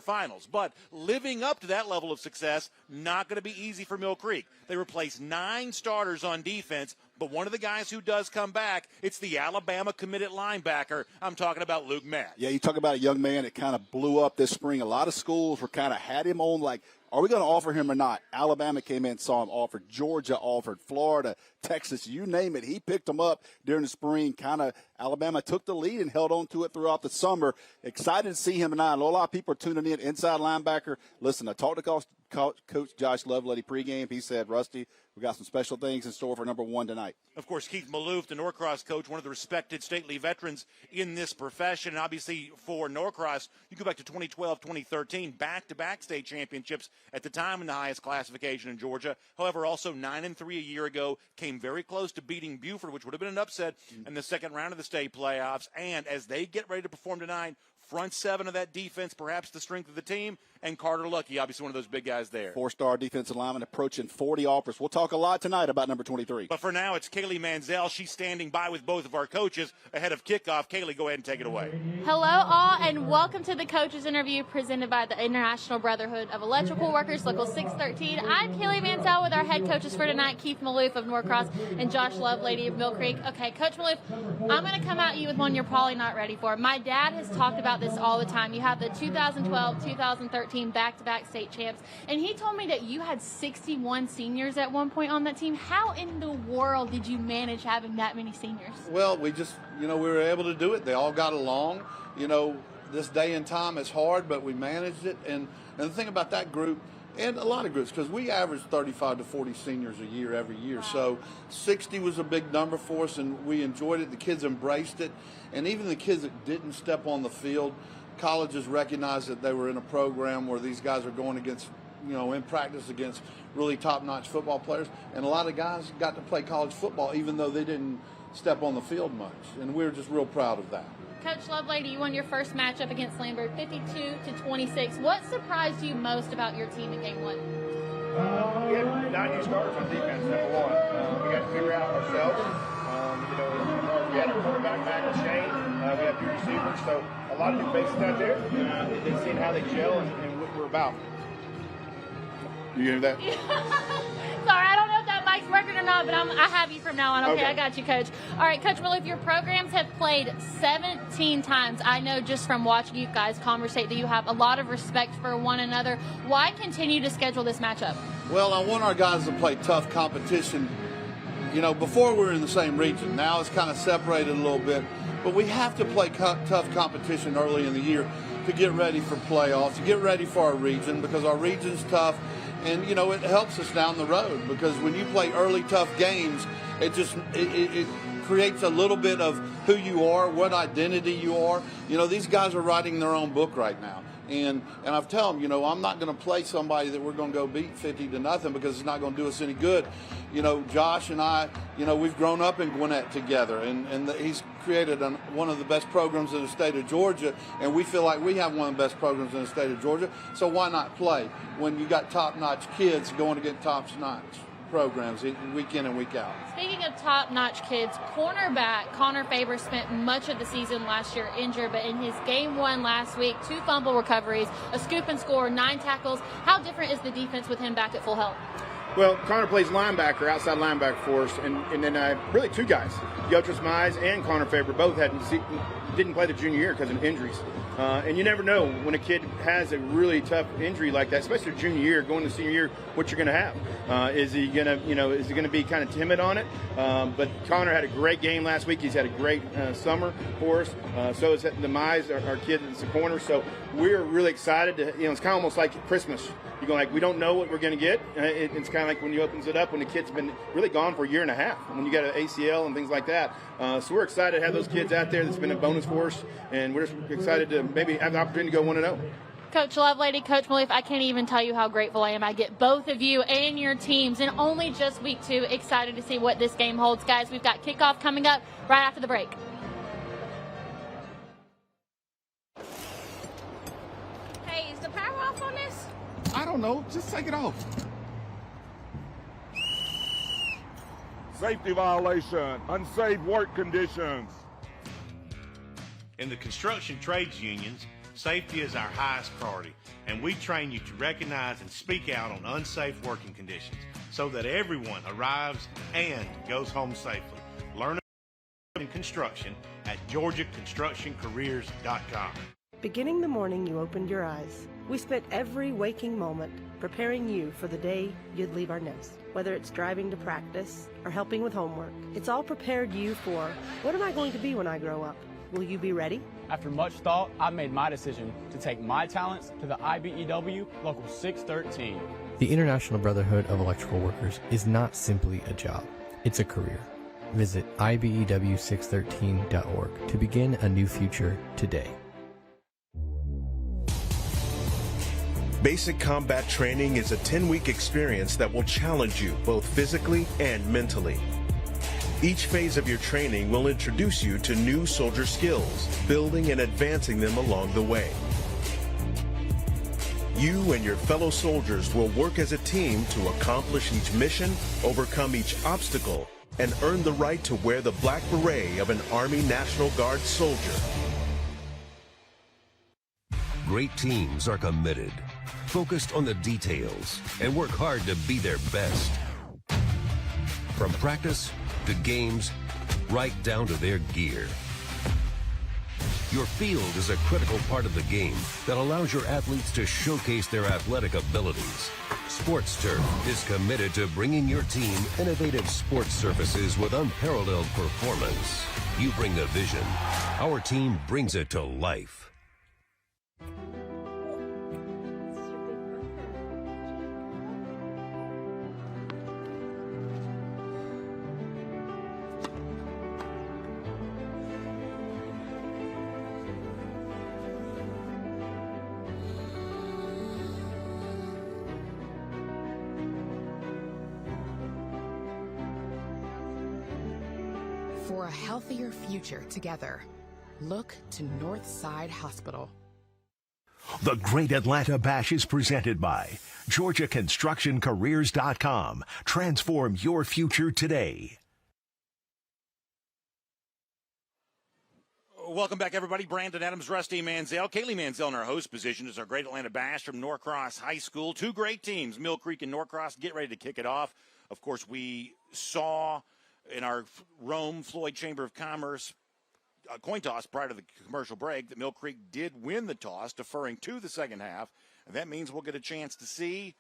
finals. But living up to that level of success, not going to be easy for Mill Creek. They replaced 9 starters on defense, but one of the guys who does come back, it's the Alabama committed linebacker. I'm talking about Luke Matt. Yeah, you talk about a young man that kind of blew up this spring. A lot of schools were kind of had him on like, are we going to offer him or not? Alabama came in, saw him offered. Georgia offered. Florida, Texas, you name it. He picked them up during the spring. Kind of Alabama took the lead and held on to it throughout the summer. Excited to see him tonight. A lot of people are tuning in. Inside linebacker. Listen, I talked to Coach Josh Lovelady pregame. He said, Rusty, we got some special things in store for number 1 tonight. Of course, Keith Maloof, the Norcross coach, one of the respected stately veterans in this profession. And obviously for Norcross, you go back to 2012, 2013, back-to-back state championships at the time in the highest classification in Georgia. However, also 9-3 a year ago, came very close to beating Buford, which would have been an upset in the second round of the state playoffs. And as they get ready to perform tonight, front 7 of that defense, perhaps the strength of the team, and Carter Lucky, obviously one of those big guys there. 4-star defensive lineman approaching 40 offers. We'll talk a lot tonight about number 23. But for now, it's Kaylee Manziel. She's standing by with both of our coaches ahead of kickoff. Kaylee, go ahead and take it away. Hello, all, and welcome to the Coaches Interview presented by the International Brotherhood of Electrical Workers, Local 613. I'm Kaylee Manziel with our head coaches for tonight, Keith Maloof of Norcross and Josh Lovelady of Mill Creek. Okay, Coach Maloof, I'm going to come at you with one you're probably not ready for. My dad has talked about this all the time. You have the 2012-2013 back-to-back state champs, and he told me that you had 61 seniors at one point on that team. How in the world did you manage having that many seniors? Well, we just, we were able to do it. They all got along. This day and time is hard, but we managed it. And the thing about that group, and a lot of groups, because we average 35 to 40 seniors a year every year. Wow. So 60 was a big number for us, and we enjoyed it. The kids embraced it. And even the kids that didn't step on the field, colleges recognized that they were in a program where these guys are going against, in practice against really top-notch football players. And a lot of guys got to play college football even though they didn't step on the field much. And we were just real proud of that. Coach Lovelady, you won your first matchup against Lambert, 52-26. What surprised you most about your team in Game 1? We had 9 new starters on defense, number 1. We got to figure out ourselves. We had a quarterback back with Shane. We had 3 receivers, so a lot of new faces out there. Just seeing how they gel and what we're about. You hear that? Sorry, I don't know if that mic's working or not, but I have you from now on. Okay, I got you, Coach. All right, Coach Maloof, your programs have played 17 times. I know just from watching you guys conversate that you have a lot of respect for one another. Why continue to schedule this matchup? Well, I want our guys to play tough competition. Before we were in the same region. Now it's kind of separated a little bit. But we have to play tough competition early in the year to get ready for playoffs, to get ready for our region, because our region's tough. And, it helps us down the road, because when you play early tough games, it creates a little bit of who you are, what identity you are. These guys are writing their own book right now. And I've told them, I'm not going to play somebody that we're going to go beat 50-0 because it's not going to do us any good. Josh and I, we've grown up in Gwinnett together, and he's created one of the best programs in the state of Georgia, and we feel like we have one of the best programs in the state of Georgia. So why not play when you got top-notch kids going against top-notch programs week in and week out? Speaking of top-notch kids, cornerback Connor Faber spent much of the season last year injured, but in his Game 1 last week, 2 fumble recoveries, a scoop and score, 9 tackles. How different is the defense with him back at full health? Well, Connor plays linebacker, outside linebacker for us, and then really 2 guys, Yotris Mize and Connor Faber, both didn't play the junior year because of injuries. And you never know when a kid has a really tough injury like that, especially junior year, going to senior year, what you're going to have. Is he going to be kind of timid on it? But Connor had a great game last week. He's had a great summer for us. So is the Mize, our kid that's the corner. So we're really excited to, it's kind of almost like Christmas. You're going we don't know what we're going to get. It's kind of like when you opens it up when the kid's been really gone for a year and a half, when you got an ACL and things like that. So we're excited to have those kids out there. That's been a bonus for us, and we're just excited to maybe have the opportunity to go 1-0. Coach Lovelady, Coach Maloof, I can't even tell you how grateful I am. I get both of you and your teams, and only just week 2. Excited to see what this game holds. Guys, we've got kickoff coming up right after the break. Hey, is the power off on this? I don't know. Just take it off. Safety violation. Unsafe work conditions. In the construction trades unions, Safety is our highest priority, and we train you to recognize and speak out on unsafe working conditions so that everyone arrives and goes home safely. Learn in construction at GeorgiaConstructionCareers.com. Beginning the morning you opened your eyes, we spent every waking moment preparing you for the day you'd leave our nest. Whether it's driving to practice or helping with homework, it's all prepared you for, what am I going to be when I grow up? Will you be ready? After much thought, I made my decision to take my talents to the IBEW Local 613. The International Brotherhood of Electrical Workers is not simply a job, it's a career. Visit IBEW613.org to begin a new future today. Basic combat training is a 10-week experience that will challenge you both physically and mentally. Each phase of your training will introduce you to new soldier skills, building and advancing them along the way. You and your fellow soldiers will work as a team to accomplish each mission, overcome each obstacle, and earn the right to wear the black beret of an Army National Guard soldier. Great teams are committed, focused on the details, and work hard to be their best. From practice to games, right down to their gear. Your field is a critical part of the game that allows your athletes to showcase their athletic abilities. Sports Turf is committed to bringing your team innovative sports surfaces with unparalleled performance. You bring the vision. Our team brings it to life. For a healthier future together, look to Northside Hospital. The Great Atlanta Bash is presented by GeorgiaConstructionCareers.com. Transform your future today. Welcome back, everybody. Brandon Adams, Rusty Manziel, Kaylee Manziel in our host position is our Great Atlanta Bash from Norcross High School. Two great teams, Mill Creek and Norcross, get ready to kick it off. Of course, we saw in our Rome Floyd Chamber of Commerce coin toss prior to the commercial break that Mill Creek did win the toss, deferring to the second half. And that means we'll get a chance to see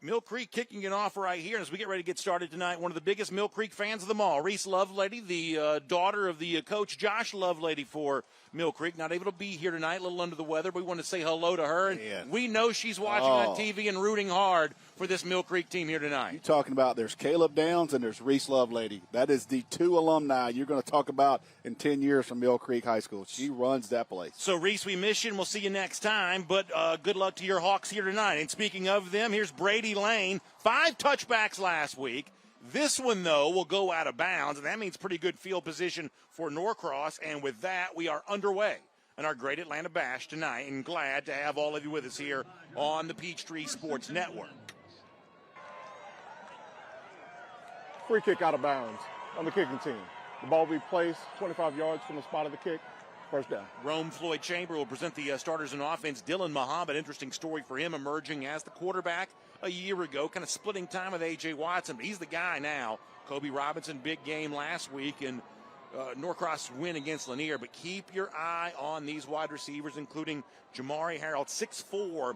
Mill Creek kicking it off right here. As we get ready to get started tonight, one of the biggest Mill Creek fans of them all, Reese Lovelady, the daughter of the coach Josh Lovelady for Mill Creek, not able to be here tonight, a little under the weather. But we want to say hello to her. And we know she's watching on TV and rooting hard for this Mill Creek team here tonight. You're talking about there's Caleb Downs and there's Reese Lovelady. That is the two alumni you're going to talk about in 10 years from Mill Creek High School. She runs that place. So, Reese, we miss you, and we'll see you next time. But good luck to your Hawks here tonight. And speaking of them, here's Brady Lane. 5 touchbacks last week. This one, though, will go out of bounds, and that means pretty good field position for Norcross. And with that, we are underway in our Great Atlanta Bash tonight, and glad to have all of you with us here on the Peachtree Sports Network. Free kick out of bounds on the kicking team. The ball will be placed 25 yards from the spot of the kick. First down. Rome Floyd Chamber will present the starters in offense. Dylan Muhammad, interesting story for him, emerging as the quarterback a year ago, kind of splitting time with A.J. Watson. But he's the guy now. Kobe Robinson, big game last week, and Norcross win against Lanier. But keep your eye on these wide receivers, including Jamari Harold, 6'4",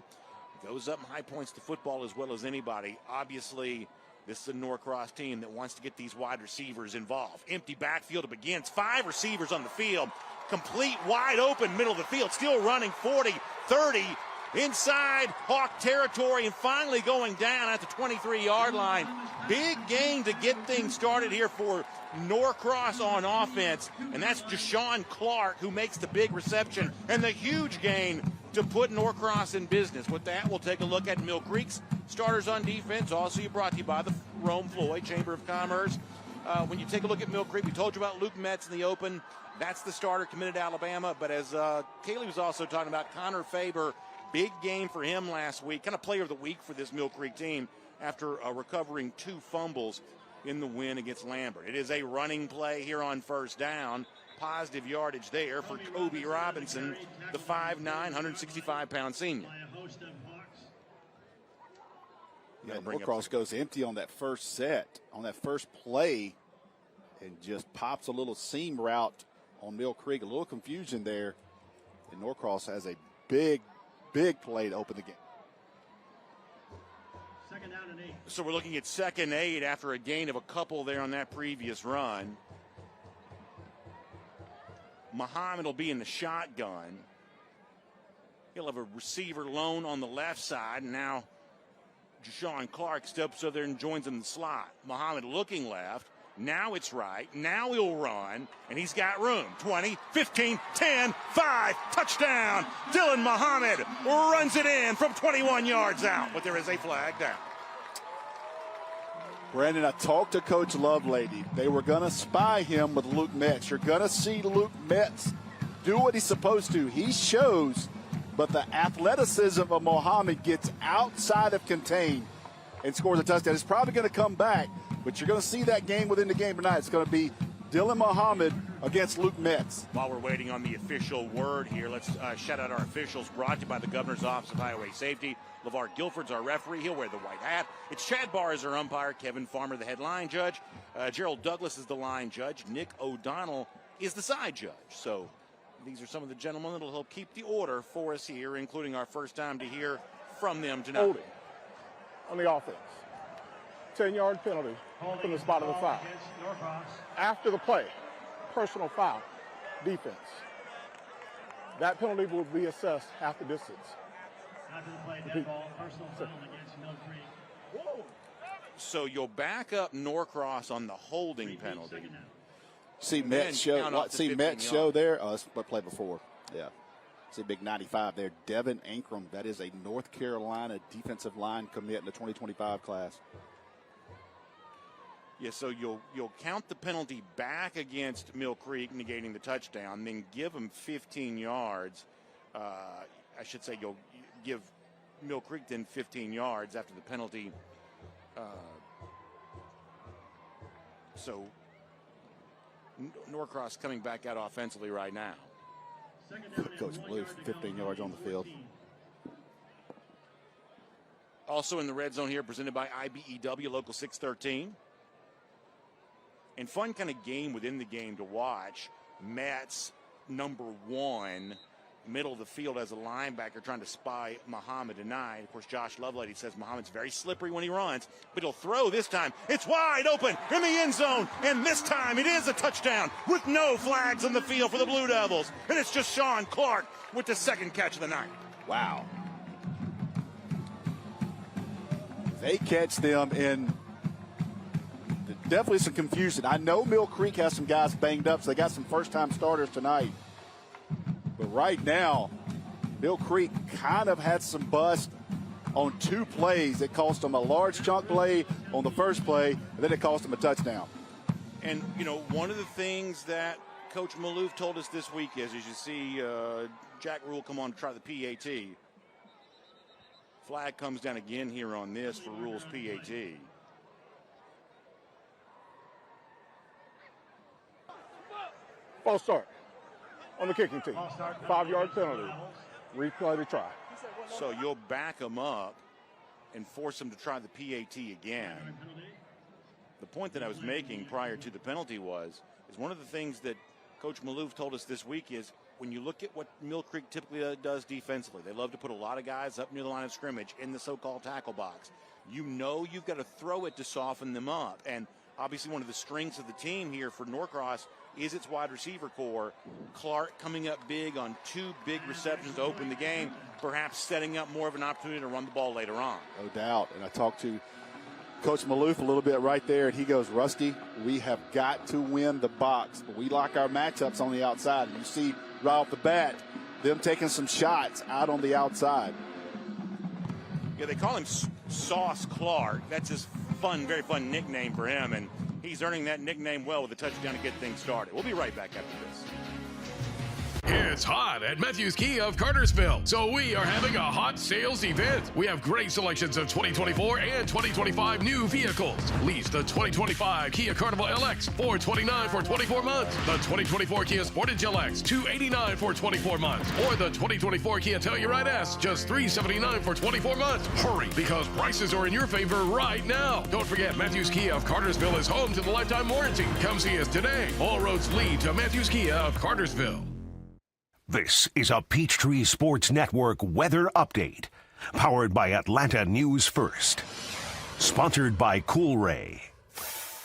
goes up in high points to football as well as anybody. Obviously, this is a Norcross team that wants to get these wide receivers involved. Empty backfield, it begins. 5 receivers on the field. Complete, wide open, middle of the field. Still running 40, 30, inside Hawk territory, and finally going down at the 23-yard line. Big gain to get things started here for Norcross on offense, and that's Deshaun Clark who makes the big reception, and the huge gain to put Norcross in business. With that, we'll take a look at Mill Creek's starters on defense, also brought to you by the Rome Floyd Chamber of Commerce. When you take a look at Mill Creek, we told you about Luke Metz in the open. That's the starter committed to Alabama. But as Kaylee was also talking about, Connor Faber, big game for him last week. Kind of player of the week for this Mill Creek team after recovering 2 fumbles in the win against Lambert. It is a running play here on first down. positive yardage there for Kobe Robinson, the 5'9", 165-pound senior. Yeah, Norcross goes empty on that first set, on that first play, and just pops a little seam route on Mill Creek. A little confusion there, and Norcross has a big play to open the game. So we're looking at 2nd and 8 after a gain of a couple there on that previous run. Muhammad will be in the shotgun. He'll have a receiver lone on the left side, and now Deshaun Clark steps over there and joins him in the slot. Muhammad looking left. Now it's right. Now he'll run, and he's got room. 20, 15, 10, 5, touchdown. Dylan Muhammad runs it in from 21 yards out, but there is a flag down. Brandon, I talked to Coach Lovelady. They were going to spy him with Luke Metz. You're going to see Luke Metz do what he's supposed to. He shows, but the athleticism of Muhammad gets outside of contain and scores a touchdown. It's probably going to come back, but you're going to see that game within the game tonight. It's going to be Dylan Muhammad against Luke Metz. While we're waiting on the official word here, let's shout out our officials. Brought to you by the Governor's Office of Highway Safety. LeVar Guilford's our referee. He'll wear the white hat. It's Chad Barr as our umpire. Kevin Farmer, the head line judge. Gerald Douglas is the line judge. Nick O'Donnell is the side judge. So these are some of the gentlemen that will help keep the order for us here, including our first time to hear from them tonight. Holding on the offense. 10-yard penalty from the spot of the foul. After the play, personal foul, defense. That penalty will be assessed half the distance. After the play, dead ball, personal foul against Mill Creek. So you'll back up Norcross on the holding penalty. See Metz show there? Oh, that's what played before. Yeah. See big 95 there. Devin Ankrum, that is a North Carolina defensive line commit in the 2025 class. Yeah, so you'll count the penalty back against Mill Creek, negating the touchdown, then give them 15 yards. I should say you'll give Mill Creek then 15 yards after the penalty. So Norcross coming back out offensively right now. Coach Blue, 15 yards on the field. Also in the red zone here, presented by IBEW, Local 613. And fun kind of game within the game to watch. Metz, number 1, middle of the field as a linebacker, trying to spy Muhammad tonight. Of course, Josh Lovelady says Muhammad's very slippery when he runs, but he'll throw this time. It's wide open in the end zone, and this time it is a touchdown with no flags on the field for the Blue Devils. And it's just Deshaun Clark with the second catch of the night. Wow. They catch them in definitely some confusion. I know Mill Creek has some guys banged up, so they got some first-time starters tonight. But right now, Mill Creek kind of had some bust on 2 plays. It cost them a large chunk play on the first play, and then it cost them a touchdown. And, you know, one of the things that Coach Maloof told us this week is, as you see Jack Rule come on to try the PAT, flag comes down again here on this for Rule's PAT. False start on the kicking team. 5-yard penalty. Replay to try. So you'll back them up and force them to try the PAT again. The point that I was making prior to the penalty is one of the things that Coach Maloof told us this week is when you look at what Mill Creek typically does defensively, they love to put a lot of guys up near the line of scrimmage in the so-called tackle box. You know you've got to throw it to soften them up. And obviously one of the strengths of the team here for Norcross is its wide receiver core. Clark coming up big on 2 big receptions to open the game, perhaps setting up more of an opportunity to run the ball later on. No doubt. And I talked to Coach Maloof a little bit right there, and he goes, Rusty, we have got to win the box, but we like our matchups on the outside. And you see right off the bat them taking some shots out on the outside. Yeah, they call him Sauce Clark. That's his fun, very fun nickname for him, and he's earning that nickname well with a touchdown to get things started. We'll be right back after this. It's hot at Matthews Kia of Cartersville, so we are having a hot sales event. We have great selections of 2024 and 2025 new vehicles. Lease the 2025 Kia Carnival LX $429 for 24 months, the 2024 Kia Sportage LX $289 for 24 months, or the 2024 Kia Telluride S just $379 for 24 months. Hurry, because prices are in your favor right now. Don't forget, Matthews Kia of Cartersville is home to the lifetime warranty. Come see us today. All roads lead to Matthews Kia of Cartersville. This is a Peachtree Sports Network weather update, powered by Atlanta News First. Sponsored by Cool Ray.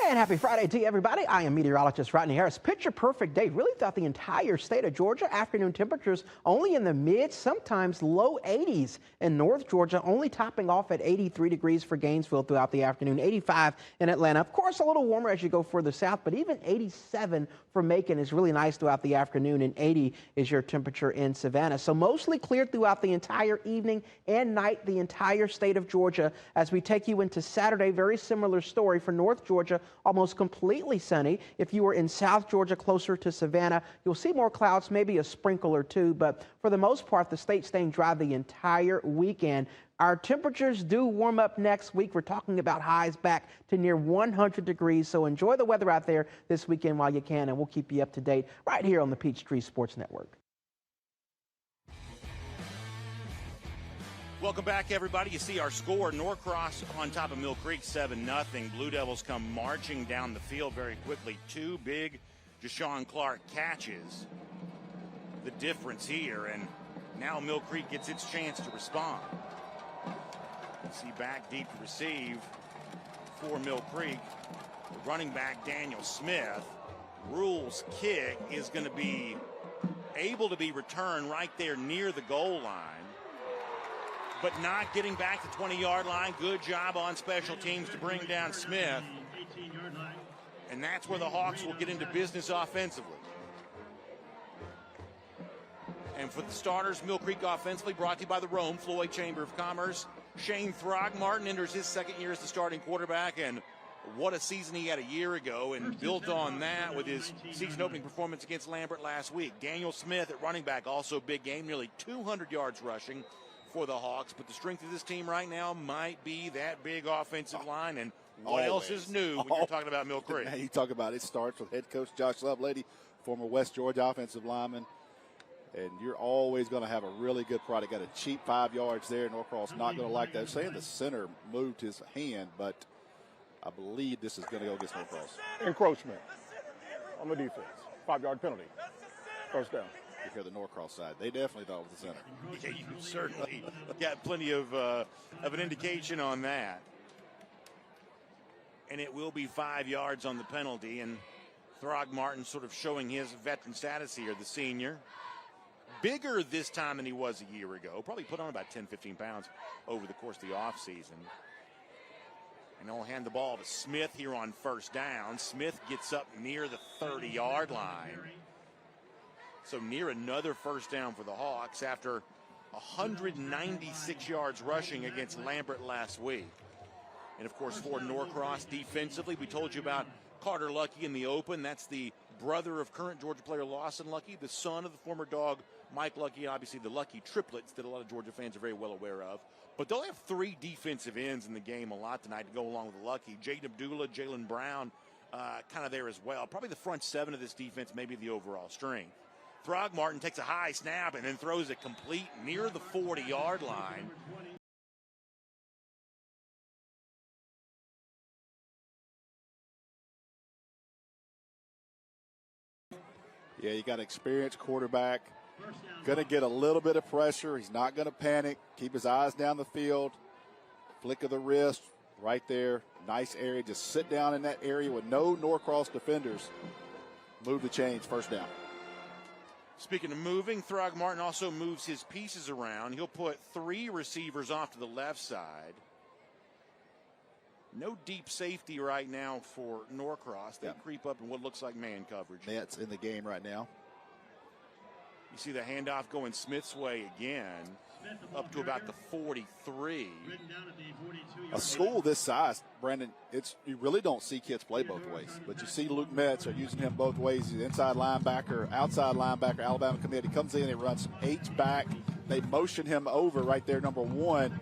And happy Friday to you, everybody. I am meteorologist Rodney Harris. Picture perfect day really throughout the entire state of Georgia. Afternoon temperatures only in the mid, sometimes low 80s in North Georgia, only topping off at 83 degrees for Gainesville throughout the afternoon, 85 in Atlanta. Of course, a little warmer as you go further south, but even 87 for Macon is really nice throughout the afternoon, and 80 is your temperature in Savannah. So mostly clear throughout the entire evening and night, the entire state of Georgia. As we take you into Saturday, very similar story for North Georgia. Almost completely sunny. If you were in South Georgia, closer to Savannah, you'll see more clouds, maybe a sprinkle or two, but for the most part, the state staying dry the entire weekend. Our temperatures do warm up next week. We're talking about highs back to near 100 degrees, so enjoy the weather out there this weekend while you can, and we'll keep you up to date right here on the Peachtree Sports Network. Welcome back, everybody. You see our score, Norcross on top of Mill Creek, 7-0. Blue Devils come marching down the field very quickly. Two big Deshaun Clark catches. The difference here, and now Mill Creek gets its chance to respond. You see back deep to receive for Mill Creek. The running back, Daniel Smith. Rule's kick is going to be able to be returned right there near the goal line, but not getting back to the 20-yard line. Good job on special teams to bring down Smith. And that's where the Hawks will get into business offensively. And for the starters, Mill Creek offensively, brought to you by the Rome Floyd Chamber of Commerce. Shane Throgmartin enters his second year as the starting quarterback, and what a season he had a year ago, and built on that with his season-opening performance against Lambert last week. Daniel Smith at running back, also big game, nearly 200 yards rushing for the Hawks, but the strength of this team right now might be that big offensive line, and what else is new when you're talking about Mill Creek? You talk about it starts with head coach Josh Lovelady, former West Georgia offensive lineman, and you're always going to have a really good product. Got a cheap 5 yards there. Norcross not going to like that. Saying the center moved his hand, but I believe this is going to go against Norcross. Encroachment on the defense. 5-yard penalty. First down. You hear the Norcross side. They definitely thought it was the center. Yeah, you certainly got plenty of an indication on that. And it will be 5 yards on the penalty, and Throgmartin sort of showing his veteran status here, the senior. Bigger this time than he was a year ago. Probably put on about 10, 15 pounds over the course of the offseason. And they'll hand the ball to Smith here on first down. Smith gets up near the 30-yard line. So near another first down for the Hawks after 196 yards rushing against Lambert last week. And, of course, for Norcross defensively, we told you about Carter Lucky in the open. That's the brother of current Georgia player Lawson Lucky, the son of the former Dog Mike Lucky, obviously the Lucky triplets that a lot of Georgia fans are very well aware of. But they'll have three defensive ends in the game a lot tonight to go along with Lucky. Jaden Abdullah, Jalen Brown kind of there as well. Probably the front seven of this defense, maybe the overall strength. Throgmartin takes a high snap and then throws it complete near the 40-yard line. Yeah, you got an experienced quarterback. Going to get a little bit of pressure. He's not going to panic. Keep his eyes down the field. Flick of the wrist right there. Nice area. Just sit down in that area with no Norcross defenders. Move the chains. First down. Speaking of moving, Throgmartin also moves his pieces around. He'll put three receivers off to the left side. No deep safety right now for Norcross. They creep up in what looks like man coverage. That's in the game right now. You see the handoff going Smith's way again. up to about the 43. A school this size, Brandon, you really don't see kids play both ways. But you see Luke Metz are using him both ways. He's inside linebacker, outside linebacker, Alabama commit. He comes in, he runs some H-back. They motion him over right there, number 1.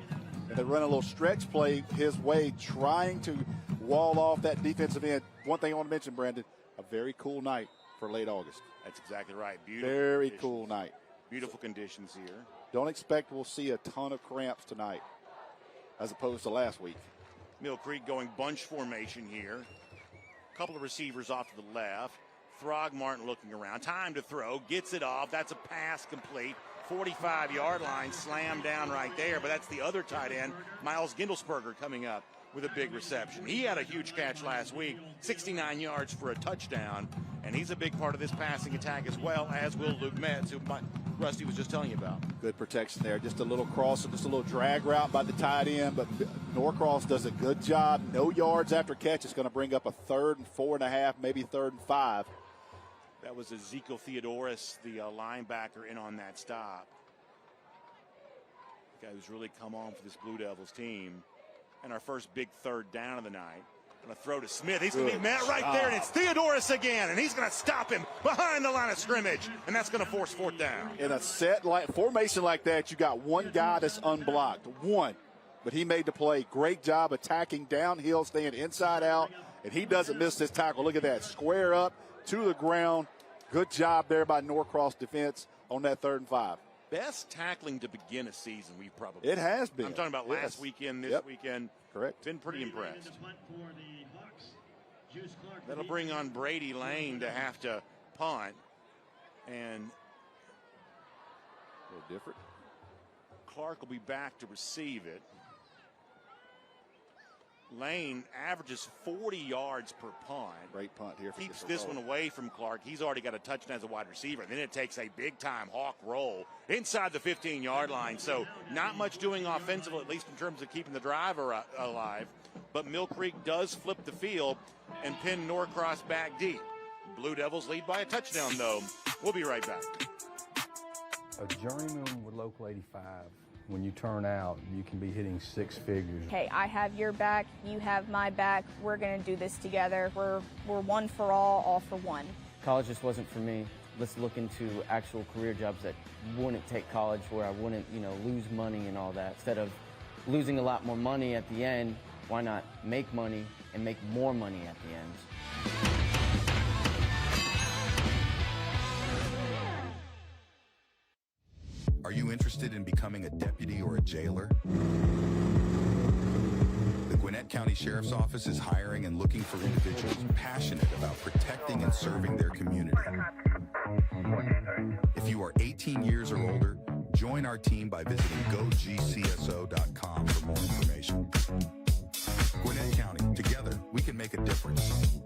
And they run a little stretch play his way, trying to wall off that defensive end. One thing I want to mention, Brandon, a very cool night for late August. That's exactly right. Beautiful very conditions. Cool night. Beautiful conditions here. Don't expect we'll see a ton of cramps tonight as opposed to last week. Mill Creek going bunch formation here. A couple of receivers off to the left. Throgmorton looking around. Time to throw. Gets it off. That's a pass complete. 45-yard line. Slammed down right there. But that's the other tight end, Miles Gindelsberger, coming up with a big reception. He had a huge catch last week. 69 yards for a touchdown. And he's a big part of this passing attack as well, as will Luke Metz, who Rusty was just telling you about. Good protection there. Just a little cross, just a little drag route by the tight end. But Norcross does a good job. No yards after catch. It's going to bring up a 3rd and 4.5, maybe 3rd and 5. That was Ezekiel Theodoris, the linebacker, in on that stop. The guy who's really come on for this Blue Devils team. And our first big 3rd down of the night. Going to throw to Smith. He's going to be met right there, and it's Theodoris again, and he's going to stop him behind the line of scrimmage, and that's going to force 4th down. In a set formation like that, you got one guy that's unblocked. One. But he made the play. Great job attacking downhill, staying inside out, and he doesn't miss this tackle. Look at that. Square up to the ground. Good job there by Norcross defense on that 3rd and 5. Best tackling to begin a season we've probably. It has been. I'm talking about last weekend, this weekend. Correct. Been pretty impressed. That'll bring on Brady Lane to have to punt. And a little different. Clark will be back to receive it. Lane averages 40 yards per punt. Great punt here. Keeps this one away from Clark. He's already got a touchdown as a wide receiver. Then it takes a big-time hawk roll inside the 15-yard line. So not much doing offensively, at least in terms of keeping the drive alive. But Mill Creek does flip the field and pin Norcross back deep. Blue Devils lead by a touchdown, though. We'll be right back. A journeyman with Local 85. When you turn out, you can be hitting 6 figures. Hey, I have your back, you have my back. We're going to do this together. We're one for all for one. College just wasn't for me. Let's look into actual career jobs that wouldn't take college, where I wouldn't, lose money and all that. Instead of losing a lot more money at the end, why not make money and make more money at the end? Are you interested in becoming a deputy or a jailer? The Gwinnett County Sheriff's Office is hiring and looking for individuals passionate about protecting and serving their community. If you are 18 years or older, join our team by visiting gogcso.com for more information. Gwinnett County, together we can make a difference.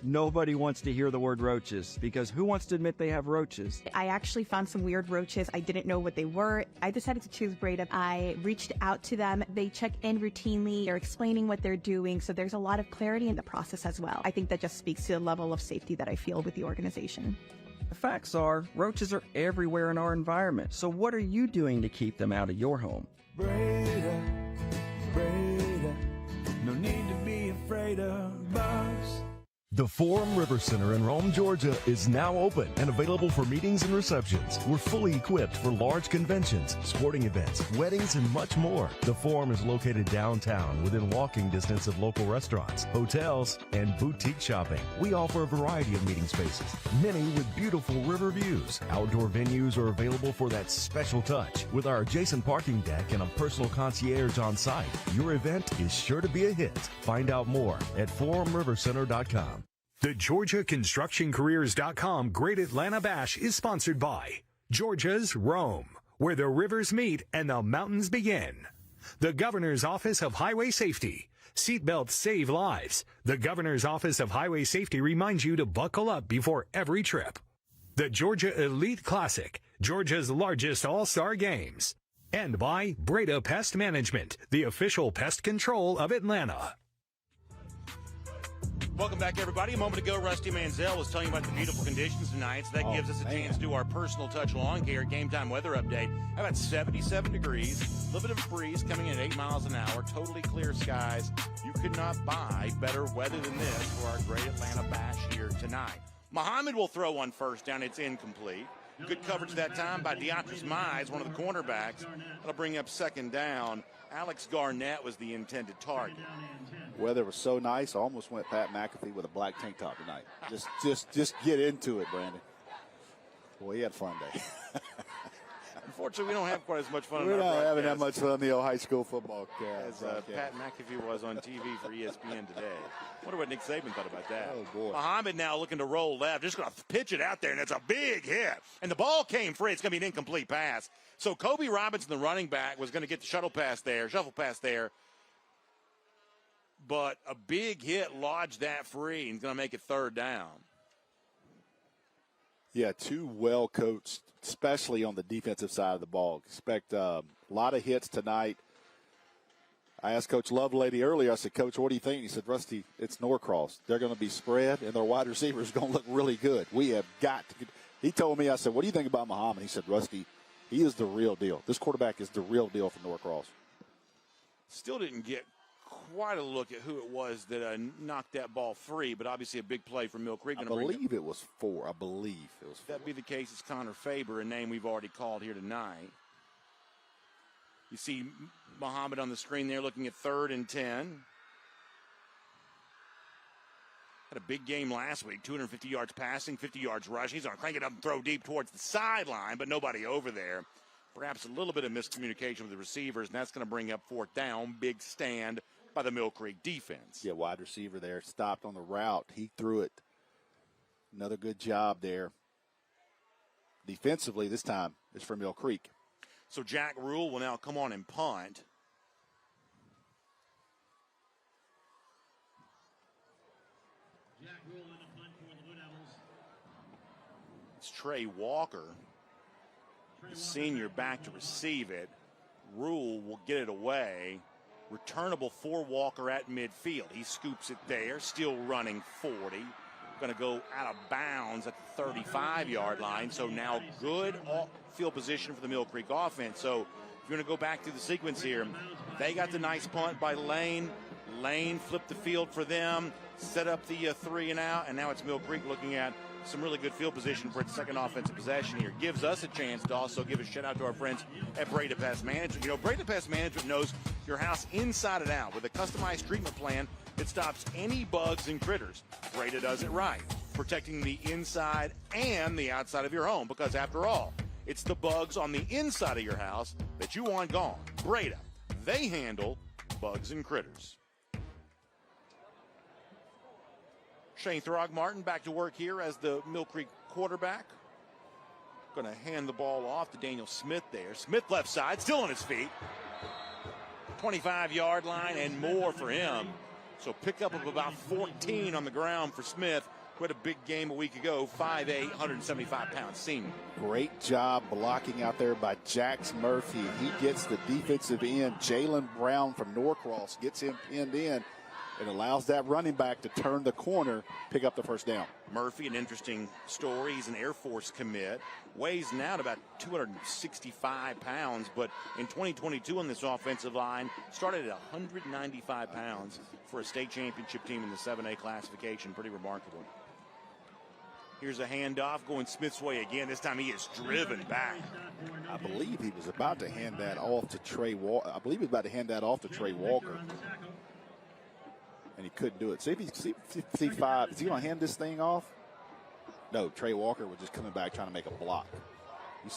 Nobody wants to hear the word roaches, because who wants to admit they have roaches? I actually found some weird roaches. I didn't know what they were. I decided to choose Breda. I reached out to them. They check in routinely. They're explaining what they're doing, so there's a lot of clarity in the process as well. I think that just speaks to the level of safety that I feel with the organization. The facts are, roaches are everywhere in our environment, so what are you doing to keep them out of your home? Breda, Breda, no need to be afraid of bugs. The Forum River Center in Rome, Georgia is now open and available for meetings and receptions. We're fully equipped for large conventions, sporting events, weddings, and much more. The Forum is located downtown within walking distance of local restaurants, hotels, and boutique shopping. We offer a variety of meeting spaces, many with beautiful river views. Outdoor venues are available for that special touch. With our adjacent parking deck and a personal concierge on site, your event is sure to be a hit. Find out more at forumrivercenter.com. The GeorgiaConstructionCareers.com Great Atlanta Bash is sponsored by Georgia's Rome, where the rivers meet and the mountains begin. The Governor's Office of Highway Safety. Seatbelts save lives. The Governor's Office of Highway Safety reminds you to buckle up before every trip. The Georgia Elite Classic, Georgia's largest all-star games. And by Breda Pest Management, the official pest control of Atlanta. Welcome back, everybody. A moment ago, Rusty Manziel was telling you about the beautiful conditions tonight, so that gives us a chance to do our personal touch lawn care game time weather update. How about 77 degrees, a little bit of a breeze coming in at 8 miles an hour, totally clear skies. You could not buy better weather than this for our great Atlanta Bash here tonight. Muhammad will throw one first down. It's incomplete. Good coverage that time by Deontris Mize, one of the cornerbacks. That'll bring up second down. Alex Garnett was the intended target. Weather was so nice, I almost went Pat McAfee with a black tank top tonight. Just get into it, Brandon. Boy, he had a fun day. Unfortunately, we don't have quite as much fun. We're not having that much fun on the old high school football as Pat McAfee was on TV for ESPN today. Wonder what Nick Saban thought about that. Oh, boy. Muhammad now looking to roll left. Just going to pitch it out there, and it's a big hit. And the ball came free. It's going to be an incomplete pass. So Kobe Robinson, the running back, was going to get the shuffle pass there. But a big hit lodged that free and going to make it third down. Yeah, too well coached, especially on the defensive side of the ball. Expect a lot of hits tonight. I asked Coach Lovelady earlier, I said, Coach, what do you think? He said, Rusty, it's Norcross. They're going to be spread, and their wide receiver is going to look really good. We have got to – he told me, I said, what do you think about Muhammad? He said, Rusty, he is the real deal. This quarterback is the real deal for Norcross. Still didn't get quite a look at who it was that knocked that ball free, but obviously a big play from Mill Creek. I believe it was four. If that be the case, it's Connor Faber, a name we've already called here tonight. You see Muhammad on the screen there looking at 3rd and 10. Had a big game last week, 250 yards passing, 50 yards rushing. He's going to crank it up and throw deep towards the sideline, but nobody over there. Perhaps a little bit of miscommunication with the receivers, and that's going to bring up 4th down. Big stand by the Mill Creek defense. Yeah, wide receiver there, stopped on the route. He threw it. Another good job there. Defensively, this time, it's for Mill Creek. So Jack Rule will now come on and punt. Jack Rule in the punt for the Blue Devils. It's Trey Walker, the senior, back to receive it. Rule will get it away. Returnable for Walker at midfield. He scoops it there, still running 40. Going to go out of bounds at the 35-yard line. So now good field position for the Mill Creek offense. So if you're going to go back through the sequence here, they got the nice punt by Lane. Lane flipped the field for them, set up the 3 and out, and now it's Mill Creek looking at some really good field position for its second offensive possession here. Gives us a chance to also give a shout out to our friends at Breda Pest Management. You know, Breda Pest Management knows your house inside and out with a customized treatment plan that stops any bugs and critters. Breda does it right, protecting the inside and the outside of your home, because after all, it's the bugs on the inside of your house that you want gone. Breda, they handle bugs and critters. Shane Throgmartin back to work here as the Mill Creek quarterback. Going to hand the ball off to Daniel Smith there. Smith left side, still on his feet. 25-yard line and more for him. So pickup of about 14 on the ground for Smith. Who had a big game a week ago, 5'8", 175-pound senior. Great job blocking out there by Jax Murphy. He gets the defensive end. Jalen Brown from Norcross gets him pinned in. It allows that running back to turn the corner, pick up the first down. Murphy, an interesting story. He's an Air Force commit. Weighs now at about 265 pounds, but in 2022 on this offensive line, started at 195 pounds for a state championship team in the 7A classification. Pretty remarkable. Here's a handoff going Smith's way again. This time he is driven back. I believe he was about to hand that off to Trey Walker. And he couldn't do it. See 5. Is he going to hand this thing off? No, Trey Walker was just coming back trying to make a block. You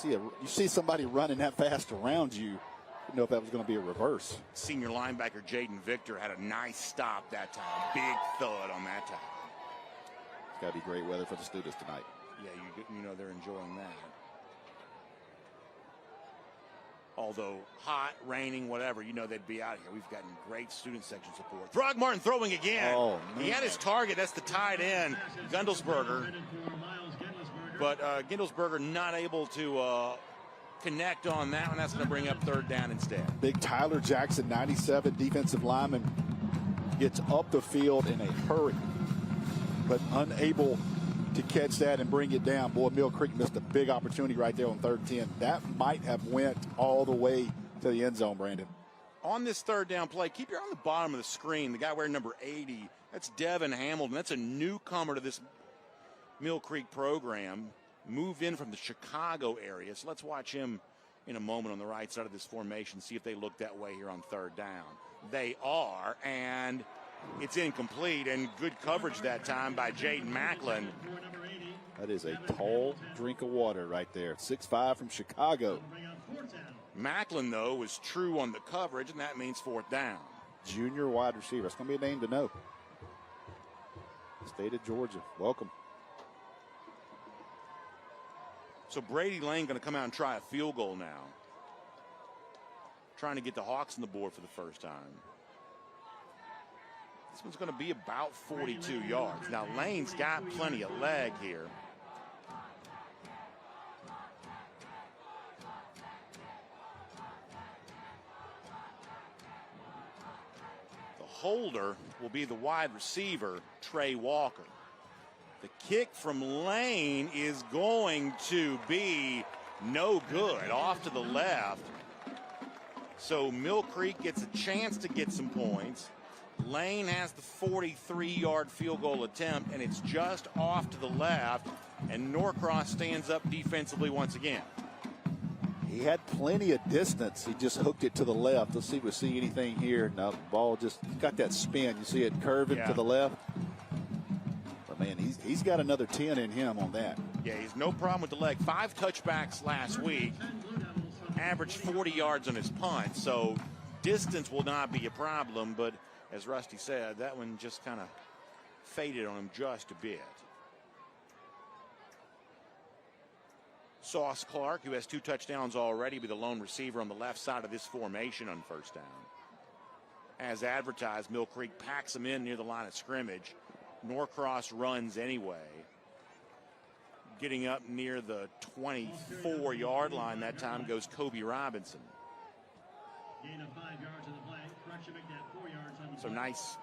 see somebody running that fast around you. You know if that was going to be a reverse. Senior linebacker Jaden Victor had a nice stop that time. Big thud on that time. It's got to be great weather for the students tonight. Yeah, you know they're enjoying that. Although hot, raining, whatever, you know they'd be out here. We've gotten great student section support. Throgmartin throwing again. Oh, he had his target. That's the tight end, Gundelsberger. But Gundelsberger not able to connect on that one. That's going to bring up 3rd down instead. Big Tyler Jackson, 97 defensive lineman, gets up the field in a hurry. but unable to catch that and bring it down. Boy, Mill Creek missed a big opportunity right there on 3rd and 10. That might have went all the way to the end zone, Brandon. On this 3rd down play, keep your eye on the bottom of the screen. The guy wearing number 80, that's Devin Hamilton. That's a newcomer to this Mill Creek program. Moved in from the Chicago area. So let's watch him in a moment on the right side of this formation, see if they look that way here on 3rd down. They are, and it's incomplete, and good coverage that time by Jaden Macklin. That is a tall drink of water right there. 6'5" from Chicago. Macklin, though, was true on the coverage, and that means 4th down. Junior wide receiver. It's going to be a name to know. State of Georgia. Welcome. So Brady Lane going to come out and try a field goal now. Trying to get the Hawks on the board for the first time. This one's going to be about 42 yards. Now, Lane's got plenty of leg here. The holder will be the wide receiver, Trey Walker. The kick from Lane is going to be no good, off to the left. So Mill Creek gets a chance to get some points. Lane has the 43-yard field goal attempt, and it's just off to the left, and Norcross stands up defensively once again. He had plenty of distance. He just hooked it to the left. Let's see if we see anything here. No, the ball just got that spin. You see it curving to the left. But, man, he's got another 10 in him on that. Yeah, he's no problem with the leg. 5 touchbacks last week. Averaged 40 yards on his punt, so distance will not be a problem, but as Rusty said, that one just kind of faded on him just a bit. Sauce Clark, who has 2 touchdowns already, be the lone receiver on the left side of this formation on 1st down. As advertised, Mill Creek packs him in near the line of scrimmage. Norcross runs anyway. Getting up near the 24-yard line that time goes Kobe Robinson. Gain of 5 yards on the play. Correction, make that 4 yards on the So play. nice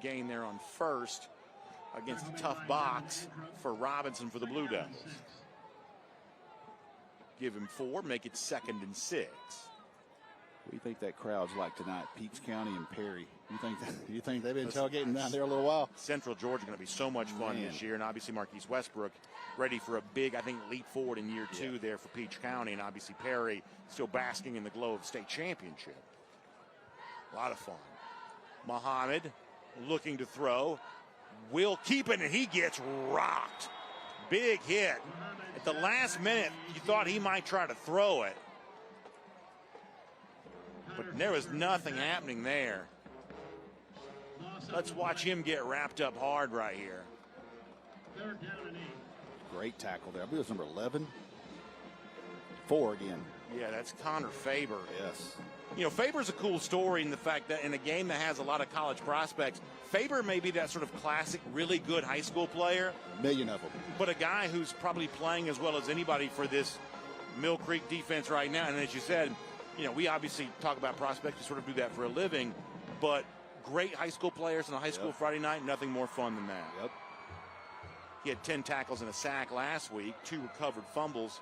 gain there on 1st against a tough box for Robinson for the Blue Devils. Give him 4, make it 2nd and 6. What do you think that crowd's like tonight? Peach County and Perry. You think they've been tailgating down there a little while? Central Georgia going to be so much fun this year, and obviously Marquise Westbrook ready for a big, I think, leap forward in year 2 there for Peach County, and obviously Perry still basking in the glow of state championship. A lot of fun. Muhammad looking to throw, will keep it, and he gets rocked. Big hit. At the last minute, you thought he might try to throw it, but there was nothing happening there. Let's watch him get wrapped up hard right here. 3rd down and 8. Great tackle there. I believe it was number 11. 4 again. Yeah, that's Connor Faber. Yes. You know, Faber's a cool story in the fact that in a game that has a lot of college prospects, Faber may be that sort of classic, really good high school player. A million of them. But a guy who's probably playing as well as anybody for this Mill Creek defense right now. And as you said, you know, we obviously talk about prospects, we sort of do that for a living, but great high school players on a high school Friday night, nothing more fun than that. Yep. He had 10 tackles and a sack last week, 2 recovered fumbles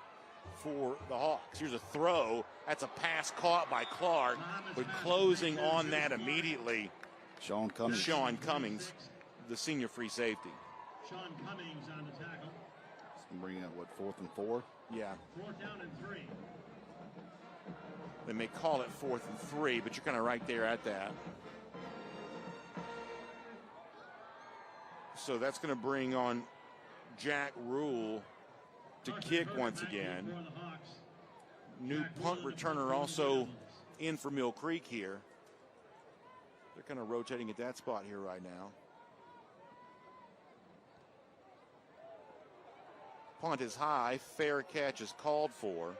for the Hawks. Here's a throw. That's a pass caught by Clark, but closing on that immediately. Sean Cummings, the senior free safety. Sean Cummings on the tackle. Bringing up, 4th and 4? Yeah. 4th down and 3. They may call it 4th and 3, but you're kind of right there at that. So that's going to bring on Jack Rule to kick once again. New punt returner also in for Mill Creek here. They're kind of rotating at that spot here right now. Punt is high. Fair catch is called for.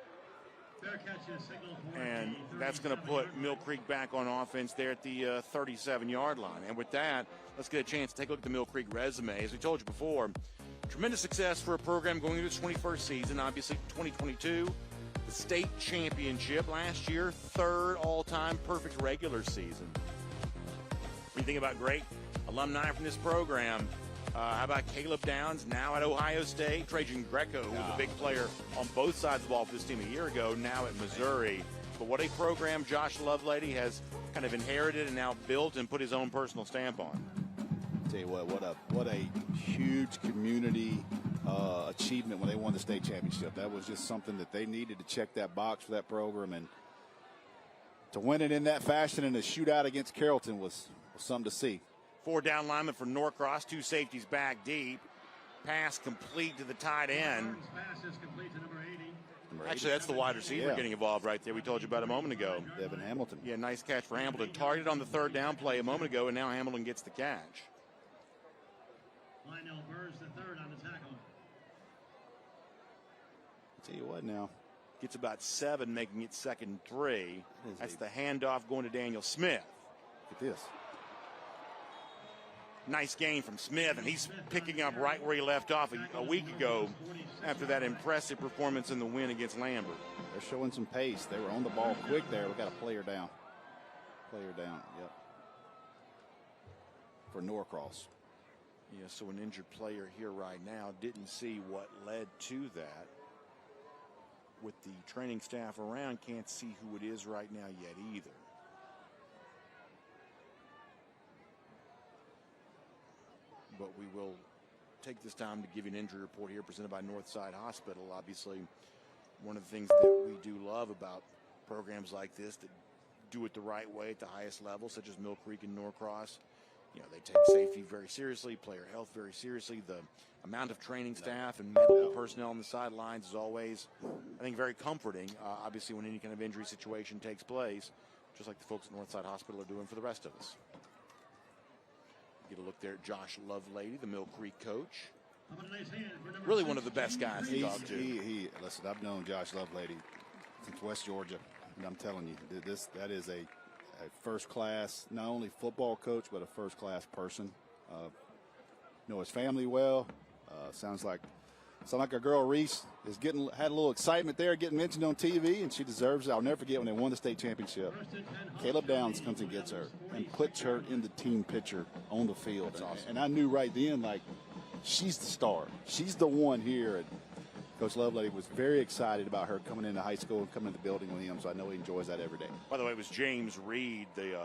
Fair catch is signaled for. And that's going to put Mill Creek back on offense there at the 37-yard line. And with that, let's get a chance to take a look at the Mill Creek resume. As we told you before, tremendous success for a program going into its 21st season. Obviously, 2022, the state championship. Last year, 3rd all-time perfect regular season. When you think about great alumni from this program, How about Caleb Downs, now at Ohio State? Trajan Greco, who was a big player on both sides of the ball for this team a year ago, now at Missouri. But what a program Josh Lovelady has kind of inherited and now built and put his own personal stamp on. Tell you what a huge community achievement when they won the state championship. That was just something that they needed to check that box for that program, and to win it in that fashion in a shootout against Carrollton was something to see. 4 down linemen for Norcross, 2 safeties back deep. Pass complete to the tight end. Pass is complete to number 80. Actually, that's the wide receiver getting involved right there. We told you about a moment ago. Devin Hamilton. Yeah, nice catch for Hamilton. Targeted on the 3rd down play a moment ago, and now Hamilton gets the catch. Lionel Burrs, the 3rd on the tackle. Tell you what now. Gets about 7, making it 2nd and 3. That's the handoff going to Daniel Smith. Look at this. Nice gain from Smith, and he's picking up right where he left off a week ago after that impressive performance in the win against Lambert. They're showing some pace. They were on the ball quick there. We got a player down. Yep. For Norcross. Yeah, so an injured player here right now. Didn't see what led to that. With the training staff around, can't see who it is right now yet either. But we will take this time to give you an injury report here presented by Northside Hospital. Obviously, one of the things that we do love about programs like this that do it the right way at the highest level, such as Mill Creek and Norcross, you know, they take safety very seriously, player health very seriously. The amount of training staff and medical personnel on the sidelines is always, I think, very comforting, obviously, when any kind of injury situation takes place, just like the folks at Northside Hospital are doing for the rest of us. Get a look there at Josh Lovelady, the Mill Creek coach. Really one of the best guys to talk to. Listen, I've known Josh Lovelady since West Georgia, and I'm telling you, that is a first-class, not only football coach, but a first-class person. Know his family well. Sounds like our girl Reese is had a little excitement there, getting mentioned on TV, and she deserves it. I'll never forget when they won the state championship. Caleb Downs comes and gets her and puts her in the team picture on the field. That's awesome. And I knew right then, like, she's the star. She's the one here. And Coach Lovelady was very excited about her coming into high school and coming into the building with him, so I know he enjoys that every day. By the way, it was James Reed, the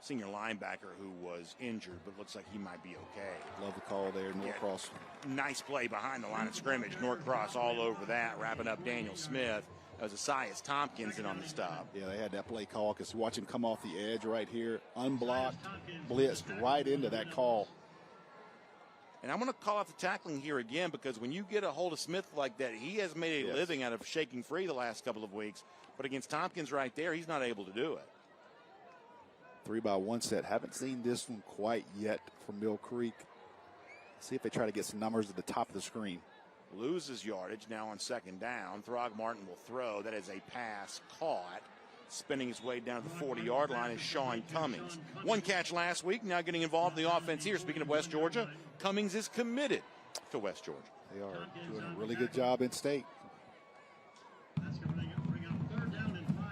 senior linebacker, who was injured, but looks like he might be okay. Love the call there, Norcross. Yeah, nice play behind the line of scrimmage. Norcross all over that, wrapping up Daniel Smith. That was Asias Tompkins in on the stop. Yeah, they had that play call because watch him come off the edge right here, unblocked, blitzed right into that call. And I'm going to call out the tackling here again, because when you get a hold of Smith like that, he has made a living out of shaking free the last couple of weeks. But against Tompkins right there, he's not able to do it. 3-by-1 set. Haven't seen this one quite yet from Mill Creek. See if they try to get some numbers at the top of the screen. Loses yardage now on 2nd down. Throgmorton will throw. That is a pass caught. Spinning his way down to the 40-yard line is Sean Cummings. 1 catch last week, now getting involved in the offense here. Speaking of West Georgia, Cummings is committed to West Georgia. They are doing a really good job in state.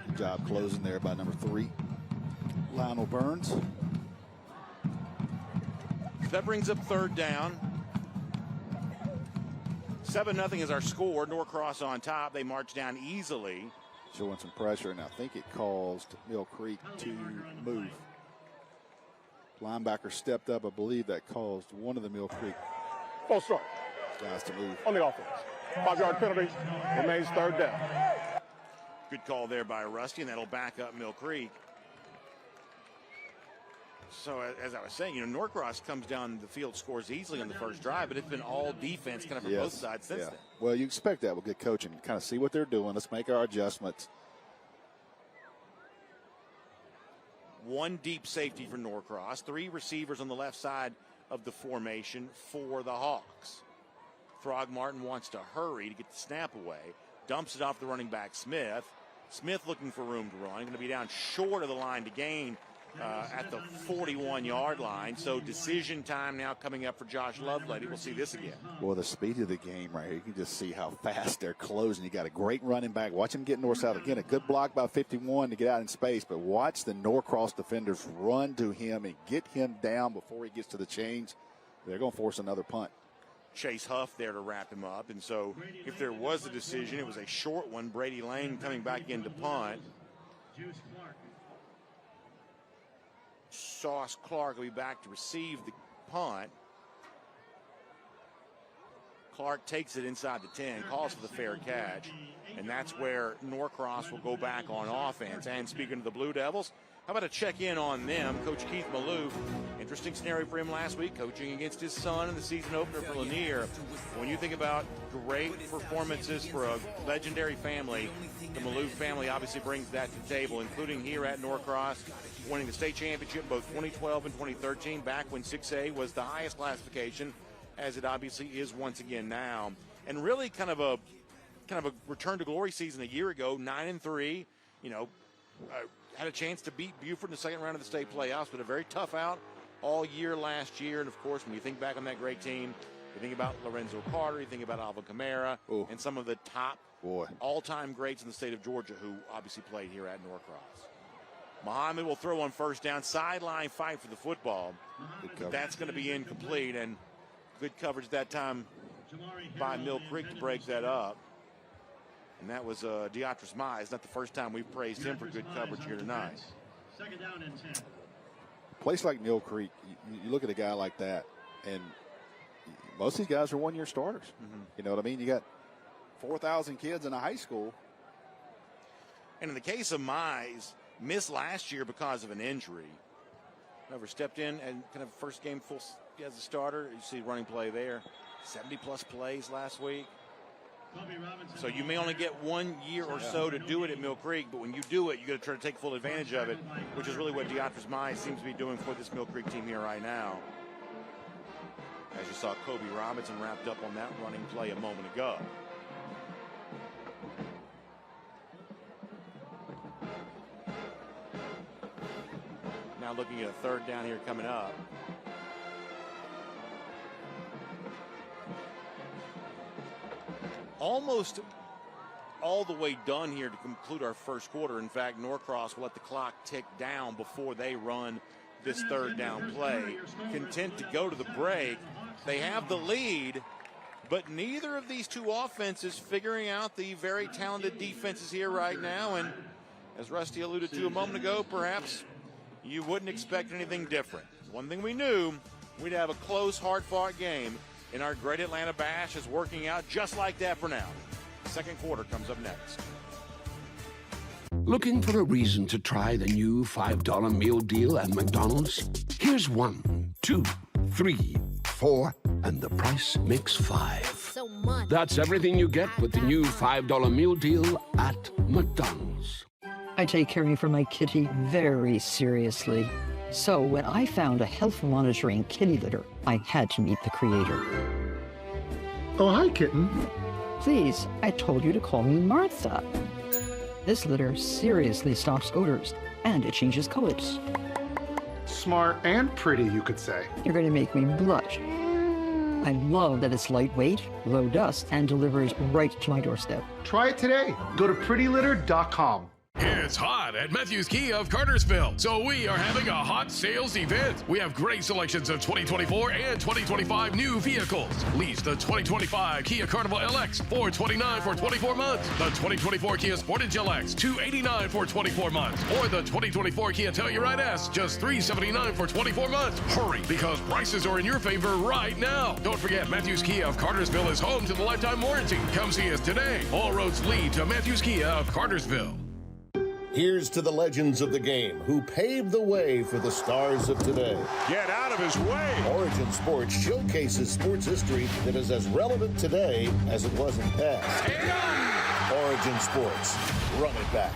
Good job closing there by number 3, Lionel Burns. That brings up 3rd down. 7-0 is our score. Norcross on top. They march down easily. Showing some pressure, and I think it caused Mill Creek to move. Linebacker stepped up. I believe that caused one of the Mill Creek false start guys to move. on the offense. 5-yard penalty, remains 3rd down. Good call there by Rusty, and that'll back up Mill Creek. So, as I was saying, Norcross comes down the field, scores easily on the first drive, but it's been all defense kind of from both sides since then. Well, you expect that with good coaching. Kind of see what they're doing. Let's make our adjustments. 1 deep safety for Norcross. 3 receivers on the left side of the formation for the Hawks. Throgmorton wants to hurry to get the snap away. Dumps it off the running back, Smith. Smith looking for room to run. Going to be down short of the line to gain at the 41-yard line. So decision time now coming up for Josh Lovelady. We'll see this again. Well, the speed of the game right here, you can just see how fast they're closing. You got a great running back. Watch him get north-south. Again, a good block by 51 to get out in space, but watch the Norcross defenders run to him and get him down before he gets to the chains. They're going to force another punt. Chase Huff there to wrap him up. And so if there was a decision, it was a short one. Brady Lane coming back in to punt. Sauce Clark will be back to receive the punt. Clark takes it inside the 10, calls for the fair catch, and that's where Norcross will go back on offense. And speaking of the Blue Devils, how about a check-in on them? Coach Keith Maloof, interesting scenario for him last week, coaching against his son in the season opener for Lanier. When you think about great performances for a legendary family, the Maloof family obviously brings that to the table, including here at Norcross, winning the state championship both 2012 and 2013, back when 6A was the highest classification, as it obviously is once again now. And really kind of a return to glory season a year ago, 9-3, had a chance to beat Buford in the second round of the state playoffs, but a very tough out all year last year. And, of course, when you think back on that great team, you think about Lorenzo Carter, you think about Alvin Kamara, and some of the top all-time greats in the state of Georgia who obviously played here at Norcross. Muhammad will throw on first down, sideline fight for the football. That's going to be incomplete, and good coverage that time by Mill Creek to break that up. And that was Deatrice Mize. Not the first time we've praised him for good coverage here tonight. Second down and 10. A place like Mill Creek, you look at a guy like that, and most of these guys are one-year starters. You know what I mean? You got 4,000 kids in a high school. And in the case of Mize, missed last year because of an injury. Never stepped in and kind of first game full as a starter. You see running play there. 70-plus plays last week. So you may only get 1 year or so to do it at Mill Creek, but when you do it, you got to try to take full advantage of it, which is really what Deatrice Mize seems to be doing for this Mill Creek team here right now. As you saw, Kobe Robinson wrapped up on that running play a moment ago. Now looking at a third down here coming up. Almost all the way done here to conclude our first quarter. In fact, Norcross will let the clock tick down before they run this third down play. Content to go to the break. They have the lead, but neither of these two offenses figuring out the very talented defenses here right now. And as Rusty alluded to a moment ago, perhaps you wouldn't expect anything different. One thing we knew, we'd have a close, hard-fought game. And our Great Atlanta Bash is working out just like that for now. Second quarter comes up next. Looking for a reason to try the new $5 meal deal at McDonald's? Here's 1, 2, 3, 4, and the price makes 5. So much. That's everything you get with the new $5 meal deal at McDonald's. I take caring for my kitty very seriously. So when I found a health monitoring kitty litter, I had to meet the creator. Oh, hi, kitten. Please, I told you to call me Martha. This litter seriously stops odors, and it changes colors. Smart and pretty, you could say. You're going to make me blush. I love that it's lightweight, low dust, and delivers right to my doorstep. Try it today. Go to prettylitter.com. It's hot at Matthews Kia of Cartersville, so we are having a hot sales event. We have great selections of 2024 and 2025 new vehicles. Lease the 2025 Kia Carnival LX, $429 for 24 months. The 2024 Kia Sportage LX, $289 for 24 months. Or the 2024 Kia Telluride S, just $379 for 24 months. Hurry, because prices are in your favor right now. Don't forget, Matthews Kia of Cartersville is home to the lifetime warranty. Come see us today. All roads lead to Matthews Kia of Cartersville. Here's to the legends of the game who paved the way for the stars of today. Get out of his way. Origin Sports showcases sports history that is as relevant today as it was in the past. Origin Sports, run it back.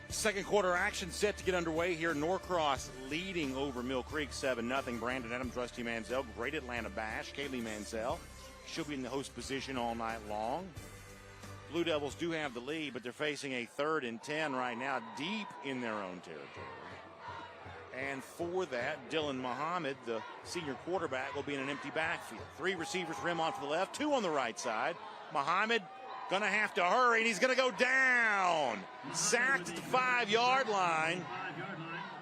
Second quarter action set to get underway here. Norcross leading over Mill Creek 7-0. Brandon Adams, Rusty Mansell, Great Atlanta Bash. Kaylee Mansell, she'll be in the host position all night long. Blue Devils do have the lead, but they're facing a 3rd and 10 right now, deep in their own territory. And for that, Dylan Muhammad, the senior quarterback, will be in an empty backfield. 3 receivers for him off to the left, 2 on the right side. Muhammad gonna have to hurry, and he's gonna go down. Sacked at the 5-yard line.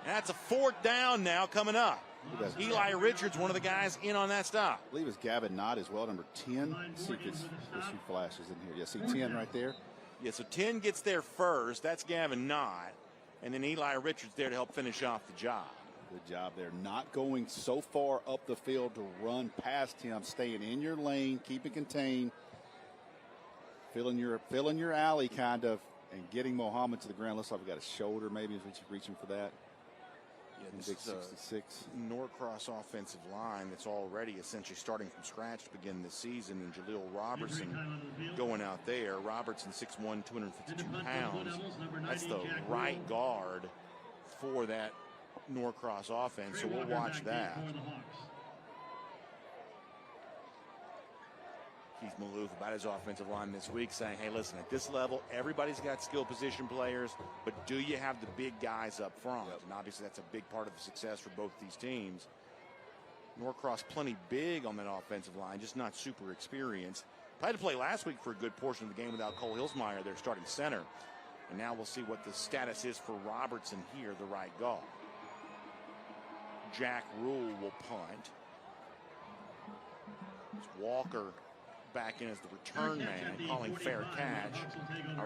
And that's a 4th down now coming up. Eli Richards, one of the guys in on that stop. I believe it's Gavin Knott as well, number 10. Let's see if there's a few flashes in here. Yeah, see 10 right there. Yeah, so 10 gets there first. That's Gavin Knott. And then Eli Richards there to help finish off the job. Good job there. Not going so far up the field to run past him. Staying in your lane, keep it contained. Filling your alley kind of, and getting Muhammad to the ground. Looks like we got a shoulder maybe as we reaching for that. Yeah, this big is 66. Norcross offensive line that's already essentially starting from scratch to begin this season. And Jaleel Robertson going out there. Robertson 6'1", 252 pounds. That's the right guard for that Norcross offense, so we'll watch that. Keith Maloof about his offensive line this week saying, hey, listen, at this level, everybody's got skill position players, but do you have the big guys up front? And obviously that's a big part of the success for both these teams. Norcross plenty big on that offensive line, just not super experienced. Had to play last week for a good portion of the game without Cole Hilsmeyer, their starting center. And now we'll see what the status is for Robertson here, the right guard. Jack Rule will punt. It's Walker back in as the return man, calling fair catch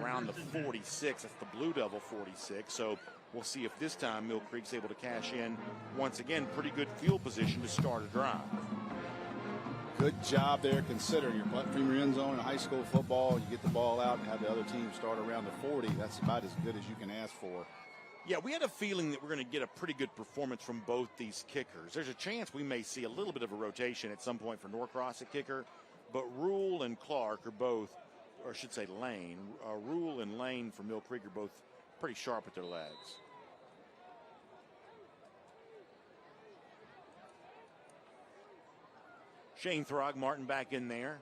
around the 46. That's the Blue Devil 46. So we'll see if this time Mill Creek's able to cash in. Once again, pretty good field position to start a drive. Good job there, considering you're punting from your end zone in high school football. You get the ball out and have the other team start around the 40. That's about as good as you can ask for. Yeah, we had a feeling that we're going to get a pretty good performance from both these kickers. There's a chance we may see a little bit of a rotation at some point for Norcross at kicker, but Rule and Clark are both, or I should say Lane, Rule and Lane for Mill Creek are both pretty sharp with their legs. Shane Throgmorton back in there.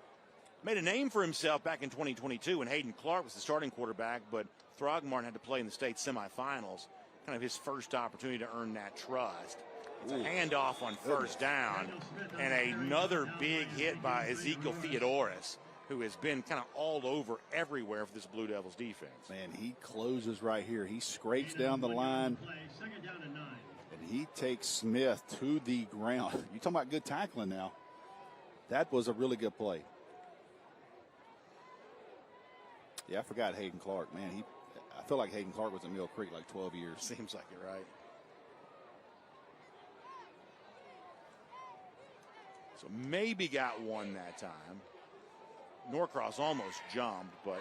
Made a name for himself back in 2022 when Hayden Clark was the starting quarterback, but Throgmorton had to play in the state semifinals. Kind of his first opportunity to earn that trust. It's a handoff on first down, and another big hit by Ezekiel Theodoris, who has been kind of all over everywhere for this Blue Devils defense. Man, he closes right here. He scrapes down the line, and he takes Smith to the ground. You're talking about good tackling now. That was a really good play. Yeah, I forgot Hayden Clark. Man, I feel like Hayden Clark was at Mill Creek like 12 years. Seems like it, right? So maybe got one that time. Norcross almost jumped, but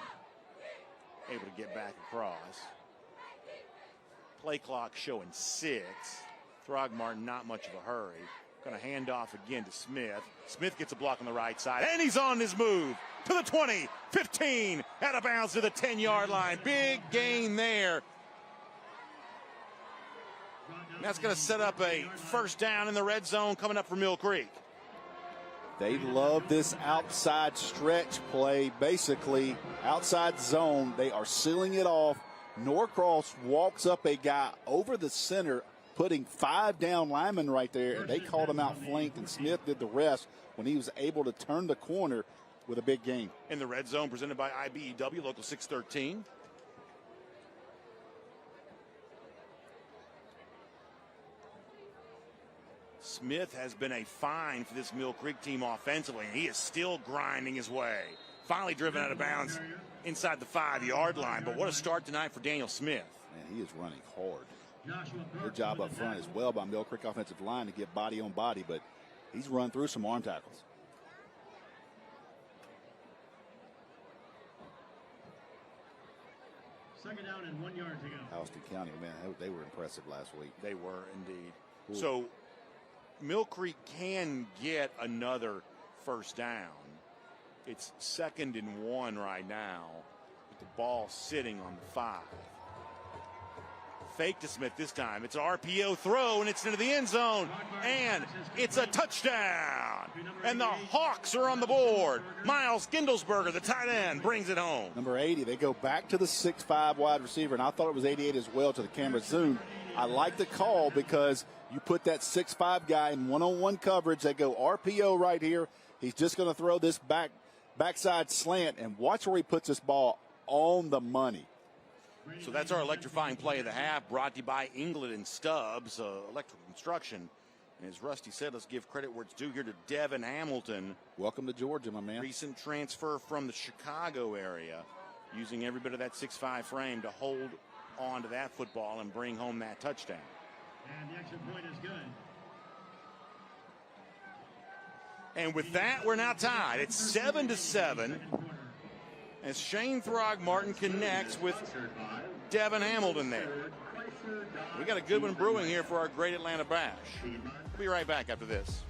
able to get back across. Play clock showing 6. Throgmorton not much of a hurry. Going to hand off again to Smith. Smith gets a block on the right side, and he's on his move to the 20, 15, out of bounds to the 10-yard line. Big gain there. That's going to set up a first down in the red zone coming up for Mill Creek. They love this outside stretch play, basically outside zone. They are sealing it off. Norcross walks up a guy over the center, putting 5 down linemen right there, and they called him out flanked, and Smith did the rest when he was able to turn the corner with a big gain. In the red zone presented by IBEW, Local 613. Smith has been a find for this Mill Creek team offensively, and he is still grinding his way. Finally driven out of bounds inside the 5-yard line, but what a start tonight for Daniel Smith. Man, he is running hard. Good job up front as well by Mill Creek offensive line to get body on body, but he's run through some arm tackles. Second down and 1 yard to go. Houston County, man, they were impressive last week. They were indeed. Cool. So Mill Creek can get another first down. It's 2nd and 1 right now, with the ball sitting on the 5. Fake to Smith this time. It's an RPO throw, and it's into the end zone, and it's a touchdown. And the Hawks are on the board. Miles Gindelsberger, the tight end, brings it home. Number 80, they go back to the 6'5" wide receiver, and I thought it was 88 as well to the camera zoom. I like the call because you put that 6'5" guy in one-on-one coverage. They go RPO right here. He's just going to throw this backside slant, and watch where he puts this ball on the money. So that's our electrifying play of the half, brought to you by England and Stubbs, Electrical Construction. And as Rusty said, let's give credit where it's due here to Devin Hamilton. Welcome to Georgia, my man. Recent transfer from the Chicago area, using every bit of that 6'5" frame to hold on to that football and bring home that touchdown. And the extra point is good. And with that, we're now tied. It's 7-7 as Shane Throgmorton connects with Devin Hamilton there. We got a good one brewing here for our Great Atlanta Bash. We'll be right back after this.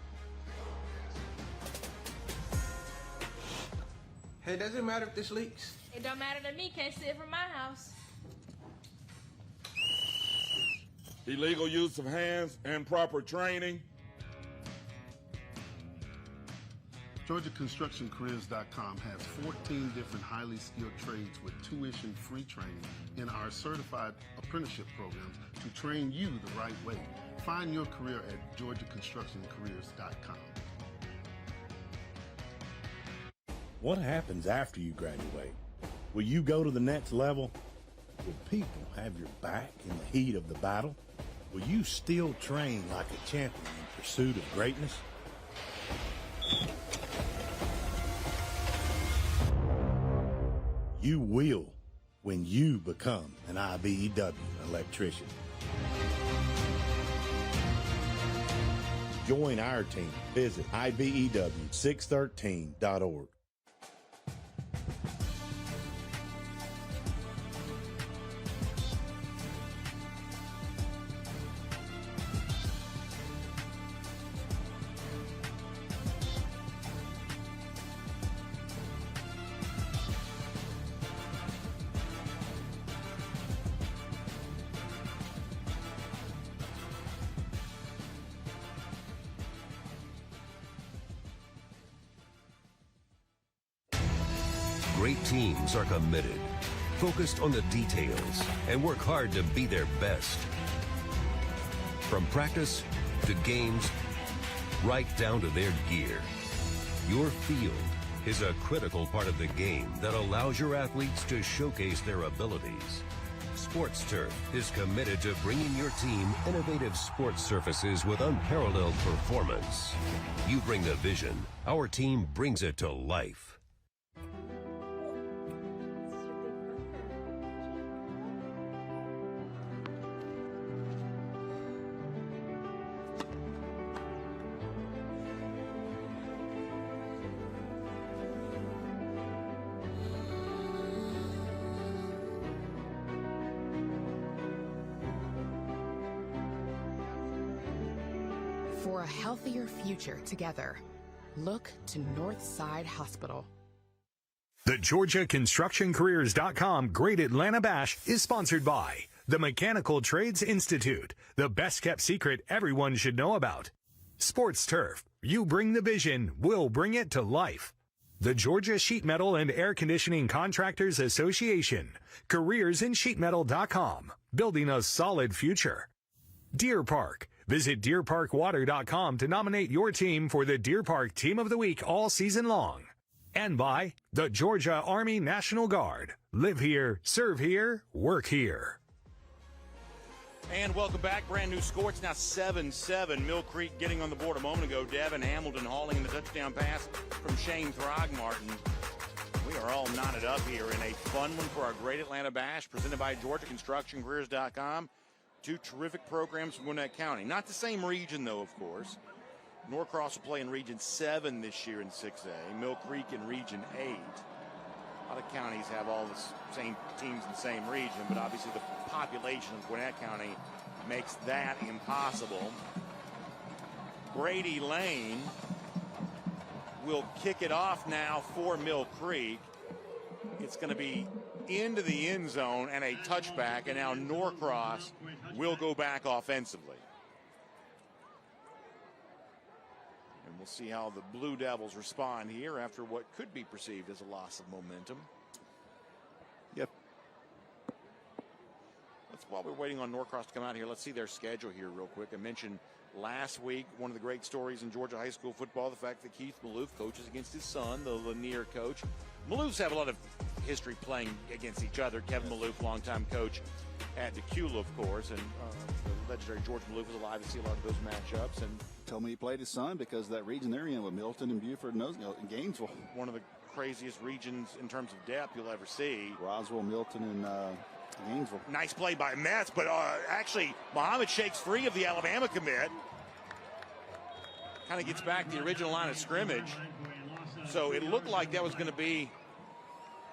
Hey, does it matter if this leaks? It don't matter to me. Can't see it from my house. Illegal use of hands and proper training. GeorgiaConstructionCareers.com has 14 different highly skilled trades with tuition-free training in our certified apprenticeship programs to train you the right way. Find your career at GeorgiaConstructionCareers.com. What happens after you graduate? Will you go to the next level? Will people have your back in the heat of the battle? Will you still train like a champion in pursuit of greatness? You will when you become an IBEW electrician. Join our team. Visit IBEW613.org. Great teams are committed, focused on the details, and work hard to be their best. From practice to games, right down to their gear. Your field is a critical part of the game that allows your athletes to showcase their abilities. Sports Turf is committed to bringing your team innovative sports surfaces with unparalleled performance. You bring the vision, our team brings it to life. For a healthier future together, look to Northside Hospital. The GeorgiaConstructionCareers.com Great Atlanta Bash is sponsored by the Mechanical Trades Institute, the best kept secret everyone should know about. Sports Turf, you bring the vision, we'll bring it to life. The Georgia Sheet Metal and Air Conditioning Contractors Association, careersinsheetmetal.com, building a solid future. Deer Park, visit DeerParkWater.com to nominate your team for the Deer Park Team of the Week all season long. And by the Georgia Army National Guard. Live here, serve here, work here. And welcome back. Brand new score. It's now 7-7. Mill Creek getting on the board a moment ago. Devin Hamilton hauling in the touchdown pass from Shane Throgmorton. We are all knotted up here in a fun one for our Great Atlanta Bash presented by GeorgiaConstructionCareers.com. Two terrific programs from Gwinnett County. Not the same region, though, of course. Norcross will play in Region 7 this year in 6A. Mill Creek in Region 8. A lot of counties have all the same teams in the same region, but obviously the population of Gwinnett County makes that impossible. Brady Lane will kick it off now for Mill Creek. It's going to be into the end zone and a touchback, and now Norcross will go back offensively. And we'll see how the Blue Devils respond here after what could be perceived as a loss of momentum. Yep. While we're waiting on Norcross to come out here, let's see their schedule here real quick. I mentioned last week one of the great stories in Georgia high school football, the fact that Keith Maloof coaches against his son, the Lanier coach. Maloofs have a lot of history playing against each other. Kevin Maloof, longtime coach at DeCula, of course, and the legendary George Maloof was alive to see a lot of those matchups. And told me he played his son because that region they're in with Milton and Buford and Gainesville. One of the craziest regions in terms of depth you'll ever see. Roswell, Milton, and Gainesville. Nice play by Metz, but actually Muhammad shakes free of the Alabama commit. Kind of gets back to the original line of scrimmage. So it looked like that was going to be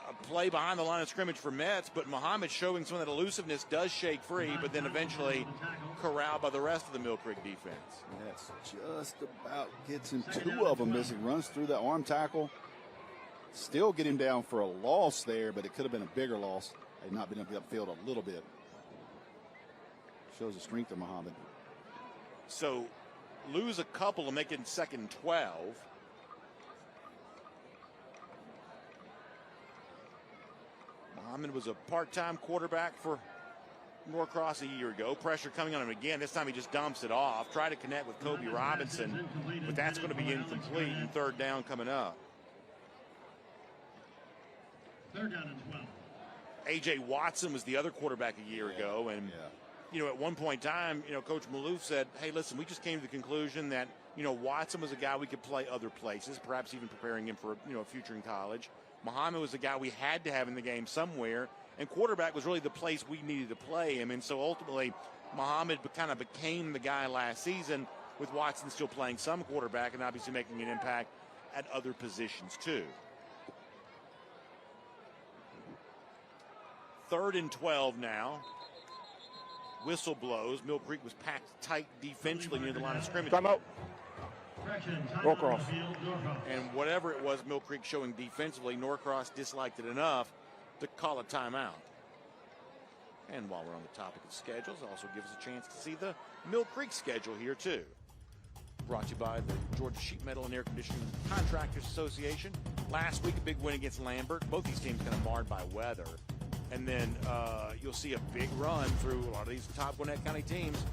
a play behind the line of scrimmage for Metz, but Muhammad, showing some of that elusiveness, does shake free, but then eventually corralled by the rest of the Mill Creek defense. That's just about gets him 2 of them as he runs through that arm tackle. Still get him down for a loss there, but it could have been a bigger loss. They've not been up the upfield a little bit. Shows the strength of Muhammad. So lose a couple to make it 2nd and 12. Muhammad was a part-time quarterback for Norcross a year ago. Pressure coming on him again. This time he just dumps it off. Try to connect with Kobe Robinson, but that's going to be incomplete, and 3rd down coming up. 3rd down and 12. A.J. Watson was the other quarterback a year ago, and at one point in time, Coach Maloof said, hey, listen, we just came to the conclusion that, Watson was a guy we could play other places, perhaps even preparing him for, a future in college. Muhammad was a guy we had to have in the game somewhere, and quarterback was really the place we needed to play him. And so ultimately, Muhammad kind of became the guy last season, with Watson still playing some quarterback and obviously making an impact at other positions too. 3rd and 12 now. Whistle blows. Mill Creek was packed tight defensively near the line of scrimmage. Time out. Norcross. And whatever it was Mill Creek showing defensively, Norcross disliked it enough to call a timeout. And while we're on the topic of schedules, it also gives us a chance to see the Mill Creek schedule here too. Brought to you by the Georgia Sheet Metal and Air Conditioning Contractors Association. Last week, a big win against Lambert. Both these teams kind of marred by weather. And then you'll see a big run through a lot of these top Gwinnett County teams.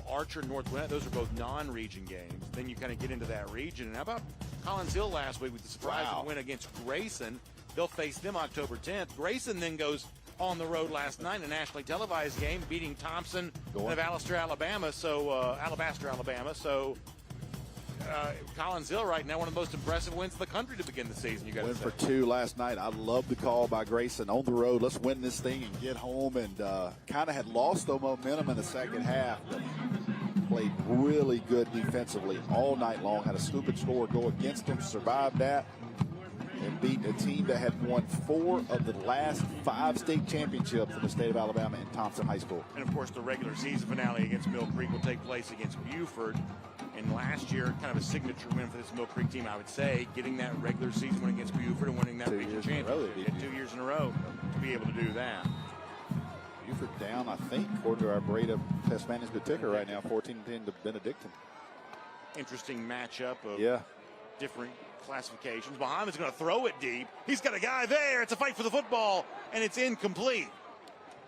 Archer and North Gwinnett, those are both non-region games. Then you kind of get into that region. And how about Collins Hill last week with the surprising win against Grayson? They'll face them October 10th. Grayson then goes on the road last night in a nationally televised game, beating Thompson of Alabaster, Alabama. So Collins Hill right now, one of the most impressive wins in the country to begin the season. You got win for 2 last night. I love the call by Grayson on the road. Let's win this thing and get home. And kind of had lost the momentum in the second half, but played really good defensively all night long. Had a stupid score go against them, survived that, and beat a team that had won 4 of the last 5 state championships in the state of Alabama in Thompson High School. And of course, the regular season finale against Mill Creek will take place against Buford. And last year, kind of a signature win for this Mill Creek team, I would say, getting that regular season win against Buford and winning that region championship 2 years in a row to be able to do that. Buford down, I think, according to our Breda test management ticker right now, 14-10 to Benedictine. Interesting matchup of different classifications. Muhammad's going to throw it deep. He's got a guy there. It's a fight for the football, and it's incomplete.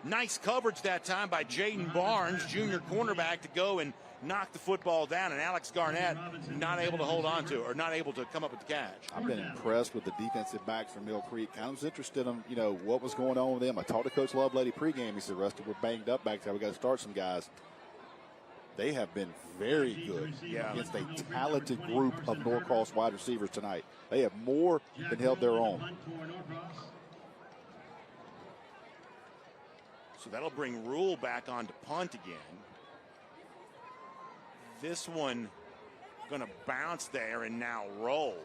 Nice coverage that time by Jaden Barnes, junior cornerback, to go and knock the football down, and Alex Garnett not able to hold on to, or not able to come up with the catch. I've been impressed with the defensive backs from Mill Creek. I was interested in, what was going on with them. I talked to Coach Lovelady pregame. He said, Rusty, we're banged up back there. We got to start some guys. They have been very good against a talented group of Norcross wide receivers tonight. They have more than held their own. So that'll bring Rule back on to punt again. This one going to bounce there and now roll.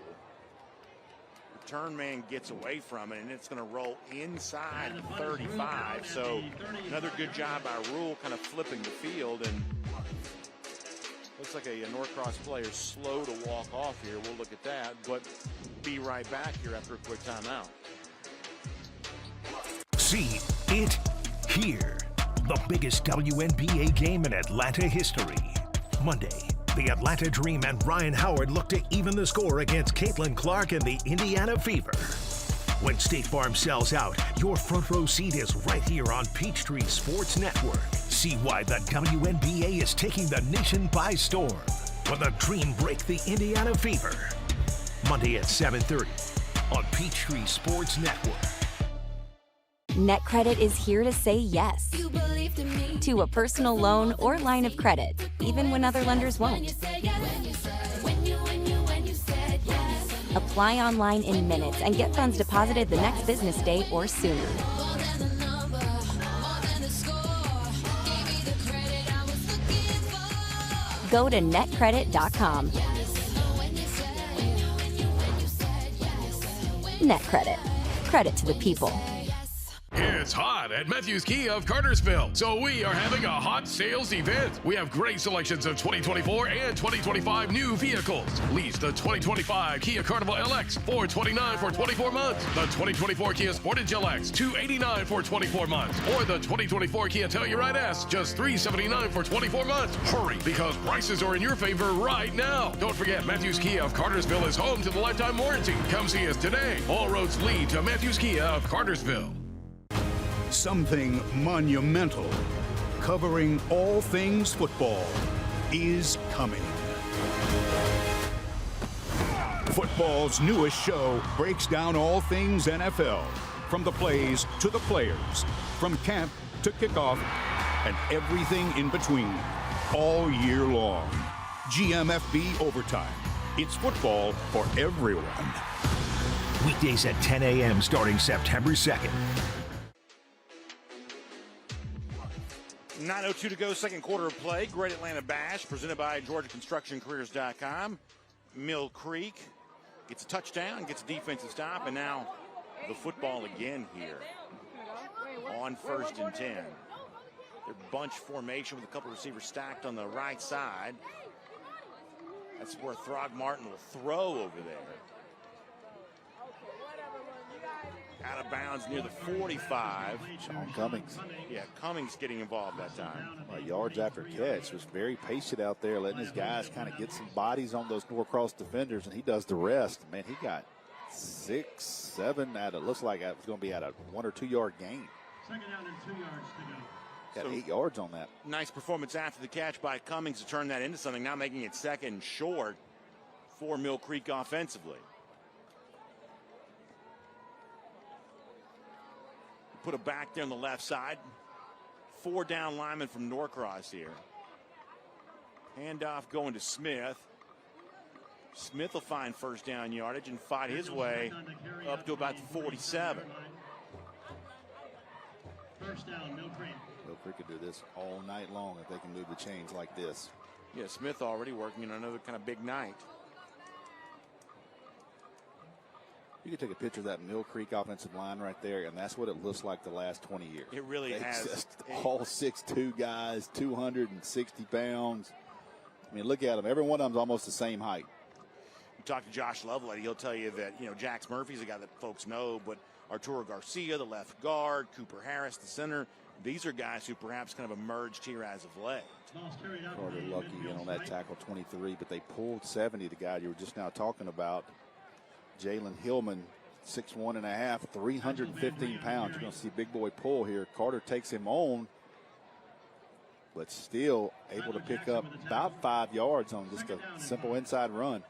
Return man gets away from it, and it's going to roll inside the 35. So another good job by Rule, kind of flipping the field, and looks like a Norcross player slow to walk off here. We'll look at that, but be right back here after a quick timeout. See it here. The biggest WNBA game in Atlanta history. Monday, the Atlanta Dream and Ryan Howard look to even the score against Caitlin Clark and the Indiana Fever. When State Farm sells out, your front row seat is right here on Peachtree Sports Network. See why the WNBA is taking the nation by storm when the Dream break the Indiana Fever. Monday at 7:30 on Peachtree Sports Network. NetCredit is here to say yes to a personal loan or line of credit, even when other lenders won't. Apply online in minutes and get funds deposited the next business day or sooner. Go to netcredit.com. NetCredit. Credit to the people. It's hot at Matthews Kia of Cartersville, so we are having a hot sales event. We have great selections of 2024 and 2025 new vehicles. Lease the 2025 Kia Carnival LX $429 for 24 months, the 2024 Kia Sportage LX $289 for 24 months, or the 2024 Kia Telluride S just $379 for 24 months. Hurry, because prices are in your favor right now. Don't forget, Matthews Kia of Cartersville is home to the lifetime warranty. Come see us today. All roads lead to Matthews Kia of Cartersville. Something monumental, covering all things football, is coming. Football's newest show breaks down all things NFL, from the plays to the players, from camp to kickoff, and everything in between, all year long. GMFB Overtime. It's football for everyone. Weekdays at 10 a.m. starting September 2nd. 9:02 to go, second quarter of play. Great Atlanta Bash, presented by GeorgiaConstructionCareers.com. Mill Creek gets a touchdown, gets a defensive stop, and now the football again here on 1st and 10. Their bunch formation with a couple of receivers stacked on the right side. That's where Throgmorton will throw over there. Out of bounds near the 45. Sean Cummings. Yeah, Cummings getting involved that time. Yards after catch. Was very patient out there, letting his guys kind of get some bodies on those Norcross defenders, and he does the rest. Man, he got 6, 7 out of, looks like it was going to be at a 1 or 2 yard gain. Second down and 2 yards to go. Got 8 yards on that. Nice performance after the catch by Cummings to turn that into something, now making it second and short for Mill Creek offensively. Put it back there on the left side. 4 down linemen from Norcross here. Handoff going to Smith. Smith will find first down yardage and fight his way up to about the 47. First down, Mill Creek. Mill Creek could do this all night long if they can move the chains like this. Yeah, Smith already working on another kind of big night. You can take a picture of that Mill Creek offensive line right there, and that's what it looks like the last 20 years. It really has. Just all 6'2" guys, 260 pounds. I mean, look at them. Every one of them's almost the same height. You talk to Josh Lovelady, he'll tell you that, Jax Murphy's a guy that folks know, but Arturo Garcia, the left guard, Cooper Harris, the center, these are guys who perhaps kind of emerged here as of late. Carter lucky on that tackle 23, but they pulled 70, the guy you were just now talking about. Jalen Hillman, 6'1.5", 315 pounds. You're going to see big boy pull here. Carter takes him on, but still able to pick up about 5 yards on just a simple inside run.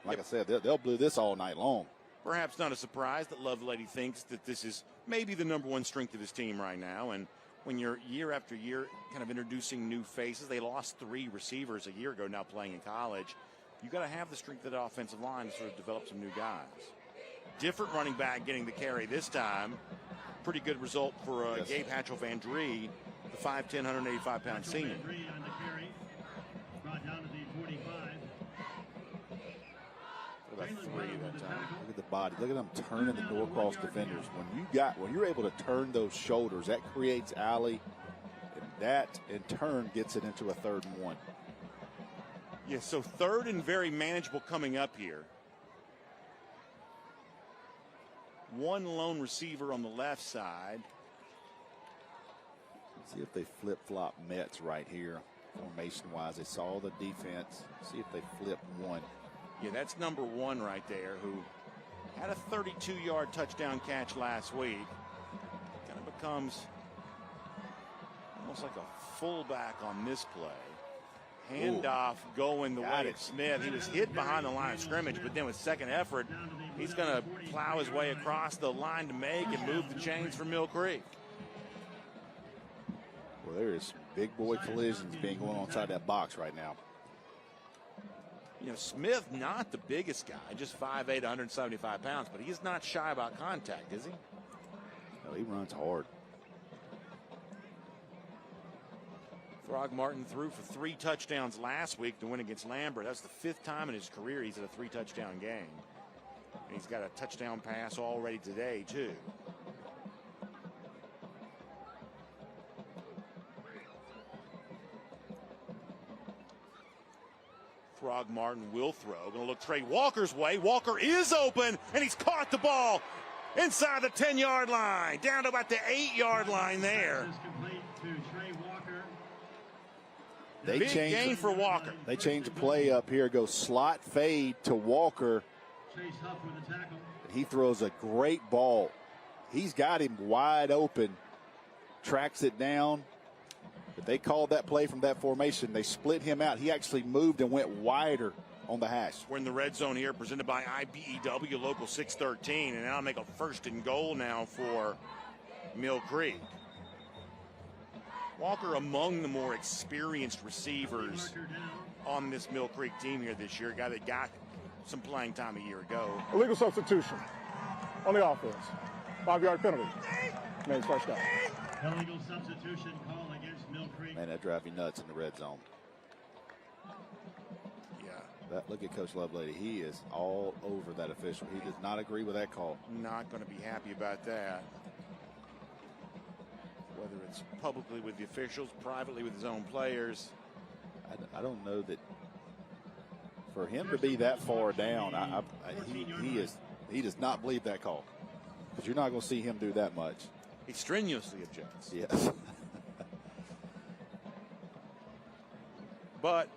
Like I said, they'll blue this all night long. Perhaps not a surprise that Lovelady thinks that this is maybe the number one strength of his team right now. And when you're year after year kind of introducing new faces, they lost 3 receivers a year ago now playing in college. You got to have the strength of the offensive line to sort of develop some new guys. Different running back getting the carry this time. Pretty good result for Gabe Hatchell Van Dree, the 5'10", 185-pound senior. About 3 that time. Look at the body. Look at them turning the Norcross defenders. When you're able to turn those shoulders, that creates alley, and that in turn gets it into a 3rd and 1. Yeah, so 3rd and very manageable coming up here. 1 lone receiver on the left side. See if they flip-flop Mets right here, formation-wise. They saw the defense. See if they flip 1. Yeah, that's number 1 right there, who had a 32-yard touchdown catch last week. Kind of becomes almost like a fullback on this play. Handoff going the way of Smith. He was hit behind the line of scrimmage, but then with second effort, He's going to plow his way across the line to make and move the chains for Mill Creek. Well, there is some big boy collisions being going on inside that box right now. You know, Smith, not the biggest guy, just 5'8", 175 pounds, but he's not shy about contact, is he? No, he runs hard. Throgmorton threw for 3 touchdowns last week to win against Lambert. That's the 5th time in his career he's had a 3-touchdown game. And he's got a touchdown pass already today, too. Throgmorton will throw. Going to look Trey Walker's way. Walker is open, and he's caught the ball inside the 10-yard line, down to about the 8-yard line there. Big gain for Walker. They change the play up here. Go slot fade to Walker. He throws a great ball. He's got him wide open. Tracks it down. But they called that play from that formation. They split him out. He actually moved and went wider on the hash. We're in the red zone here, presented by IBEW Local 613. And now make a 1st and goal now for Mill Creek. Walker among the more experienced receivers on this Mill Creek team here this year. A guy that got some playing time a year ago. Illegal substitution on the offense. 5-yard penalty. Name's first down. Illegal substitution call against Mill Creek. Man, that drives me nuts in the red zone. Yeah. Look at Coach Lovelady. He is all over that official. He does not agree with that call. Not going to be happy about that. Whether it's publicly with the officials, privately with his own players. I don't know that for him to be that far down, he does not believe that call. Because you're not going to see him do that much. He strenuously objects. Yes. But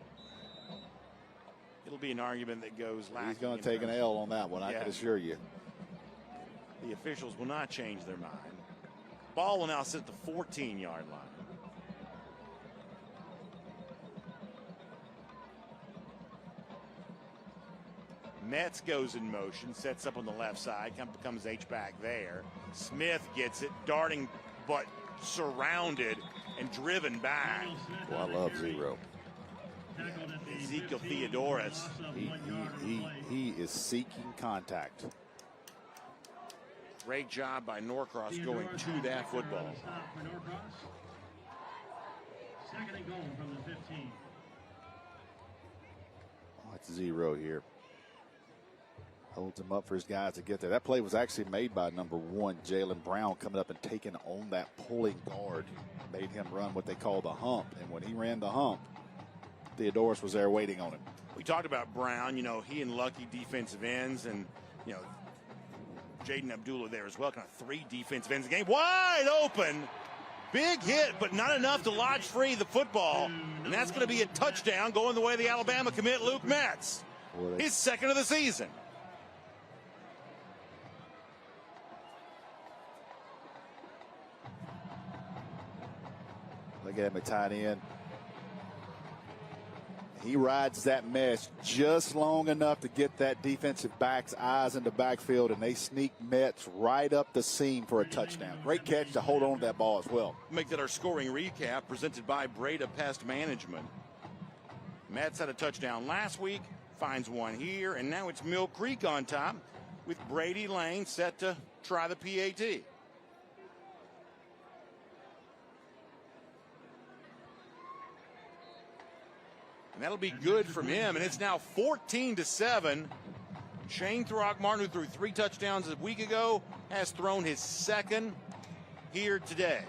it'll be an argument that goes last. He's going to take an L on that one, I can assure you. The officials will not change their mind. Ball will now sit at the 14-yard line. Metz goes in motion, sets up on the left side, becomes H-back there. Smith gets it, darting but surrounded and driven back. Well, I love Zero. Ezekiel Theodoris. He is seeking contact. Great job by Norcross going to that football. Second and goal from the 15. Oh, it's Zero here. Holds him up for his guys to get there. That play was actually made by number 1, Jalen Brown, coming up and taking on that pulling guard. Made him run what they call the hump. And when he ran the hump, Theodoris was there waiting on him. We talked about Brown, you know, he and Lucky defensive ends, and, you know, Jaden Abdullah there as well. Kind of 3 defensive ends. The game wide open. Big hit, but not enough to lodge free the football. And that's going to be a touchdown going the way of the Alabama commit, Luke Metz. His 2nd of the season. Look at him at tight end. He rides that mesh just long enough to get that defensive back's eyes in the backfield, and they sneak Metz right up the seam for a touchdown. Great catch to hold on to that ball as well. Make that our scoring recap presented by Breda Pest Management. Metz had a touchdown last week, finds one here, and now it's Mill Creek on top with Brady Lane set to try the PAT. And that'll be good from him, and it's now 14-7. Shane Throgmorton, who threw 3 touchdowns a week ago, has thrown his 2nd here today.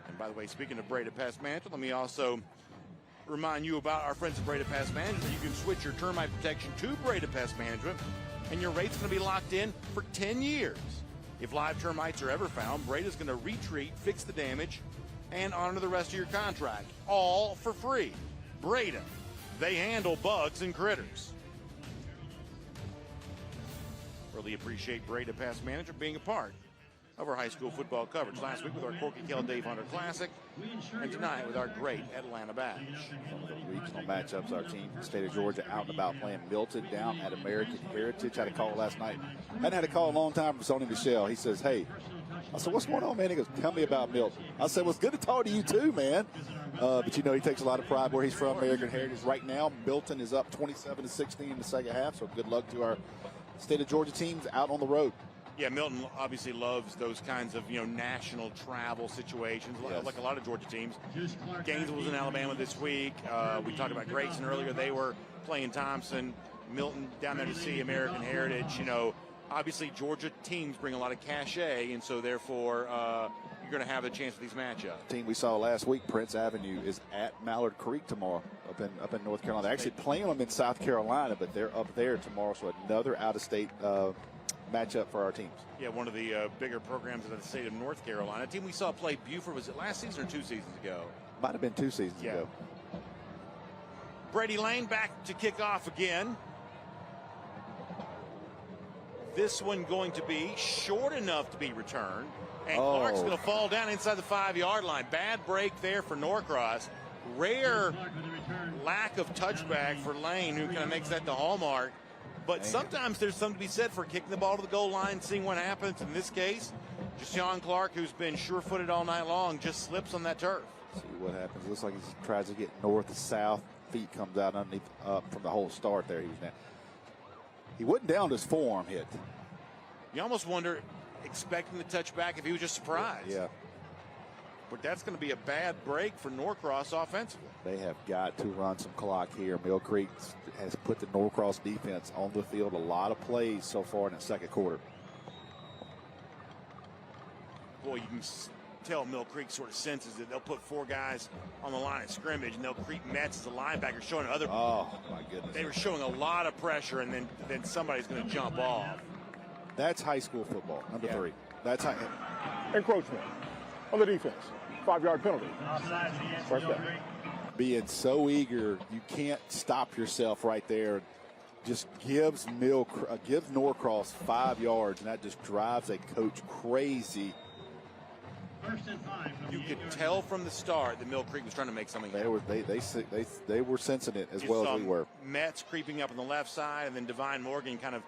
And by the way, speaking of Breda Pest Management, let me also remind you about our friends at Breda Pest Management. You can switch your termite protection to Breda Pest Management, and your rate's going to be locked in for 10 years. If live termites are ever found, Breda's going to retreat, fix the damage, and honor the rest of your contract, all for free. Breda, they handle bugs and critters. Really appreciate Breda Pest Management being a part of our high school football coverage. Last week with our Corky Kell Dave Hunter Classic, and tonight with our great Atlanta Bash. Some of the regional matchups, our team, the state of Georgia, out and about playing Milton down at American Heritage. Had a call last night. Hadn't had a call in a long time from Sonny Michelle. He says, hey, I said, what's going on, man? He goes, tell me about Milton. I said, well, it's good to talk to you too, man. But, you know, he takes a lot of pride where he's from, American Heritage. Right now, Milton is up 27-16 in the second half, so good luck to our state of Georgia teams out on the road. Yeah, Milton obviously loves those kinds of, national travel situations, like a lot of Georgia teams. Gainesville was in Alabama this week. We talked about Grayson earlier. They were playing Thompson. Milton down there to see American Heritage. Obviously Georgia teams bring a lot of cachet, and so therefore you're going to have a chance for these matchups. The team we saw last week, Prince Avenue, is at Mallard Creek tomorrow up in North Carolina. They're actually playing them in South Carolina, but they're up there tomorrow, so another out-of-state matchup for our teams. Yeah, one of the bigger programs in the state of North Carolina. A team we saw play Buford, was it last season or 2 seasons ago? Might have been 2 seasons ago. Brady Lane back to kick off again. This one going to be short enough to be returned. And Clark's going to fall down inside the 5-yard line. Bad break there for Norcross. Rare lack of touchback for Lane, who kind of makes that the hallmark. But sometimes there's something to be said for kicking the ball to the goal line, seeing what happens. In this case, Jashawn Clark, who's been sure-footed all night long, just slips on that turf. See what happens. It looks like he tries to get north to south. Feet comes out underneath from the whole start there. He wasn't down to his forearm hit. You almost wonder, expecting the touchback, if he was just surprised. Yeah. But that's going to be a bad break for Norcross offensively. They have got to run some clock here. Mill Creek has put the Norcross defense on the field. A lot of plays so far in the second quarter. Boy, you can tell Mill Creek sort of senses that they'll put 4 guys on the line of scrimmage, and they'll Creek Metz as a linebacker showing other. Oh, my goodness. They were showing a lot of pressure, and then somebody's going to jump off. That's high school football, number 3. That's high. Encroachment on the defense. 5-yard penalty. First down. Being so eager, you can't stop yourself right there. Just gives Norcross 5 yards, and that just drives a coach crazy. You could tell from the start that Mill Creek was trying to make something happen. They were sensing it as well as we were. Metz creeping up on the left side, and then Divine Morgan kind of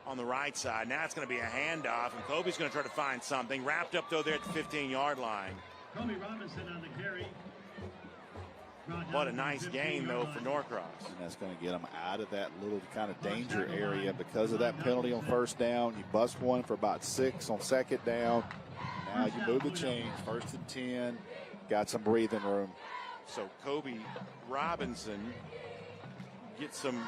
on the right side. Now it's going to be a handoff, and Kobe's going to try to find something. Wrapped up, though, there at the 15-yard line. Kobe Robinson on the carry. What a nice game, though, for Norcross. And that's going to get them out of that little kind of danger area because of that penalty on first down. You bust one for about 6 on second down. Now you move the chains, 1st and 10. Got some breathing room. So Kobe Robinson gets some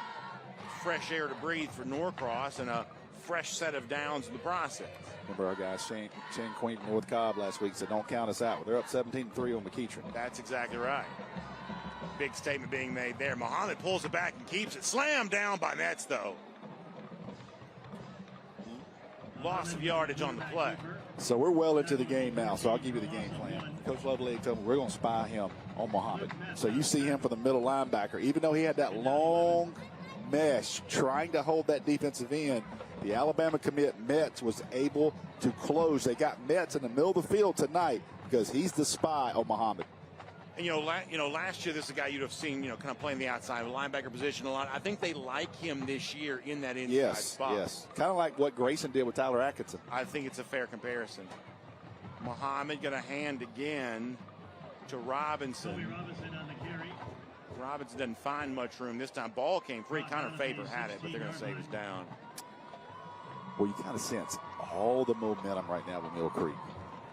fresh air to breathe for Norcross and a fresh set of downs in the process. Remember our guy Shane Queen from North Cobb last week said, don't count us out. They're up 17-3 on McEachern. That's exactly right. Big statement being made there. Muhammad pulls it back and keeps it. Slammed down by Metz, though. Loss of yardage on the play. So we're well into the game now, so I'll give you the game plan. Coach Lovelady told me we're going to spy him on Muhammad. So you see him for the middle linebacker. Even though he had that long mesh trying to hold that defensive end, the Alabama commit Metz was able to close. They got Metz in the middle of the field tonight because he's the spy on Muhammad. And, last year this is a guy you'd have seen, kind of playing the outside linebacker position a lot. I think they like him this year in that inside spot. Yes, kind of like what Grayson did with Tyler Atkinson. I think it's a fair comparison. Muhammad going to hand again to Robinson. Robinson on the carry. Robinson doesn't find much room this time. Ball came free. Connor Faber had it, but they're going to say he was down. Well, you kind of sense all the momentum right now with Mill Creek.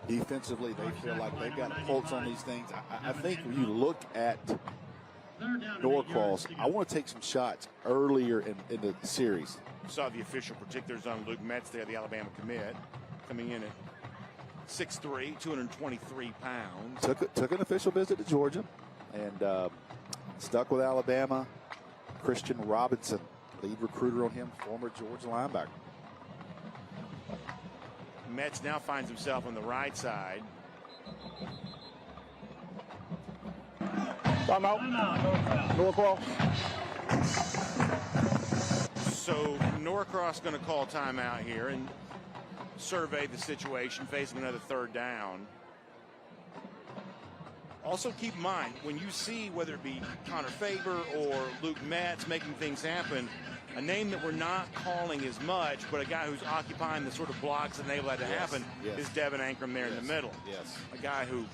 Defensively, they feel like they've got a pulse on these things. I think when you look at Norcross, I want to take some shots earlier in the series. Saw the official particulars on Luke Metz there, the Alabama commit, coming in at 6'3", 223 pounds. Took an official visit to Georgia and stuck with Alabama. Christian Robinson, lead recruiter on him, former Georgia linebacker. Metz now finds himself on the right side. Timeout. Norcross. So Norcross going to call timeout here, and survey the situation, facing another third down. Also keep in mind, when you see whether it be Connor Faber or Luke Metz making things happen, a name that we're not calling as much, but a guy who's occupying the sort of blocks that enable that to happen is Devin Ankrum there in the middle. Yes. A guy who,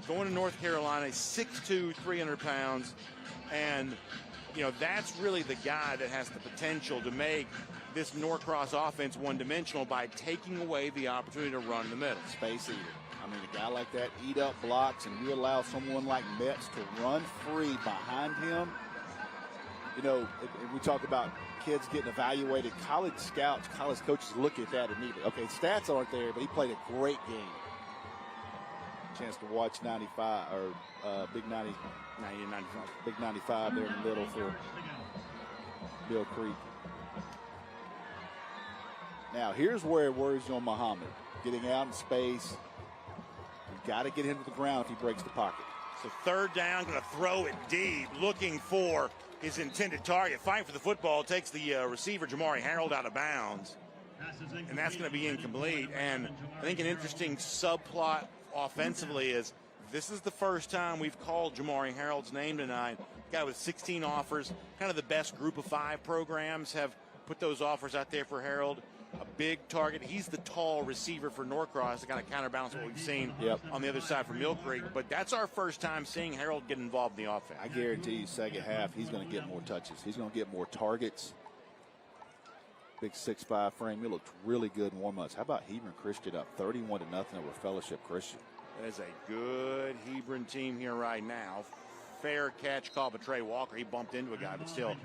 going to North Carolina, 6'2", 300 pounds, and, you know, that's really the guy that has the potential to make this Norcross offense one-dimensional by taking away the opportunity to run in the middle. Space eater. I mean, a guy like that eat up blocks, and you allow someone like Metz to run free behind him. You know, we talk about kids getting evaluated. College scouts, college coaches look at that immediately. Okay, stats aren't there, but he played a great game. Chance to watch 95 or Big 90, 95. Big 95 there in the middle for Mill Creek. Now, here's where it worries you on Muhammad. Getting out in space. You've got to get him to the ground if he breaks the pocket. So third down, going to throw it deep, looking for his intended target. Fighting for the football, takes the receiver, Jamari Harold, out of bounds. And that's going to be incomplete. And I think an interesting subplot offensively is this is the first time we've called Jamari Harold's name tonight. Guy with 16 offers, kind of the best group of 5 programs have put those offers out there for Harold. A big target. He's the tall receiver for Norcross to kind of counterbalance what we've seen on the other side for Mill Creek. But that's our first time seeing Harold get involved in the offense. I guarantee you, second half, he's going to get more touches. He's going to get more targets. Big 6'5" frame. He looked really good in warm-ups. How about Hebron Christian up 31-0 over Fellowship Christian? That is a good Hebron team here right now. Fair catch call by Trey Walker. He bumped into a guy but still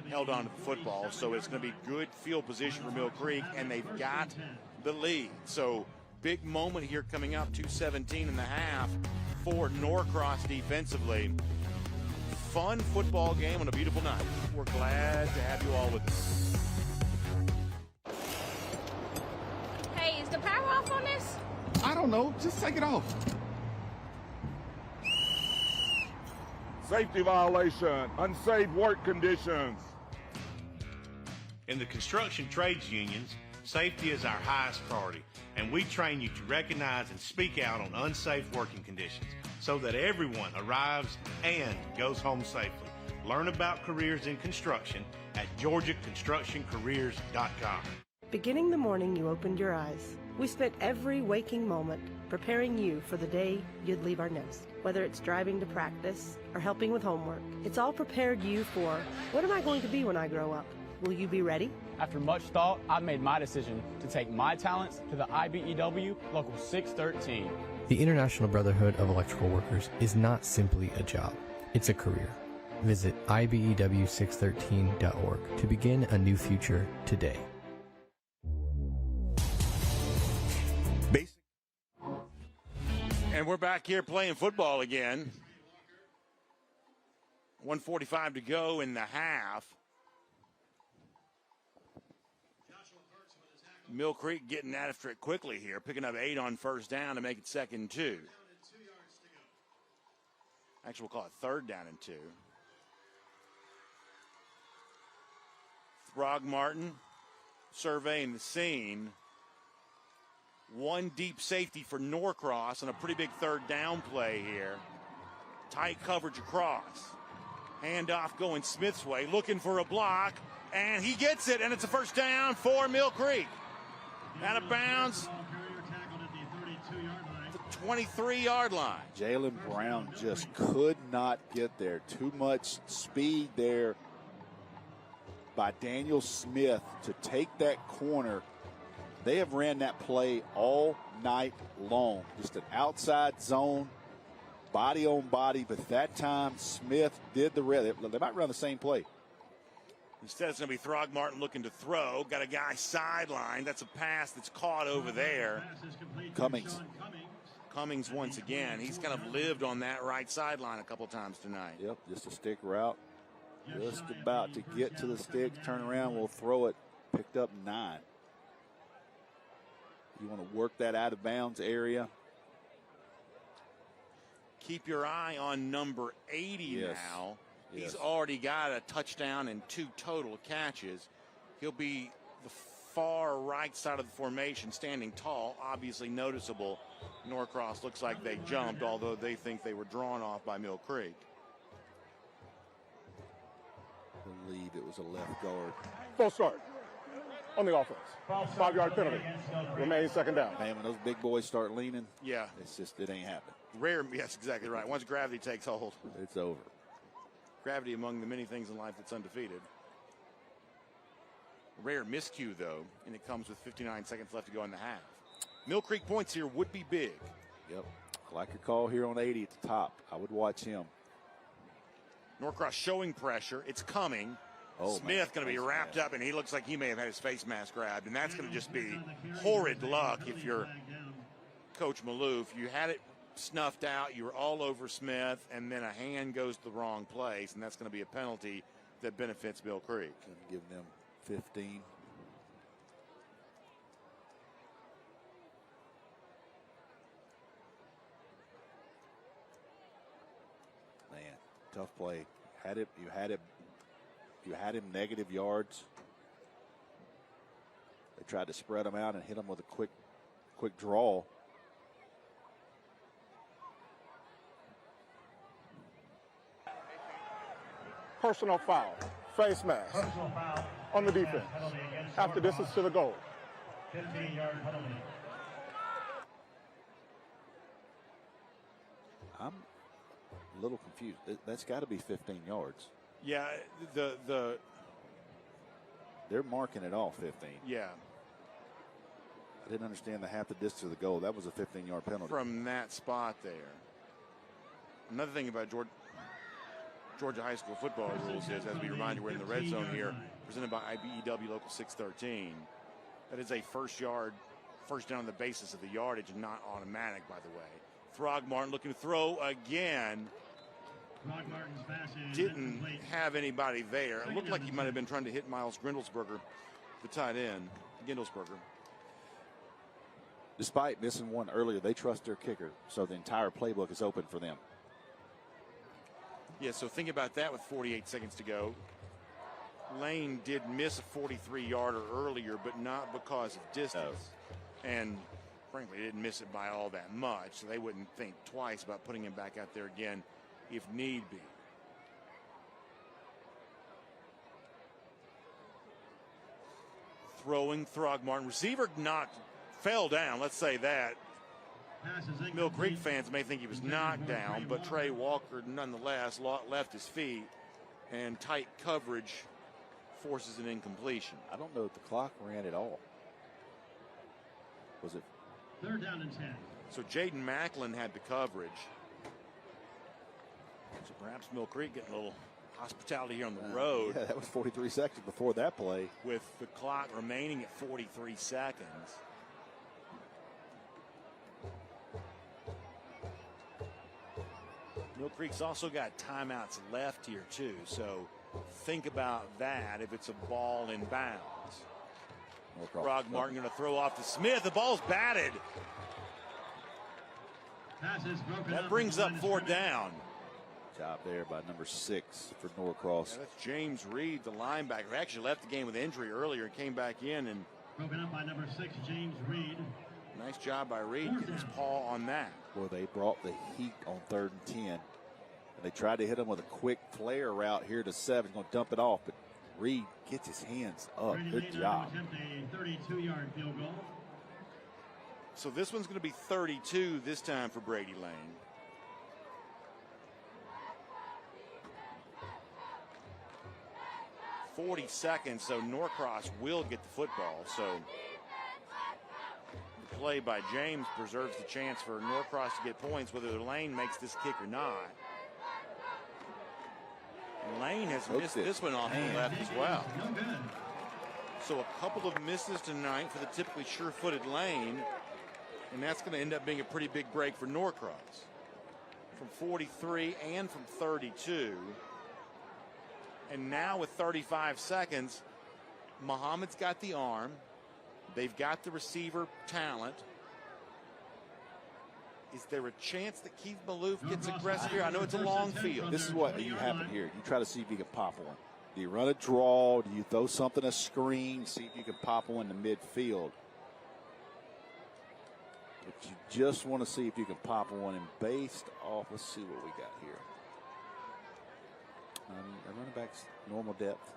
held on to the football. So it's going to be good field position for Mill Creek, and they've got the lead. So big moment here coming up, 2:17 in the half for Norcross defensively. Fun football game on a beautiful night. We're glad to have you all with us. Hey, is the power off on this? I don't know. Just take it off. Safety violation, unsafe work conditions. In the construction trades unions, safety is our highest priority, and we train you to recognize and speak out on unsafe working conditions so that everyone arrives and goes home safely. Learn about careers in construction at GeorgiaConstructionCareers.com. Beginning the morning you opened your eyes, we spent every waking moment preparing you for the day you'd leave our nest. Whether it's driving to practice or helping with homework, it's all prepared you for, what am I going to be when I grow up? Will you be ready? After much thought, I made my decision to take my talents to the IBEW Local 613. The International Brotherhood of Electrical Workers is not simply a job, it's a career. Visit IBEW613.org to begin a new future today. And we're back here playing football again. 1:45 to go in the half. Mill Creek getting after it quickly here, picking up 8 on first down to make it 2nd and 2. Actually, we'll call it 3rd down and 2. Throgmorton surveying the scene. One deep safety for Norcross and a pretty big 3rd down play here. Tight coverage across. Handoff going Smith's way, looking for a block, and he gets it, and it's a 1st down for Mill Creek. Out of bounds. The 23-yard line. Jalen Brown just could not get there. Too much speed there by Daniel Smith to take that corner. They have ran that play all night long. Just an outside zone, body on body, but that time Smith did the rest. They might run the same play. Instead, it's going to be Throgmorton looking to throw. Got a guy sidelined. That's a pass that's caught over there. Cummings once again. He's kind of lived on that right sideline a couple times tonight. Yep, just a stick route. Just about to get to the stick, turn around, we'll throw it. Picked up 9. You want to work that out of bounds area. Keep your eye on number 80 now. He's already got a touchdown and 2 total catches. He'll be the far right side of the formation, standing tall, obviously noticeable. Norcross looks like they jumped, although they think they were drawn off by Mill Creek. I believe it was a left guard. Full start on the offense. 5-yard penalty. Remains second down. Man, when those big boys start leaning, yeah, it ain't happening. Rare, yes, exactly right. Once gravity takes hold, it's over. Gravity among the many things in life that's undefeated. Rare miscue, though, and it comes with 59 seconds left to go in the half. Mill Creek points here would be big. Yep. I like your call here on 80 at the top. I would watch him. Norcross showing pressure. It's coming. Oh, Smith going to be wrapped up, and he looks like he may have had his face mask grabbed, and that's going to just be horrid luck if you're Coach Maloof. You had it snuffed out. You were all over Smith, and then a hand goes to the wrong place, and that's going to be a penalty that benefits Mill Creek. Give them 15. Man, tough play. You had him negative yards. They tried to spread him out and hit him with a quick draw. Personal foul. Face mask. On the defense. After distance to the goal. 15-yard penalty. I'm a little confused. That's got to be 15 yards. Yeah, they're marking it off 15. Yeah. I didn't understand the half the distance to the goal. That was a 15-yard penalty. From that spot there. Another thing about Georgia high school football rules is, as we remind you, we're in the red zone here, presented by IBEW Local 613. That is a first down on the basis of the yardage, not automatic, by the way. Throgmorton looking to throw again. Didn't have anybody there. It looked like he might have been trying to hit Miles Grindelsberger, the tight end, Gindelsberger. Despite missing one earlier, they trust their kicker, so the entire playbook is open for them. Yeah, so think about that with 48 seconds to go. Lane did miss a 43-yarder earlier, but not because of distance. And frankly, didn't miss it by all that much, so they wouldn't think twice about putting him back out there again if need be. Throwing Throgmorton. Receiver fell down, let's say that. Mill Creek fans may think he was knocked down, but Trey Walker nonetheless left his feet, and tight coverage forces an incompletion. I don't know if the clock ran at all. Was it? 3rd down and 10. So Jaden Macklin had the coverage. So perhaps Mill Creek getting a little hospitality here on the road. Yeah, that was 43 seconds before that play. With the clock remaining at 43 seconds. Mill Creek's also got timeouts left here too, so think about that if it's a ball in bounds. Throgmorton going to throw off to Smith. The ball's batted. That brings up 4th down. Job there by number 6 for Norcross. Yeah, that's James Reed, the linebacker, who actually left the game with injury earlier and came back in. And broken up by number 6, James Reed. Nice job by Reed, getting his paw on that. Well, they brought the heat on 3rd and 10. And they tried to hit him with a quick flare route here to 7. He's going to dump it off, but Reed gets his hands up. Good job. Attempt a 32-yard field goal. So this one's going to be 32 this time for Brady Lane. .40 seconds, so Norcross will get the football. So the play by James preserves the chance for Norcross to get points, whether Lane makes this kick or not. And Lane has missed this one off the left as well. So a couple of misses tonight for the typically sure-footed Lane, and that's going to end up being a pretty big break for Norcross. From 43 and from 32. And now with 35 seconds, Muhammad's got the arm. They've got the receiver talent. Is there a chance that Keith Maloof gets aggressive here? I know it's a long field. This is what you happen here. You try to see if you can pop one. Do you run a draw? Do you throw something a screen? See if you can pop one in the midfield. But you just want to see if you can pop one. And based off, let's see what we got here. The running back's normal depth.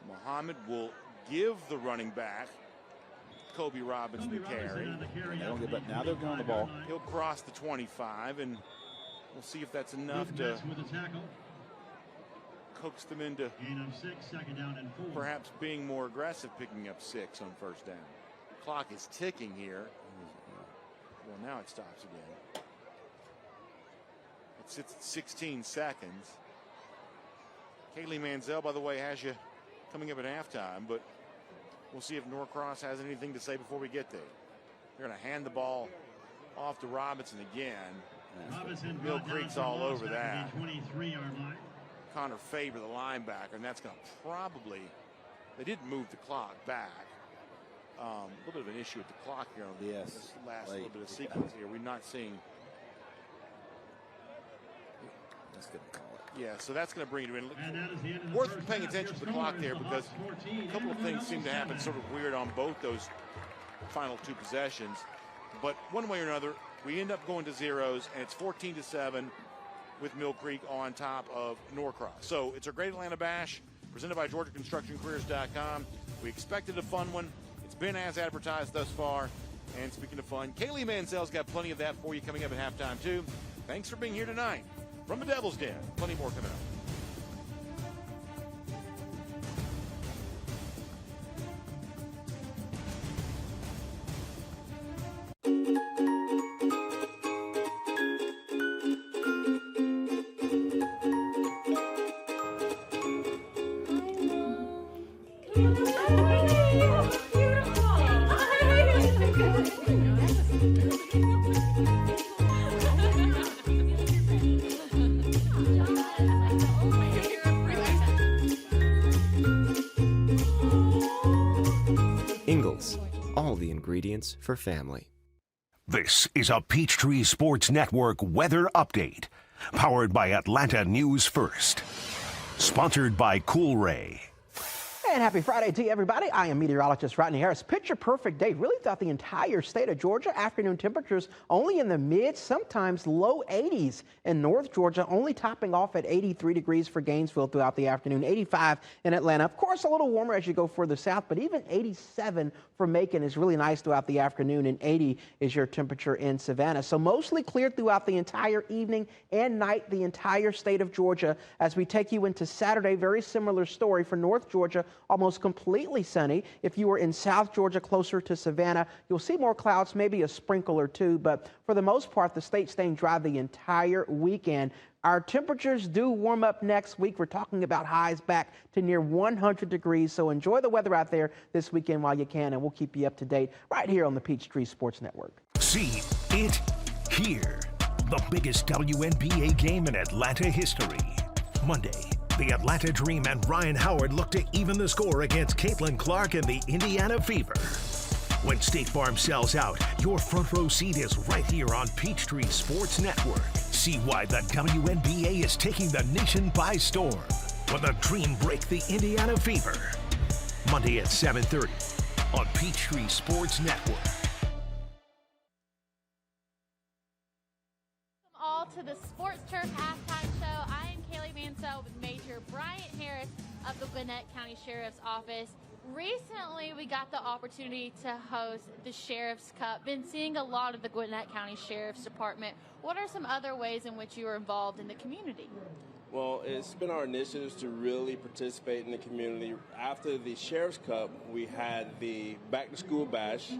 Muhammad will give the running back, Kobe Robinson, the carry. Now they're going the ball. He'll cross the 25, and we'll see if that's enough to coax them into perhaps being more aggressive, picking up 6 on first down. The clock is ticking here. Well, now it stops again. It sits at 16 seconds. Kaylee Mansell, by the way, has you coming up at halftime, but we'll see if Norcross has anything to say before we get there. They're going to hand the ball off to Robinson again. Mill Creek's all over that. Connor Faber, the linebacker, and that's going to probably, they did move the clock back. A little bit of an issue with the clock here on this last little bit of sequence here. We're not seeing. That's going to call it. Yeah, so that's going to bring it in. Worth paying attention to the clock there because a couple of things seem to happen sort of weird on both those final 2 possessions. But one way or another, we end up going to zeros, and it's 14-7 with Mill Creek on top of Norcross. So it's our Great Atlanta Bash presented by GeorgiaConstructionCareers.com. We expected a fun one. It's been as advertised thus far. And speaking of fun, Kaylee Mansell's got plenty of that for you coming up at halftime, too. Thanks for being here tonight. From the Devil's Den, plenty more coming up. Ingalls, all the ingredients for family. This is a Peachtree Sports Network weather update, powered by Atlanta News First. Sponsored by Coolray. And happy Friday to you, everybody. I am meteorologist Rodney Harris. Picture perfect day really throughout the entire state of Georgia. Afternoon temperatures only in the mid, sometimes low 80s in North Georgia, only topping off at 83 degrees for Gainesville throughout the afternoon, 85 in Atlanta. Of course, a little warmer as you go further south, but even 87 for Macon is really nice throughout the afternoon, and 80 is your temperature in Savannah. So mostly clear throughout the entire evening and night, the entire state of Georgia. As we take you into Saturday, very similar story for North Georgia, almost completely sunny. If you are in South Georgia, closer to Savannah, you'll see more clouds, maybe a sprinkle or two, but for the most part, the state staying dry the entire weekend. Our temperatures do warm up next week. We're talking about highs back to near 100 degrees, so enjoy the weather out there this weekend while you can, and we'll keep you up to date right here on the Peachtree Sports Network. See it here. The biggest WNBA game in Atlanta history. Monday, the Atlanta Dream and Ryan Howard look to even the score against Caitlin Clark and the Indiana Fever. When State Farm sells out, your front row seat is right here on Peachtree Sports Network. See why the WNBA is taking the nation by storm when the Dream break the Indiana Fever. Monday at 7:30 on Peachtree Sports Network. Welcome all to the Sports Turf Halftime Show. I am Kaylee Mansell with Major Bryant Harris of the Gwinnett County Sheriff's Office. Recently, we got the opportunity to host the Sheriff's Cup. Been seeing a lot of the Gwinnett County Sheriff's Department. What are some other ways in which you are involved in the community? Well, it's been our initiatives to really participate in the community. After the Sheriff's Cup, we had the Back to School Bash,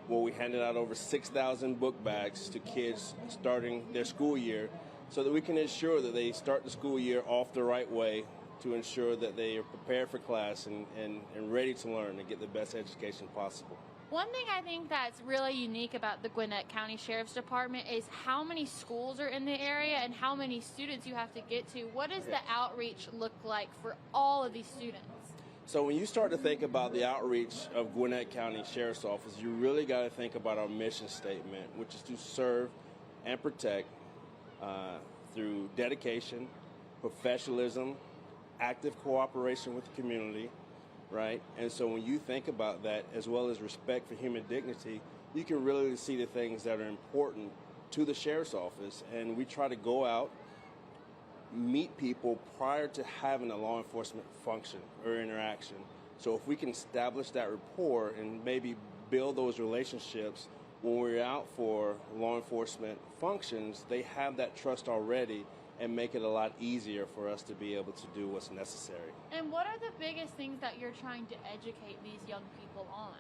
where we handed out over 6,000 book bags to kids starting their school year so that we can ensure that they start the school year off the right way, to ensure that they are prepared for class and ready to learn and get the best education possible. One thing I think that's really unique about the Gwinnett County Sheriff's Department is how many schools are in the area and how many students you have to get to. What does the outreach look like for all of these students? So when you start to think about the outreach of Gwinnett County Sheriff's Office, you really got to think about our mission statement, which is to serve and protect through dedication, professionalism, active cooperation with the community, right? And so when you think about that, as well as respect for human dignity, you can really see the things that are important to the sheriff's office. And we try to go out, meet people prior to having a law enforcement function or interaction. So if we can establish that rapport and maybe build those relationships when we're out for law enforcement functions, they have that trust already and make it a lot easier for us to be able to do what's necessary. And what are the biggest things that you're trying to educate these young people on?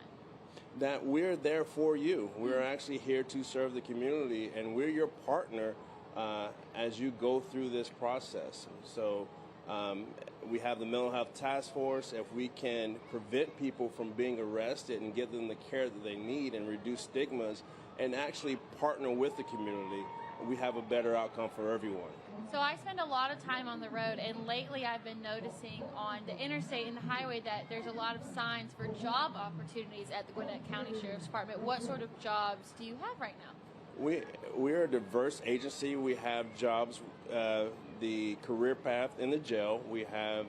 That we're there for you. We're actually here to serve the community, and we're your partner as you go through this process. So we have the mental health task force. If we can prevent people from being arrested and give them the care that they need and reduce stigmas and actually partner with the community, we have a better outcome for everyone. So I spend a lot of time on the road, and lately I've been noticing on the interstate and the highway that there's a lot of signs for job opportunities at the Gwinnett County Sheriff's Department. What sort of jobs do you have right now? We're a diverse agency. We have jobs, the career path in the jail. We have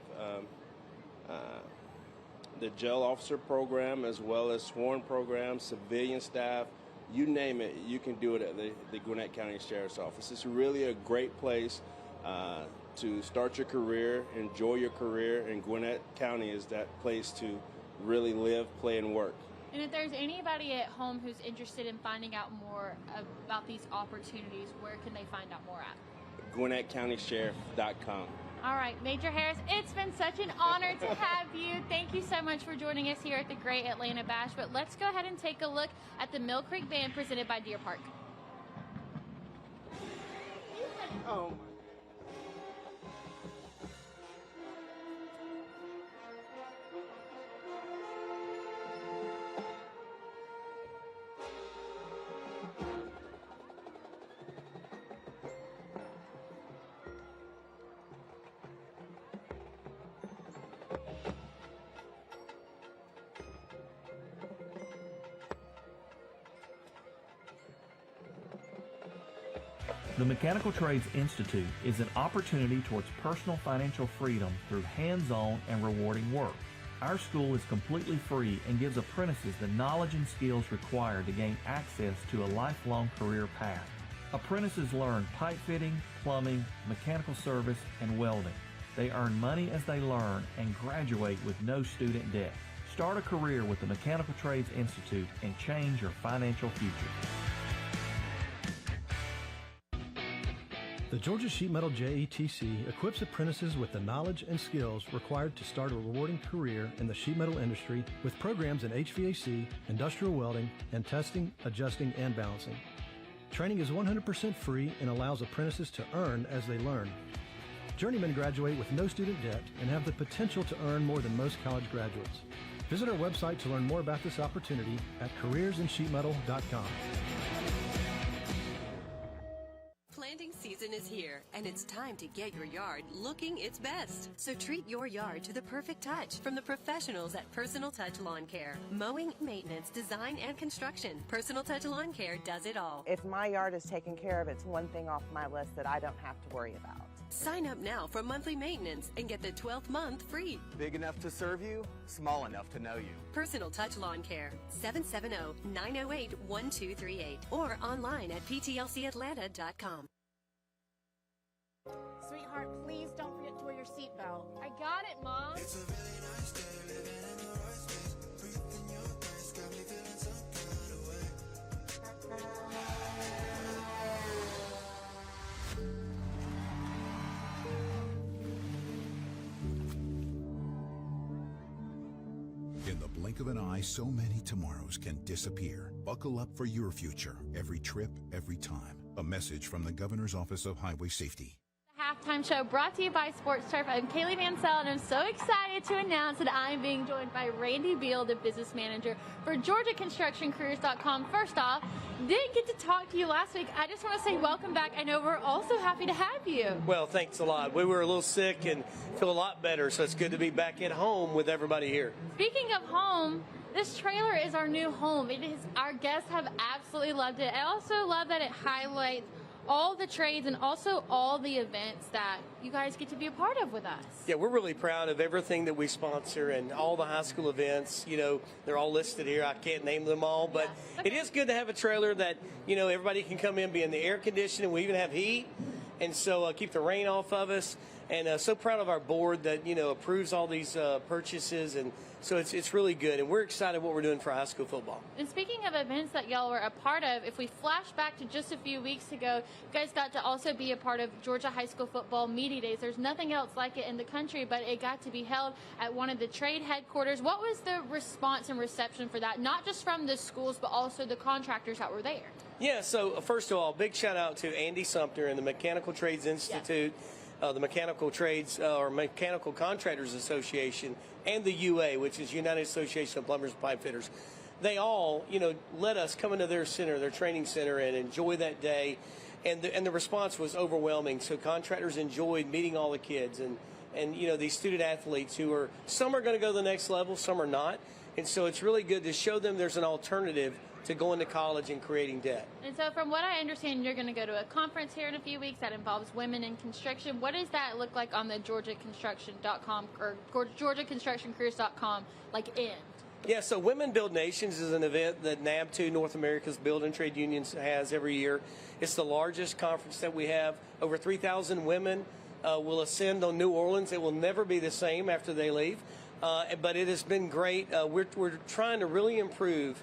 the jail officer program, as well as sworn programs, civilian staff. You name it, you can do it at the Gwinnett County Sheriff's Office. It's really a great place to start your career, enjoy your career, and Gwinnett County is that place to really live, play, and work. And if there's anybody at home who's interested in finding out more about these opportunities, where can they find out more at? GwinnettCountySheriff.com. All right, Major Harris, it's been such an honor to have you. Thank you so much for joining us here at the Great Atlanta Bash. But let's go ahead and take a look at the Mill Creek Band presented by Deer Park. Oh. The Mechanical Trades Institute is an opportunity towards personal financial freedom through hands-on and rewarding work. Our school is completely free and gives apprentices the knowledge and skills required to gain access to a lifelong career path. Apprentices learn pipe fitting, plumbing, mechanical service, and welding. They earn money as they learn and graduate with no student debt. Start a career with the Mechanical Trades Institute and change your financial future. The Georgia Sheet Metal JETC equips apprentices with the knowledge and skills required to start a rewarding career in the sheet metal industry with programs in HVAC, industrial welding, and testing, adjusting, and balancing. Training is 100% free and allows apprentices to earn as they learn. Journeymen graduate with no student debt and have the potential to earn more than most college graduates. Visit our website to learn more about this opportunity at careersinsheetmetal.com. Planting season is here, and it's time to get your yard looking its best. So treat your yard to the perfect touch from the professionals at Personal Touch Lawn Care. Mowing, maintenance, design, and construction. Personal Touch Lawn Care does it all. If my yard is taken care of, it's one thing off my list that I don't have to worry about. Sign up now for monthly maintenance and get the 12th month free. Big enough to serve you, small enough to know you. Personal Touch Lawn Care, 770-908-1238 or online at ptlcatlanta.com. Sweetheart, please don't forget to wear your seatbelt. I got it, Mom. It's a really nice day, living in the right space. Breathing your thirst, got me feeling some kind of way. In the blink of an eye, so many tomorrows can disappear. Buckle up for your future. Every trip, every time. A message from the Governor's Office of Highway Safety. Halftime show brought to you by Sports Turf. I'm Kaylee Mansell, and I'm so excited to announce that I'm being joined by Randy Beal, the business manager for GeorgiaConstructionCareers.com. First off, didn't get to talk to you last week. I just want to say welcome back. I know we're also happy to have you. Well, thanks a lot. We were a little sick and feel a lot better, so it's good to be back at home with everybody here. Speaking of home, this trailer is our new home. It is. Our guests have absolutely loved it. I also love that it highlights all the trades and also all the events that you guys get to be a part of with us. Yeah, we're really proud of everything that we sponsor and all the high school events. You know, they're all listed here. I can't name them all, but it is good to have a trailer that, you know, everybody can come in, be in the air conditioning. We even have heat, and so keep the rain off of us. And so proud of our board that, you know, approves all these purchases. And so it's really good. And we're excited what we're doing for high school football. And speaking of events that y'all were a part of, if we flash back to just a few weeks ago, you guys got to also be a part of Georgia High School Football Media Days. There's nothing else like it in the country, but it got to be held at one of the trade headquarters. What was the response and reception for that? Not just from the schools, but also the contractors that were there. Yeah, so first of all, big shout out to Andy Sumter and the Mechanical Trades Institute. Yes. The Mechanical Trades or Mechanical Contractors Association, and the UA, which is United Association of Plumbers and Pipe Fitters. They all, you know, let us come into their center, their training center, and enjoy that day. And the response was overwhelming. So contractors enjoyed meeting all the kids and you know, these student athletes who are, some are going to go to the next level, some are not. And so it's really good to show them there's an alternative to going to college and creating debt. And so from what I understand, you're going to go to a conference here in a few weeks that involves women in construction. What does that look like on the GeorgiaConstruction.com or GeorgiaConstructionCareers.com, like in? Yeah, so Women Build Nations is an event that NAB2, North America's Building Trade Unions, has every year. It's the largest conference that we have. Over 3,000 women will ascend on New Orleans. It will never be the same after they leave, but it has been great. We're trying to really improve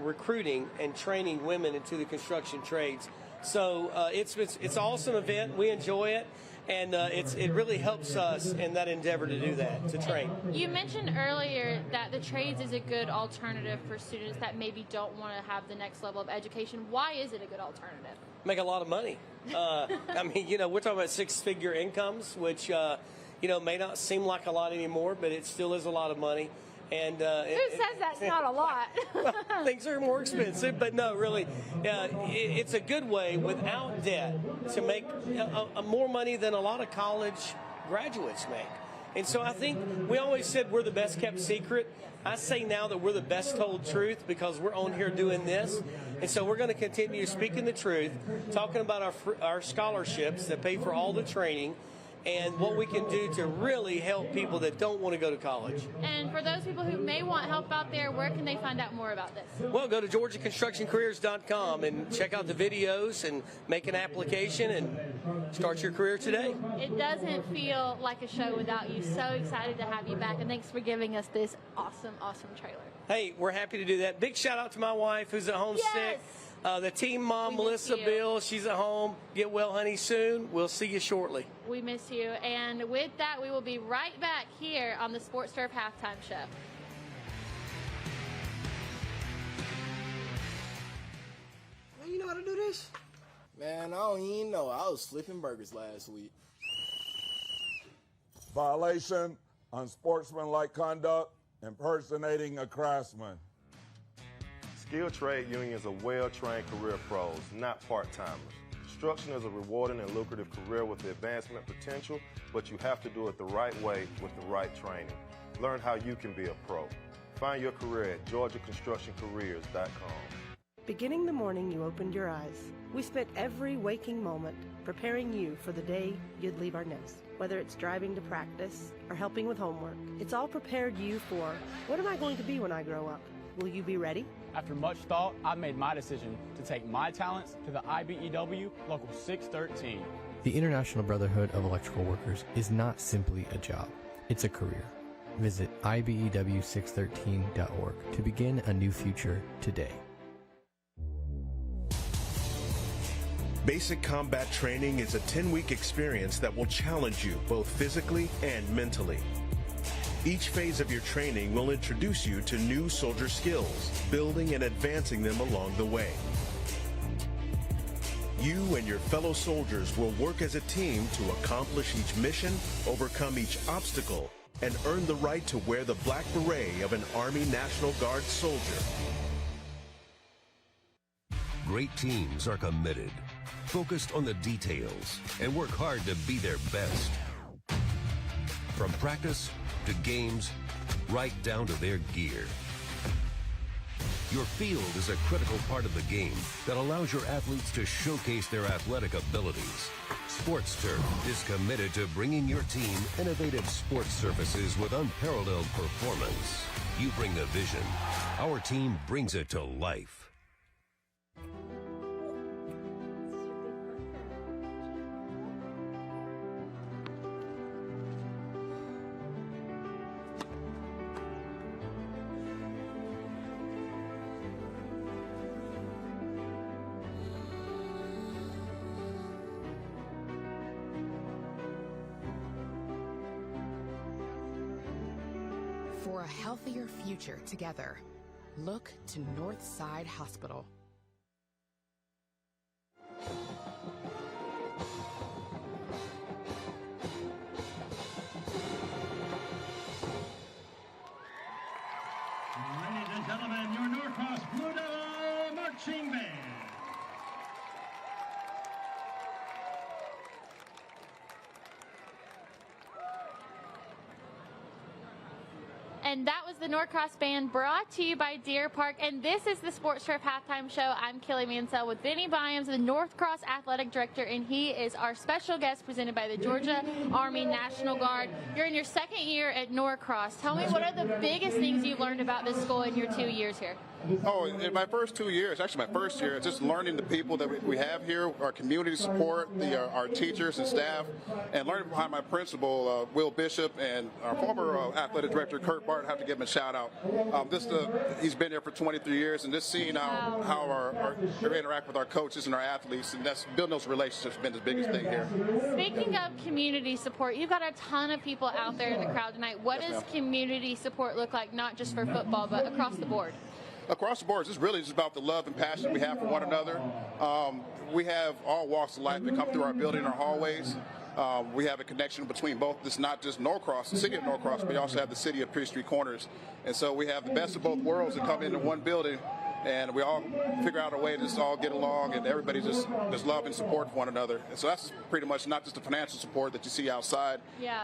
recruiting and training women into the construction trades. So it's an awesome event. We enjoy it. And it really helps us in that endeavor to do that, to train. You mentioned earlier that the trades is a good alternative for students that maybe don't want to have the next level of education. Why is it a good alternative? Make a lot of money. I mean, you know, we're talking about six-figure incomes, which, you know, may not seem like a lot anymore, but it still is a lot of money. And who says that's not a lot? Things are more expensive, but no, really, it's a good way without debt to make more money than a lot of college graduates make. And so I think we always said we're the best kept secret. I say now that we're the best told truth because we're on here doing this. And so we're going to continue speaking the truth, talking about our scholarships that pay for all the training, and what we can do to really help people that don't want to go to college. And for those people who may want help out there, where can they find out more about this? Well, go to GeorgiaConstructionCareers.com and check out the videos and make an application and start your career today. It doesn't feel like a show without you. So excited to have you back, and thanks for giving us this awesome, awesome trailer. Hey, we're happy to do that. Big shout out to my wife who's at home sick. The team mom, Melissa Bill, she's at home. Get well, honey, soon. We'll see you shortly. We miss you. And with that, we will be right back here on the Sports Turf Halftime Show. Man, you know how to do this? Man, I don't even know. I was flipping burgers last week. Violation, unsportsmanlike conduct, impersonating a craftsman. Skilled trade unions are well-trained career pros, not part-timers. Construction is a rewarding and lucrative career with the advancement potential, but you have to do it the right way with the right training. Learn how you can be a pro. Find your career at GeorgiaConstructionCareers.com. Beginning the morning you opened your eyes, we spent every waking moment preparing you for the day you'd leave our nest. Whether it's driving to practice or helping with homework, it's all prepared you for, what am I going to be when I grow up? Will you be ready? After much thought, I made my decision to take my talents to the IBEW Local 613. The International Brotherhood of Electrical Workers is not simply a job, it's a career. Visit IBEW613.org to begin a new future today. Basic combat training is a 10-week experience that will challenge you both physically and mentally. Each phase of your training will introduce you to new soldier skills, building and advancing them along the way. You and your fellow soldiers will work as a team to accomplish each mission, overcome each obstacle, and earn the right to wear the black beret of an Army National Guard soldier. Great teams are committed, focused on the details, and work hard to be their best. From practice to games, right down to their gear. Your field is a critical part of the game that allows your athletes to showcase their athletic abilities. Sports Turf is committed to bringing your team innovative sports surfaces with unparalleled performance. You bring the vision. Our team brings it to life. For a healthier future together, look to Northside Hospital. Ladies and gentlemen, your Norcross Blue Devil Marching Band. And that was the Norcross Band, brought to you by Deer Park. And this is the Sports Turf Halftime Show. I'm Kelly Mansell with Benny Byams, the Norcross Athletic Director, and he is our special guest presented by the Georgia Army National Guard. You're in your second year at Norcross. Tell me, what are the biggest things you've learned about this school in your 2 years here? Oh, in my first 2 years, actually my first year, just learning the people that we have here, our community support, our teachers and staff, and learning behind my principal, Will Bishop, and our former athletic director, Kurt Barton. I have to give him a shout out. He's been there for 23 years, and just seeing how we interact with our coaches and our athletes, and that's building those relationships has been the biggest thing here. Speaking of community support, you've got a ton of people out there in the crowd tonight. What does community support look like, not just for football, but across the board? Across the board, it's really just about the love and passion we have for one another. We have all walks of life that come through our building, our hallways. We have a connection between both. It's not just Norcross, the city of Norcross, but we also have the city of Peachtree Corners. And so we have the best of both worlds that come into one building, and we all figure out a way to just all get along, and everybody just love and support one another. And so that's pretty much not just the financial support that you see outside,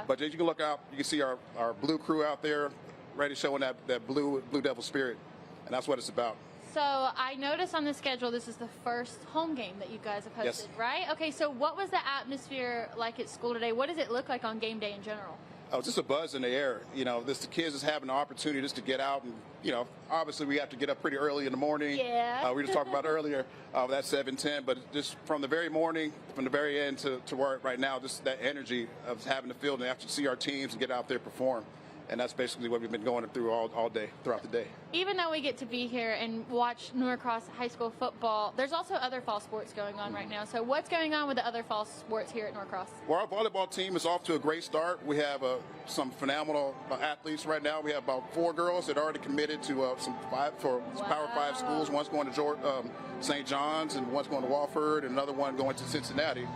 but as you can look out, you can see our blue crew out there ready showing that blue devil spirit. And that's what it's about. So I noticed on the schedule, this is the first home game that you guys have hosted, Yes. right? Okay, so what was the atmosphere like at school today? What does it look like on game day in general? Oh, just a buzz in the air. You know, the kids is having the opportunity just to get out and, you know, obviously we have to get up pretty early in the morning. Yeah. We just talked about earlier, that 7:10, but just from the very morning, from the very end to where right now, just that energy of having the field and actually see our teams and get out there perform. And that's basically what we've been going through all day, throughout the day. Even though we get to be here and watch Norcross high school football, there's also other fall sports going on right now. So what's going on with the other fall sports here at Norcross? Well, our volleyball team is off to a great start. We have some phenomenal athletes right now. We have about 4 girls that are already committed to some Power 5 schools. One's going to St. John's, and one's going to Wofford, and another one going to Cincinnati.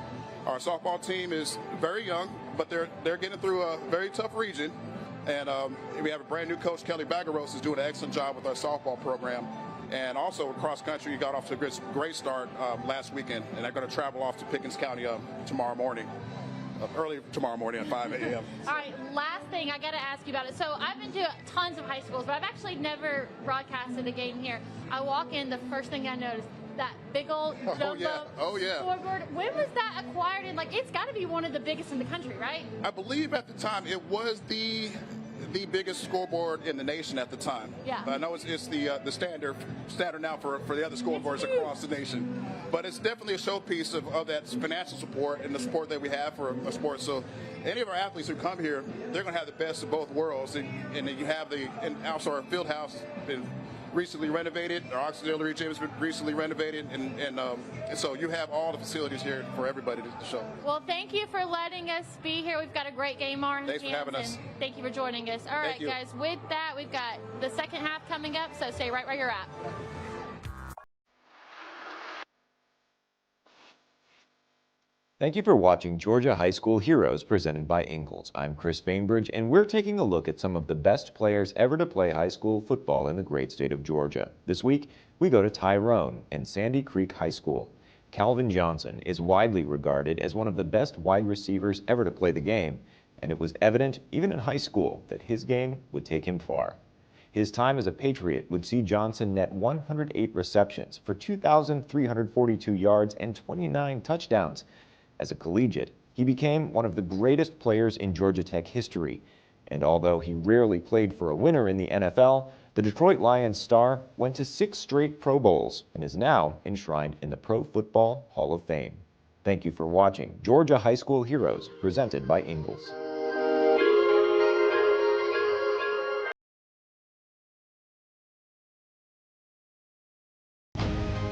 Our softball team is very young, but they're getting through a very tough region. And we have a brand new coach, Kelly Bagaros, is doing an excellent job with our softball program. And also cross country, got off to a great start last weekend, and they're going to travel off to Pickens County tomorrow morning, early tomorrow morning at 5 a.m. All right, last thing I got to ask you about it. So I've been to tons of high schools, but I've actually never broadcasted a game here. I walk in, the first thing I notice, that big old jumbo scoreboard. When was that acquired? And it's got to be one of the biggest in the country, right? I believe at the time it was the biggest scoreboard in the nation at the time. Yeah. But I know it's the standard now for the other scoreboards across the nation. But it's definitely a showpiece of that financial support and the support that we have for a sport. So any of our athletes who come here, they're going to have the best of both worlds. And then you have and also our field house been recently renovated. Our auxiliary gym has been recently renovated, and so you have all the facilities here for everybody to show. Well, thank you for letting us be here. We've got a great game on. Thanks for having us. Thank you for joining us. All right, guys. With that, we've got the second half coming up, so stay right where you're at. Thank you for watching Georgia High School Heroes presented by Ingalls. I'm Chris Bainbridge, and we're taking a look at some of the best players ever to play high school football in the great state of Georgia. This week, we go to Tyrone and Sandy Creek High School. Calvin Johnson is widely regarded as one of the best wide receivers ever to play the game, and it was evident even in high school that his game would take him far. His time as a Patriot would see Johnson net 108 receptions for 2,342 yards and 29 touchdowns. As a collegiate, he became one of the greatest players in Georgia Tech history. And although he rarely played for a winner in the NFL, the Detroit Lions star went to 6 straight Pro Bowls and is now enshrined in the Pro Football Hall of Fame. Thank you for watching Georgia High School Heroes, presented by Ingalls.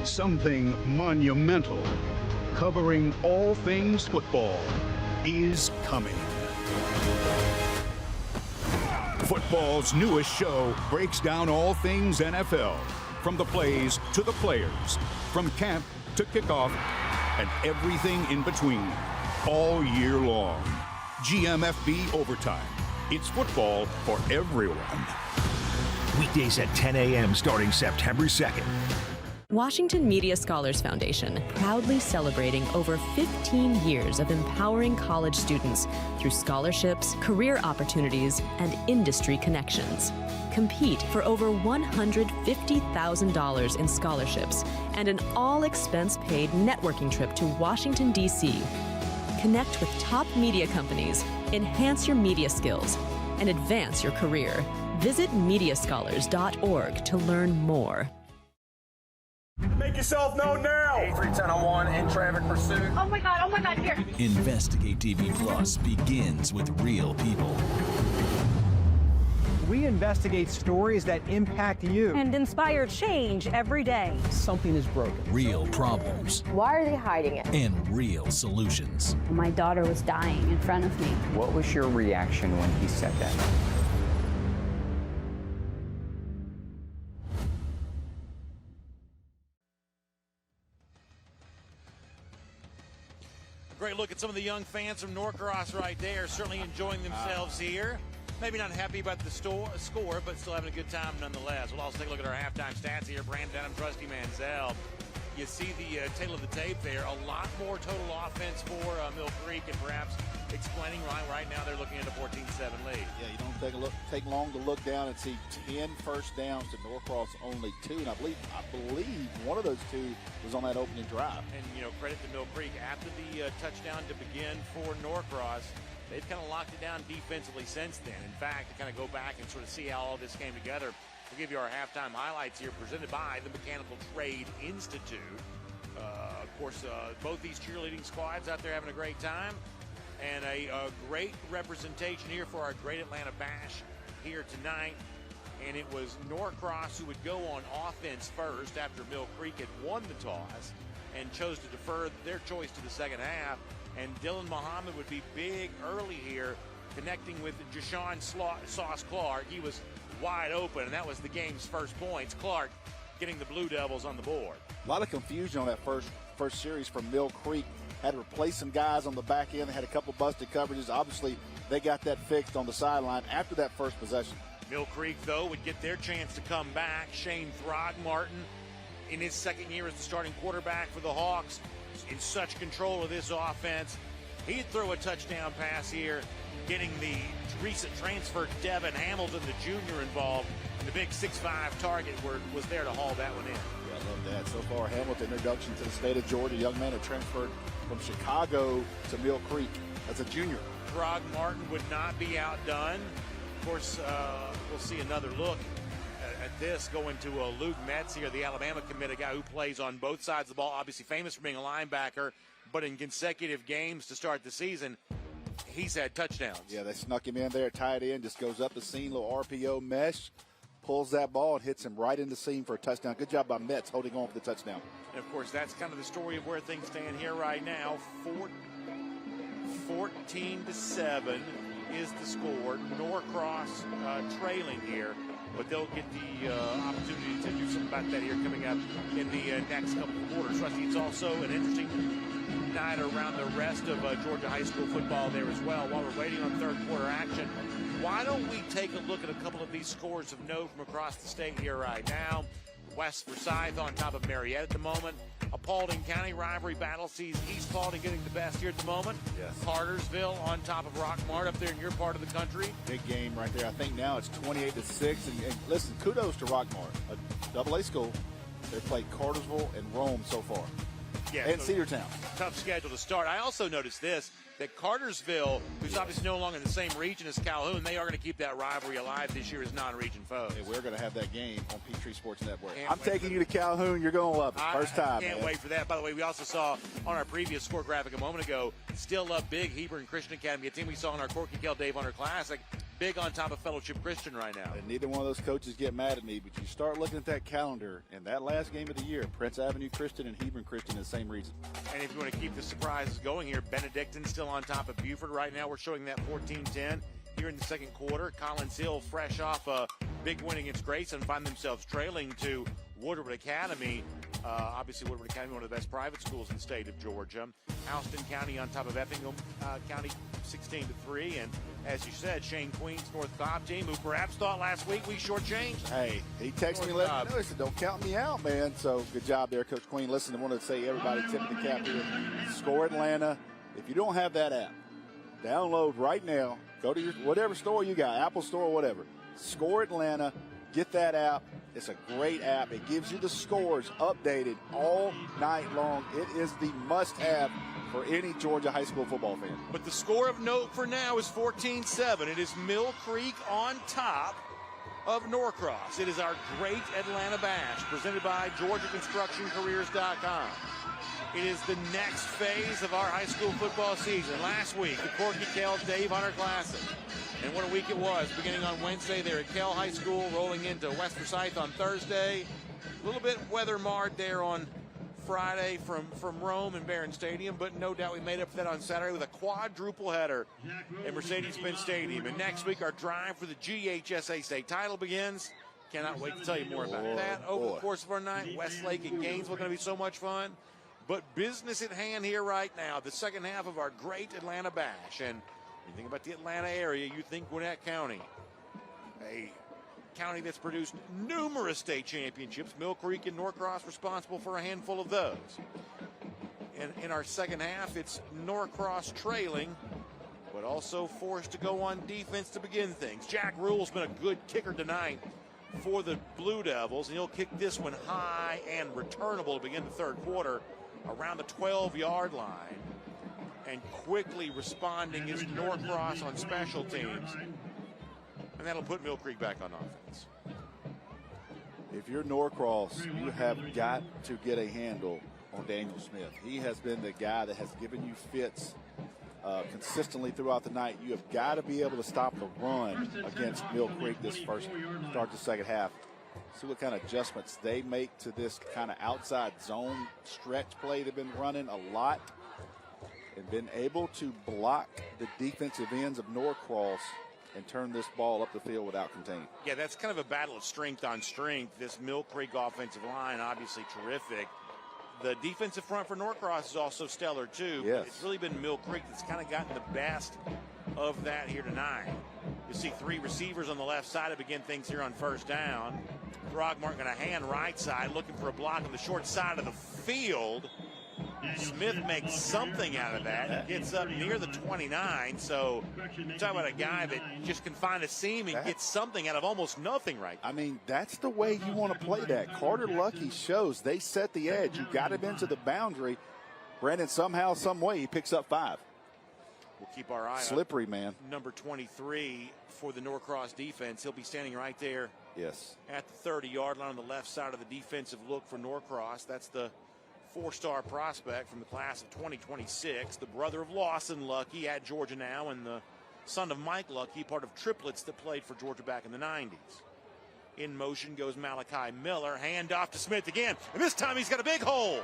Something monumental, covering all things football, is coming. Football's newest show breaks down all things NFL, from the plays to the players, from camp to kickoff, and everything in between, all year long. GMFB Overtime. It's football for everyone. Weekdays at 10 a.m. starting September 2nd. Washington Media Scholars Foundation, proudly celebrating over 15 years of empowering college students through scholarships, career opportunities, and industry connections. Compete for over $150,000 in scholarships and an all-expense-paid networking trip to Washington, D.C. Connect with top media companies, enhance your media skills, and advance your career. Visit mediascholars.org to learn more. Make yourself known now! 831001 in traffic pursuit. Oh my God, here. Investigate TV Plus begins with real people. We investigate stories that impact you and inspire change every day. Something is broken. Real problems. Why are they hiding it? And real solutions. My daughter was dying in front of me. What was your reaction when he said that? Great look at some of the young fans from Norcross right there, certainly enjoying themselves here. Maybe not happy about the score, but still having a good time nonetheless. We'll also take a look at our halftime stats here. Brandon Dunham, Trusty Manziel. You see the tail of the tape there. A lot more total offense for Mill Creek, and perhaps explaining right now they're looking at a 14-7 lead. Yeah, you don't take long to look down and see 10 first downs to Norcross, only 2, and I believe one of those 2 was on that opening drive. And credit to Mill Creek after the touchdown to begin for Norcross. They've kind of locked it down defensively since then. In fact, to kind of go back and sort of see how all this came together, we'll give you our halftime highlights here, presented by the Mechanical Trade Institute. Of course, both these cheerleading squads out there having a great time, and a great representation here for our Great Atlanta Bash here tonight. And it was Norcross who would go on offense first after Mill Creek had won the toss and chose to defer their choice to the second half. And Dylan Muhammad would be big early here, connecting with Jashawn Sauce Clark. He was wide open, and that was the game's first points. Clark getting the Blue Devils on the board. A lot of confusion on that first series from Mill Creek. Had to replace some guys on the back end. They had a couple busted coverages. Obviously, they got that fixed on the sideline after that first possession. Mill Creek, though, would get their chance to come back. Shane Throgmorton, in his second year as the starting quarterback for the Hawks, in such control of this offense. He'd throw a touchdown pass here, getting the recent transfer Devin Hamilton, the junior, involved. And the big 6'5" target was there to haul that one in. Yeah, I love that. So far, Hamilton, introduction to the state of Georgia. Young man had transferred from Chicago to Mill Creek as a junior. Throgmorton would not be outdone. Of course, we'll see another look at this going to Luke Metz here, the Alabama commit, a guy who plays on both sides of the ball, obviously famous for being a linebacker, but in consecutive games to start the season, he's had touchdowns. Yeah, they snuck him in there, tight end, just goes up the seam, little RPO mesh, pulls that ball and hits him right in the seam for a touchdown. Good job by Metz holding on for the touchdown. And, of course, that's kind of the story of where things stand here right now. 14-7 is the score. Norcross trailing here, but they'll get the opportunity to do something about that here coming up in the next couple of quarters. Rusty, it's also an interesting night around the rest of Georgia high school football there as well. While we're waiting on third quarter action, why don't we take a look at a couple of these scores of note from across the state here right now. West Forsyth on top of Marietta at the moment. A Paulding County rivalry battle sees East Paulding getting the best here at the moment. Yes. Cartersville on top of Rockmart up there in your part of the country. Big game right there. I think now it's 28-6. And listen, kudos to Rockmart, a AA school. They played Cartersville and Rome so far. Yeah, and so Cedartown. Tough schedule to start. I also noticed this, that Cartersville, who's obviously no longer in the same region as Calhoun, they are going to keep that rivalry alive this year as non-region foes. And we're going to have that game on Peachtree Sports Network. I'm taking you to Calhoun. You're going to love it. First time. Can't wait for that. By the way, we also saw on our previous score graphic a moment ago, still up big, Hebron Christian Academy, a team we saw in our Corky Kell Dave Hunter Classic. Big on top of Fellowship Christian right now. And neither one of those coaches get mad at me, but you start looking at that calendar, and that last game of the year, Prince Avenue Christian and Hebron Christian in the same region. And if you want to keep the surprises going here, Benedictine still on top of Buford right now. We're showing that 14-10 here in the second quarter. Collins Hill fresh off a big win against Grayson, find themselves trailing to Woodward Academy. Obviously, Woodward Academy, one of the best private schools in the state of Georgia. Houston County on top of Effingham County, 16-3. And as you said, Shane Queen's North Cobb team, who perhaps thought last week we shortchanged. Hey, he texted me, let me know. He said, don't count me out, man. So good job there, Coach Queen. Listen, I want to say everybody tip the cap here. Score Atlanta. If you don't have that app, download right now. Go to your whatever store you got, Apple Store or whatever. Score Atlanta. Get that app. It's a great app. It gives you the scores updated all night long. It is the must-have for any Georgia high school football fan. But the score of note for now is 14-7. It is Mill Creek on top of Norcross. It is our Great Atlanta Bash presented by GeorgiaConstructionCareers.com. It is the next phase of our high school football season. Last week, the Corky Kell Dave Hunter Classic. And what a week it was, beginning on Wednesday there at Kell High School, rolling into West Forsyth on Thursday. A little bit weather marred there on Friday from Rome and Barron Stadium, but no doubt we made up for that on Saturday with a quadruple header at Mercedes-Benz Stadium. And next week, our drive for the GHSA state title begins. Cannot wait to tell you more about that over the course of our night. Westlake and Gainesville going to be so much fun. But business at hand here right now, the second half of our Great Atlanta Bash. And you think about the Atlanta area, you think Gwinnett County, a county that's produced numerous state championships. Mill Creek and Norcross responsible for a handful of those. And in our second half, it's Norcross trailing, but also forced to go on defense to begin things. Jack Rule's been a good kicker tonight for the Blue Devils, and he'll kick this one high and returnable to begin the third quarter around the 12-yard line. And quickly responding is Norcross on special teams. And that'll put Mill Creek back on offense. If you're Norcross, you have got to get a handle on Daniel Smith. He has been the guy that has given you fits consistently throughout the night. You have got to be able to stop the run against Mill Creek this first start the second half. See what kind of adjustments they make to this kind of outside zone stretch play they've been running a lot. And been able to block the defensive ends of Norcross and turn this ball up the field without containing. Yeah, that's kind of a battle of strength on strength. This Mill Creek offensive line, obviously terrific. The defensive front for Norcross is also stellar, too. Yes. But it's really been Mill Creek that's kind of gotten the best of that here tonight. You see three receivers on the left side to begin things here on first down. Throgmorton going to hand right side, looking for a block on the short side of the field. Smith makes something out of that. He gets up near the 29. So you're talking about a guy that just can find a seam and get something out of almost nothing right there. I mean, that's the way you want to play that. Carter Lucky shows they set the edge. You got him into the boundary. Brandon, somehow, some way, he picks up 5. We'll keep our eye slippery, on man. Number 23 for the Norcross defense. He'll be standing right there. Yes. At the 30-yard line on the left side of the defensive look for Norcross. That's the 4-star prospect from the class of 2026, the brother of Lawson Lucky at Georgia now, and the son of Mike Lucky, part of triplets that played for Georgia back in the 90s. In motion goes Malachi Miller, hand off to Smith again, and this time he's got a big hole,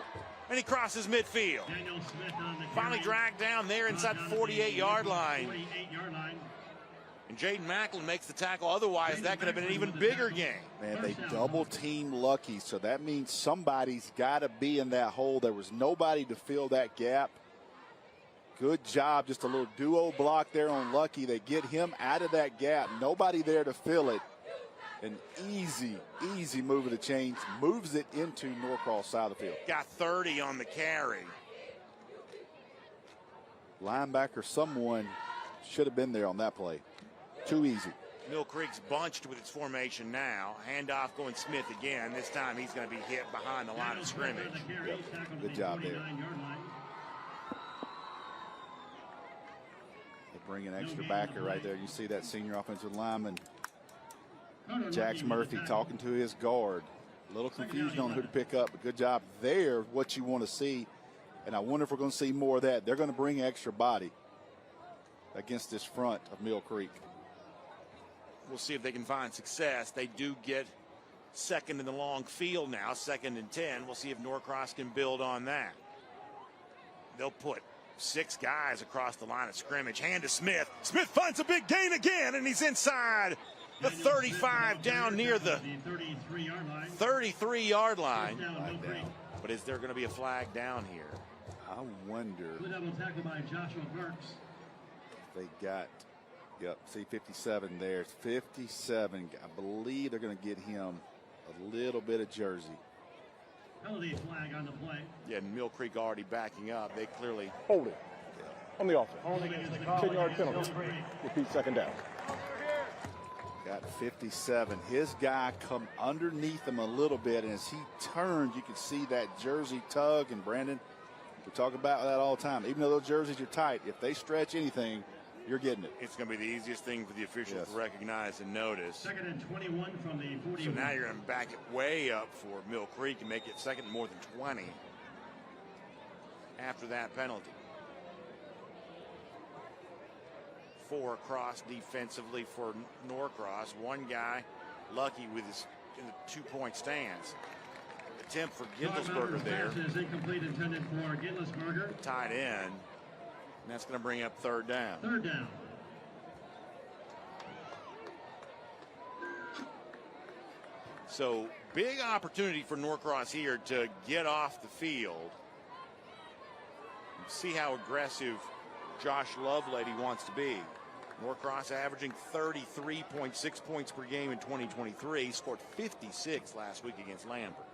and he crosses midfield. Finally dragged down there inside the 48-yard line. And Jaden Macklin makes the tackle. Otherwise, that could have been an even bigger game. Man, they double team Lucky, so that means somebody's got to be in that hole. There was nobody to fill that gap. Good job, just a little duo block there on Lucky. They get him out of that gap. Nobody there to fill it. An easy move of the chains, moves it into Norcross side of the field. Got 30 on the carry. Linebacker, someone should have been there on that play. Too easy. Mill Creek's bunched with its formation now. Handoff going Smith again. This time he's going to be hit behind the line of scrimmage. Yep. Good job there. They bring an extra backer right there. You see that senior offensive lineman, Jax Murphy, talking to his guard. A little confusion on who to pick up, but good job there, what you want to see. And I wonder if we're going to see more of that. They're going to bring extra body against this front of Mill Creek. We'll see if they can find success. They do get second in the long field now, 2nd and 10. We'll see if Norcross can build on that. They'll put 6 guys across the line of scrimmage. Hand to Smith. Smith finds a big gain again, and he's inside the 35 down near the 33-yard line. But is there going to be a flag down here? I wonder. They got, see 57 there. It's 57. I believe they're going to get him a little bit of jersey. Penalty flag on the play. Yeah, and Mill Creek already backing up. They clearly hold it on the offense. 10-yard penalty. Repeat, second down. Got 57. His guy come underneath him a little bit, and as he turned, you could see that jersey tug. And Brandon, we talk about that all the time. Even though those jerseys are tight, if they stretch anything, you're getting it. It's going to be the easiest thing for the officials to recognize and notice. 2nd and 21 from the 41. So now you're going to back it way up for Mill Creek and make it 2nd and more than 20 after that penalty. 4 across defensively for Norcross. One guy lucky with his in the 2-point stance. Attempt for Gittelsberger there. Is incomplete, intended for Gittelsberger. Tied in. And that's going to bring up 3rd down. 3rd down. So big opportunity for Norcross here to get off the field. See how aggressive Josh Lovelady wants to be. Norcross averaging 33.6 points per game in 2023. Scored 56 last week against Lambert.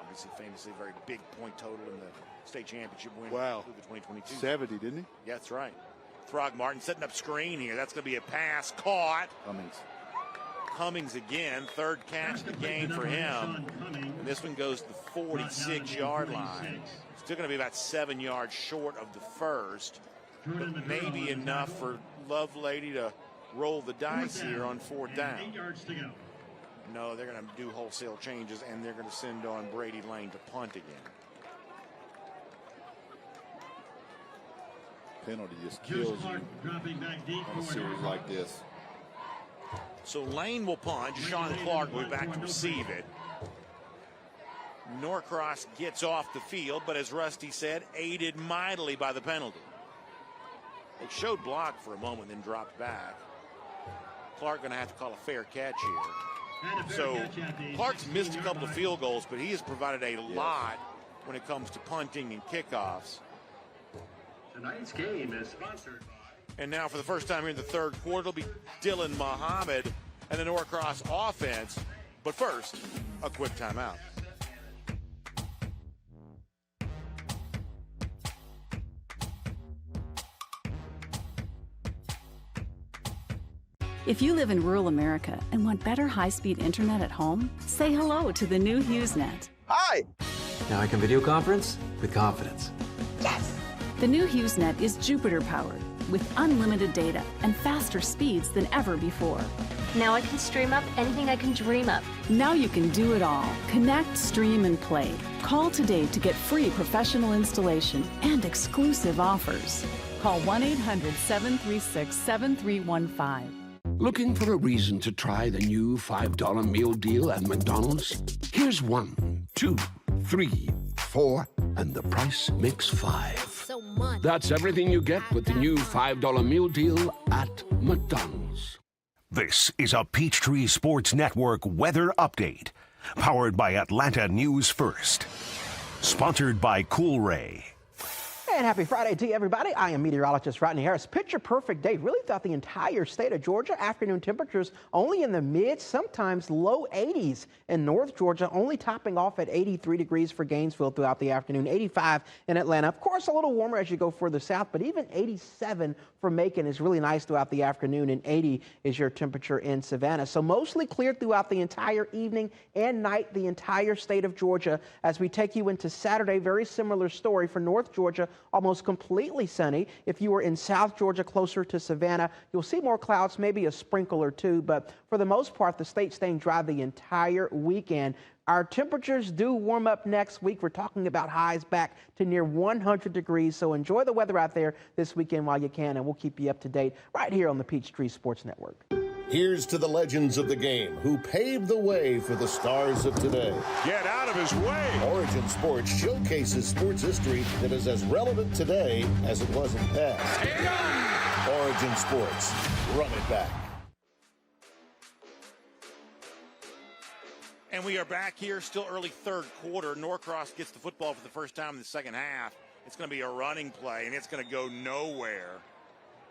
Obviously, famously, a very big point total in the state championship win. Wow. The 2022. 70, didn't he? Yeah, that's right. Throgmorton setting up screen here. That's going to be a pass caught. Cummings again. 3rd catch of the game for him. And this one goes to the 46-yard line. Still going to be about 7 yards short of the first. But maybe enough for Lovelady to roll the dice here on 4th down. 8 yards to go. No, they're going to do wholesale changes, and they're going to send on Brady Lane to punt again. Penalty just kills you on a series like this. So Lane will punt. Sean Clark will be back to receive it. Norcross gets off the field, but as Rusty said, aided mightily by the penalty. It showed block for a moment, then dropped back. Clark going to have to call a fair catch here. So Clark's missed a couple of field goals, but he has provided a lot when it comes to punting and kickoffs. Tonight's game is sponsored by. And now for the first time here in the 3rd quarter, it'll be Dylan Muhammad and the Norcross offense. But first, a quick timeout. If you live in rural America and want better high-speed internet at home, say hello to the new HughesNet. Hi! Now I can video conference with confidence. Yes! The new HughesNet is Jupiter-powered with unlimited data and faster speeds than ever before. Now I can stream up anything I can dream of. Now you can do it all. Connect, stream, and play. Call today to get free professional installation and exclusive offers. Call 1-800-736-7315. Looking for a reason to try the new $5 meal deal at McDonald's? Here's 1, 2, 3, 4, and the price makes 5. So much. That's everything you get with the new $5 meal deal at McDonald's. This is a Peachtree Sports Network weather update, powered by Atlanta News First. Sponsored by Cool Ray. And happy Friday to you, everybody. I am meteorologist Rodney Harris. Picture perfect day really throughout the entire state of Georgia. Afternoon temperatures only in the mid, sometimes low 80s in North Georgia, only topping off at 83 degrees for Gainesville throughout the afternoon, 85 in Atlanta. Of course, a little warmer as you go further south, but even 87 for Macon is really nice throughout the afternoon, and 80 is your temperature in Savannah. So mostly clear throughout the entire evening and night, the entire state of Georgia. As we take you into Saturday, very similar story for North Georgia. Almost completely sunny. If you were in South Georgia closer to Savannah, you'll see more clouds, maybe a sprinkle or two, but for the most part, the state staying dry the entire weekend. Our temperatures do warm up next week. We're talking about highs back to near 100 degrees, so enjoy the weather out there this weekend while you can, and we'll keep you up to date right here on the Peachtree Sports Network. Here's to the legends of the game who paved the way for the stars of today. Get out of his way! Origin Sports showcases sports history that is as relevant today as it was in the past. Origin Sports, run it back. And we are back here, still early third quarter. Norcross gets the football for the first time in the second half. It's going to be a running play, and it's going to go nowhere.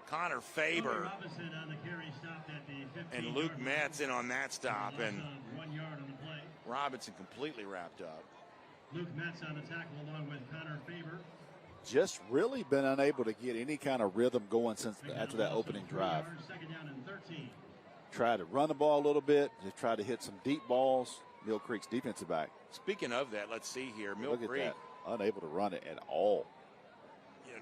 Connor Faber and Luke Metz in on that stop, and Robinson completely wrapped up. Luke Metz on the tackle along with Connor Faber. Just really been unable to get any kind of rhythm going since after that opening drive. Second down and 13. Tried to run the ball a little bit, just tried to hit some deep balls. Mill Creek's defensive back. Speaking of that, let's see here. Mill Creek, that. Unable to run it at all.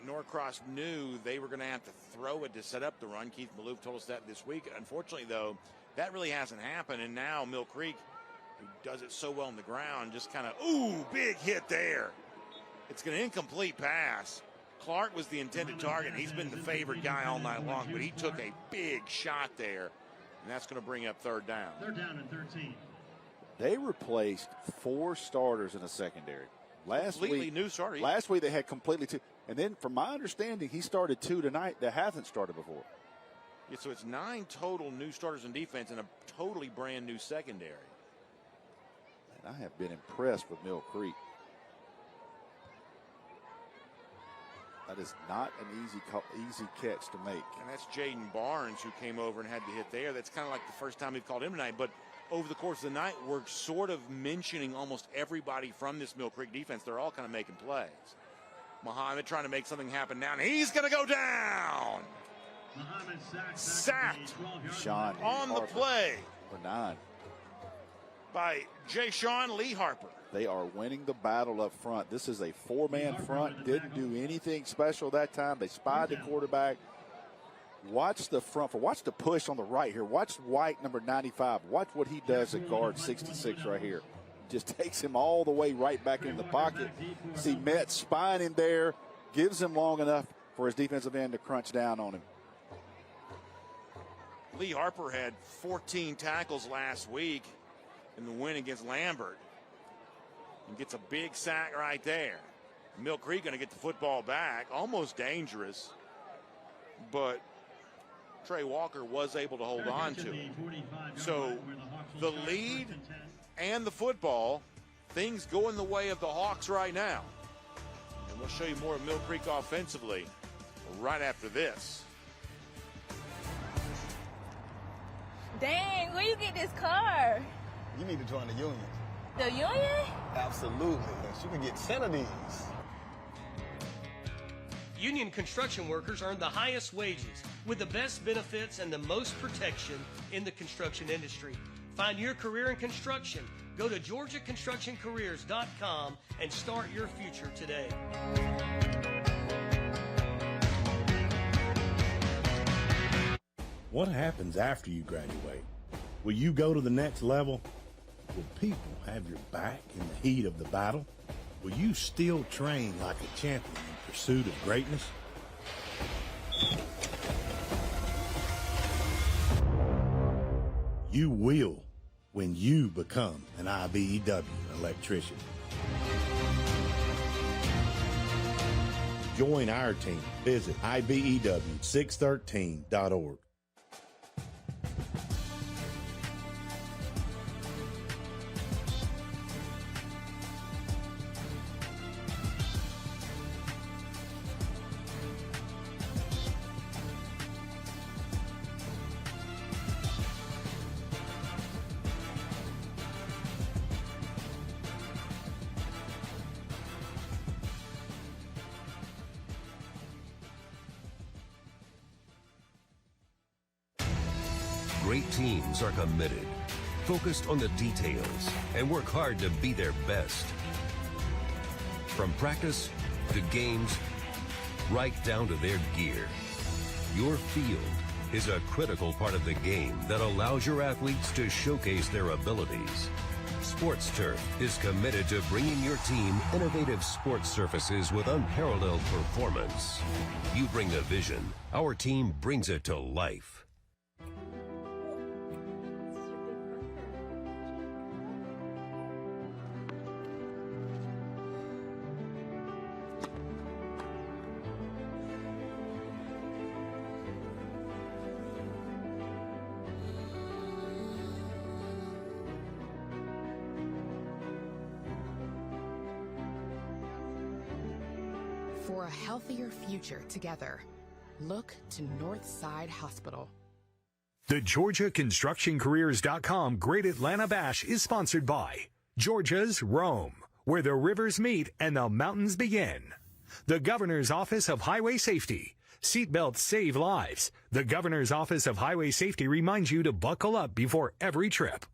Norcross knew they were going to have to throw it to set up the run. Keith Maloof told us that this week. Unfortunately, though, that really hasn't happened. And now Mill Creek, who does it so well on the ground, just kind of, big hit there. It's an incomplete pass. Clark was the intended target. He's been the favored guy all night long, but he took a big shot there, and that's going to bring up third down. Third down and 13. They replaced 4 starters in the secondary. Last week they had completely 2. And then, from my understanding, he started 2 tonight that hasn't started before. Yeah, so it's 9 total new starters in defense and a totally brand new secondary. And I have been impressed with Mill Creek. That is not an easy catch to make. And that's Jaden Barnes, who came over and had to hit there. That's kind of like the first time we've called him tonight. But over the course of the night, we're sort of mentioning almost everybody from this Mill Creek defense. They're all kind of making plays. Muhammad trying to make something happen now, and he's going to go down. Muhammad sacked Sean on the play. Number 9. By Jay Sean Lee Harper. They are winning the battle up front. This is a 4-man front. Didn't do anything special that time. They spied the quarterback. Watch the front. Watch the push on the right here. Watch White, number 95. Watch what he does at guard 66 right here. Just takes him all the way right back into the pocket. See Metz spying him there. Gives him long enough for his defensive end to crunch down on him. Lee Harper had 14 tackles last week in the win against Lambert. And gets a big sack right there. Mill Creek going to get the football back. Almost dangerous. But Trey Walker was able to hold on to it. So the lead and the football, things go in the way of the Hawks right now. And we'll show you more of Mill Creek offensively right after this. Dang, where you get this car? You need to join the union. The union? Absolutely. You can get 10 of these. Union construction workers earn the highest wages with the best benefits and the most protection in the construction industry. Find your career in construction. Go to GeorgiaConstructionCareers.com and start your future today. What happens after you graduate? Will you go to the next level? Will people have your back in the heat of the battle? Will you still train like a champion in pursuit of greatness? You will when you become an IBEW electrician. Join our team. Visit IBEW613.org. great teams are committed, focused on the details, and work hard to be their best. From practice to games, right down to their gear. Your field is a critical part of the game that allows your athletes to showcase their abilities. Sports Turf is committed to bringing your team innovative sports surfaces with unparalleled performance. You bring the vision, our team brings it to life. For a healthier future together, look to Northside Hospital. The GeorgiaConstructionCareers.com Great Atlanta Bash is sponsored by Georgia's Rome, where the rivers meet and the mountains begin. The Governor's Office of Highway Safety. Seatbelts save lives. The Governor's Office of Highway Safety reminds you to buckle up before every trip.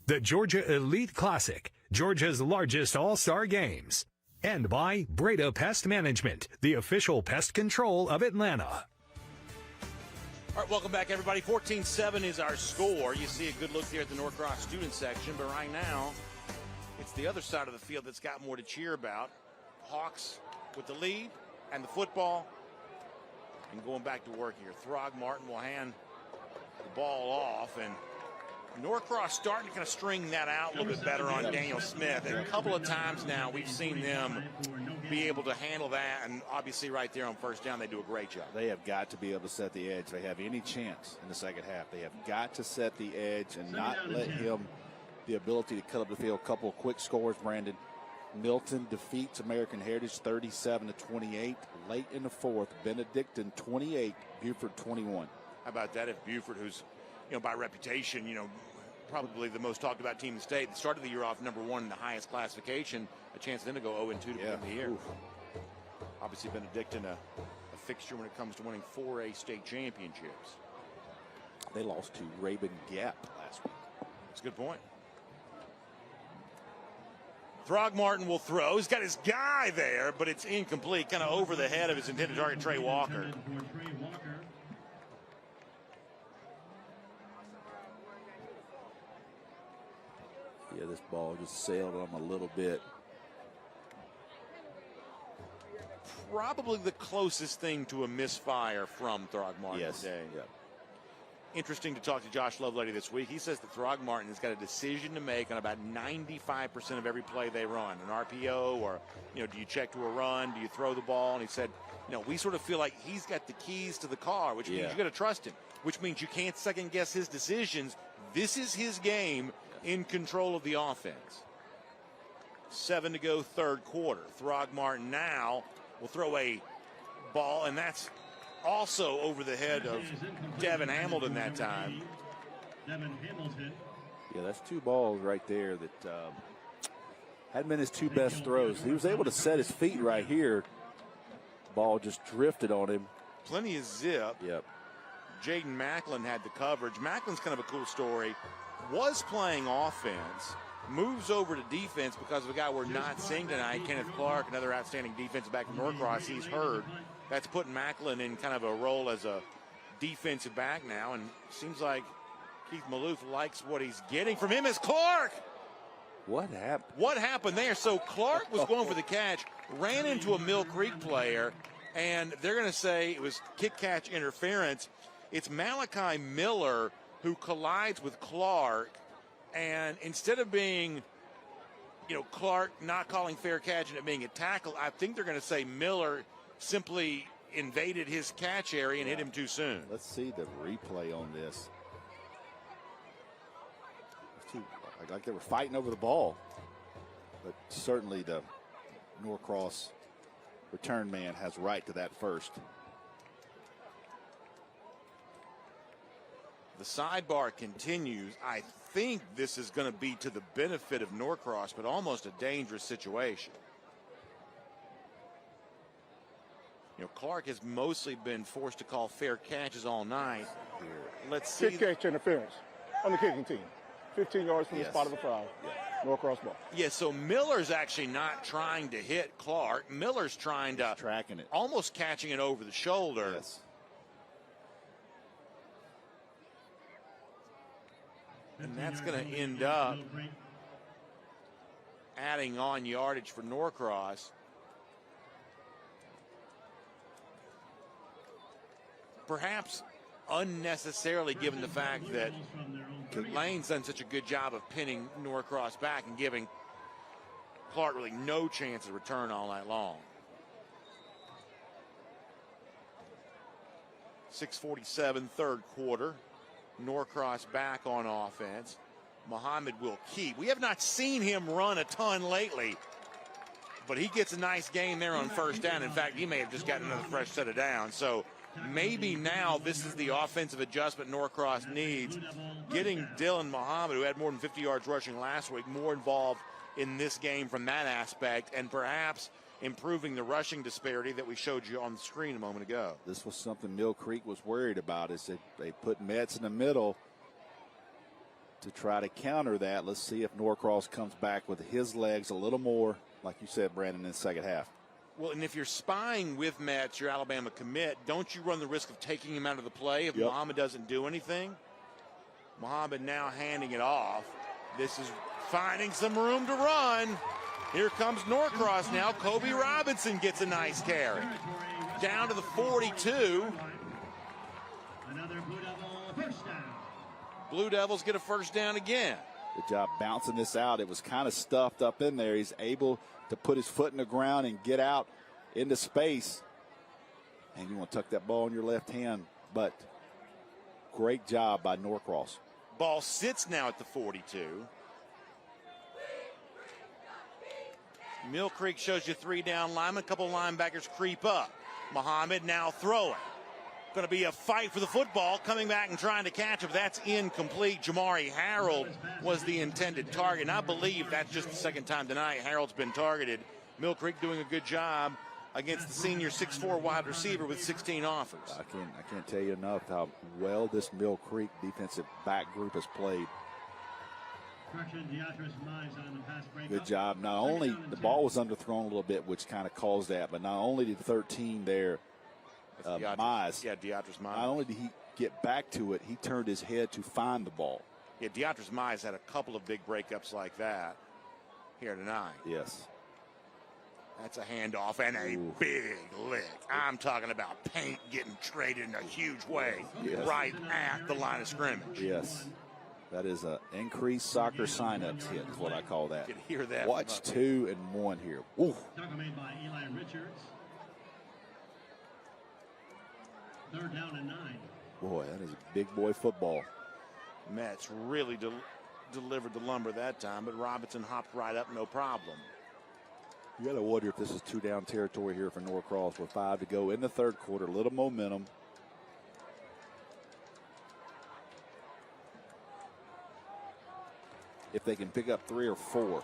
The Georgia Elite Classic, Georgia's largest all-star games. And by Breda Pest Management, the official pest control of Atlanta. All right, welcome back, everybody. 14-7 is our score. You see a good look here at the Norcross student section, but right now, it's the other side of the field that's got more to cheer about. Hawks with the lead and the football. And going back to work here, Throgmorton will hand the ball off, and Norcross starting to kind of string that out a little bit better on Daniel Smith. And a couple of times now we've seen them be able to handle that, and obviously right there on first down they do a great job. They have got to be able to set the edge. They have any chance in the second half. They have got to set the edge and not let him the ability to cut up the field. A couple of quick scores, Brandon. Milton defeats American Heritage 37-28 late in the fourth. Benedictine 28, Buford 21. How about that if Buford, who's by reputation, probably the most talked about team in the state, started the year off number one in the highest classification, a chance then to go 0-2 to begin the year. Oof. Obviously Benedictine a fixture when it comes to winning 4A state championships. They lost to Rabun Gap last week. That's a good point. Throgmorton will throw. He's got his guy there, but it's incomplete, kind of over the head of his intended target, Trey Walker. Yeah, this ball just sailed on him a little bit. Probably the closest thing to a misfire from Throgmorton today. Yeah. Interesting to talk to Josh Lovelady this week. He says that Throgmorton has got a decision to make on about 95% of every play they run. An RPO, or, do you check to a run? Do you throw the ball? And he said, we sort of feel like he's got the keys to the car, which means you got to trust him, which means you can't second guess his decisions. This is his game, in control of the offense. 7 to go, third quarter. Throgmorton now will throw a ball, and that's also over the head of Devin Hamilton that time. Yeah, that's two balls right there that hadn't been his two best throws. He was able to set his feet right here. Ball just drifted on him. Plenty of zip. Yep. Jaden Macklin had the coverage. Macklin's kind of a cool story. Was playing offense, moves over to defense because of a guy we're not seeing tonight, Kenneth Clark, another outstanding defensive back from Norcross. He's hurt. That's putting Macklin in kind of a role as a defensive back now, and seems like Keith Maloof likes what he's getting from him as Clark. What happened? What happened there? So Clark was going for the catch, ran into a Mill Creek player, and they're going to say it was kick-catch interference. It's Malachi Miller who collides with Clark, and instead of being, Clark not calling fair catch and it being a tackle, I think they're going to say Miller simply invaded his catch area and hit him too soon. Let's see the replay on this. Like they were fighting over the ball, but certainly the Norcross return man has right to that first. The sidebar continues. I think this is going to be to the benefit of Norcross, but almost a dangerous situation. You know, Clark has mostly been forced to call fair catches all night. Let's see. Kick catch interference on the kicking team. 15 yards from the spot of the foul. Norcross ball. Yeah, so Miller's actually not trying to hit Clark. Miller's trying to tracking it, almost catching it over the shoulder. Yes. And that's going to end up adding on yardage for Norcross. Perhaps unnecessarily, given the fact that Lane's done such a good job of pinning Norcross back and giving Clark really no chance of return all night long. 6:47, third quarter. Norcross back on offense. Muhammad will keep. We have not seen him run a ton lately, but he gets a nice gain there on first down. In fact, he may have just gotten another fresh set of downs. So maybe now this is the offensive adjustment Norcross needs. Getting Dylan Muhammad, who had more than 50 yards rushing last week, more involved in this game from that aspect, and perhaps improving the rushing disparity that we showed you on the screen a moment ago. This was something Mill Creek was worried about, is that they put Metz in the middle to try to counter that. Let's see if Norcross comes back with his legs a little more, like you said, Brandon, in the second half. Well, and if you're spying with Metz, your Alabama commit, don't you run the risk of taking him out of the play if Muhammad doesn't do anything? Muhammad now handing it off. This is finding some room to run. Here comes Norcross now. Kobe Robinson gets a nice carry. Down to the 42. Another Blue Devil first down. Blue Devils get a first down again. Good job bouncing this out. It was kind of stuffed up in there. He's able to put his foot in the ground and get out into space. And you want to tuck that ball in your left hand. But great job by Norcross. Ball sits now at the 42. Mill Creek shows you 3 down linemen. A couple linebackers creep up. Muhammad now throwing. Going to be a fight for the football, coming back and trying to catch him. That's incomplete. Jamari Harold was the intended target. And I believe that's just the second time tonight Harold's been targeted. Mill Creek doing a good job against the senior 6'4" wide receiver with 16 offers. I can't tell you enough how well this Mill Creek defensive back group has played. Good job. Not only the ball was underthrown a little bit, which kind of caused that, but not only did 13 there, Mize. Yeah, Deatrice Mize. Not only did he get back to it, he turned his head to find the ball. Yeah, Deatrice Mize had a couple of big breakups like that here tonight. Yes. That's a handoff and a big lick. I'm talking about paint getting traded in a huge way right at the line of scrimmage. Yes. That is an increased soccer sign-ups hit is what I call that. You can hear that. Watch 2 and 1 here. Ooh. Made by Eli Richards. Third down and 9. Boy, that is big boy football. Metz really delivered the lumber that time, but Robinson hopped right up, no problem. You got to wonder if this is 2 down territory here for Norcross with 5 to go in the third quarter. A little momentum. If they can pick up 3 or 4.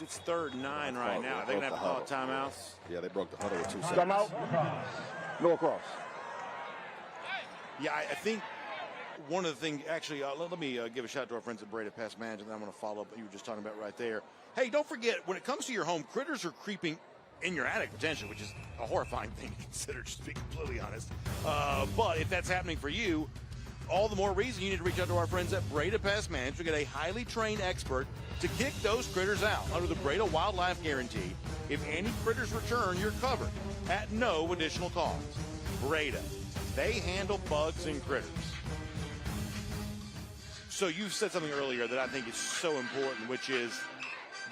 It's 3rd and 9 right now. They're going to have to call a timeout. Yeah, they broke the huddle with 2 seconds. Timeout. Norcross. Yeah, I think one of the things, actually, let me give a shout out to our friends at Breda Pest Management. I'm going to follow up what you were just talking about right there. Hey, don't forget, when it comes to your home, critters are creeping in your attic potentially, which is a horrifying thing to consider, just to be completely honest. But if that's happening for you, all the more reason you need to reach out to our friends at Breda Pest Management to get a highly trained expert to kick those critters out under the Breda Wildlife Guarantee. If any critters return, you're covered at no additional cost. Breda, they handle bugs and critters. So you said something earlier that I think is so important, which is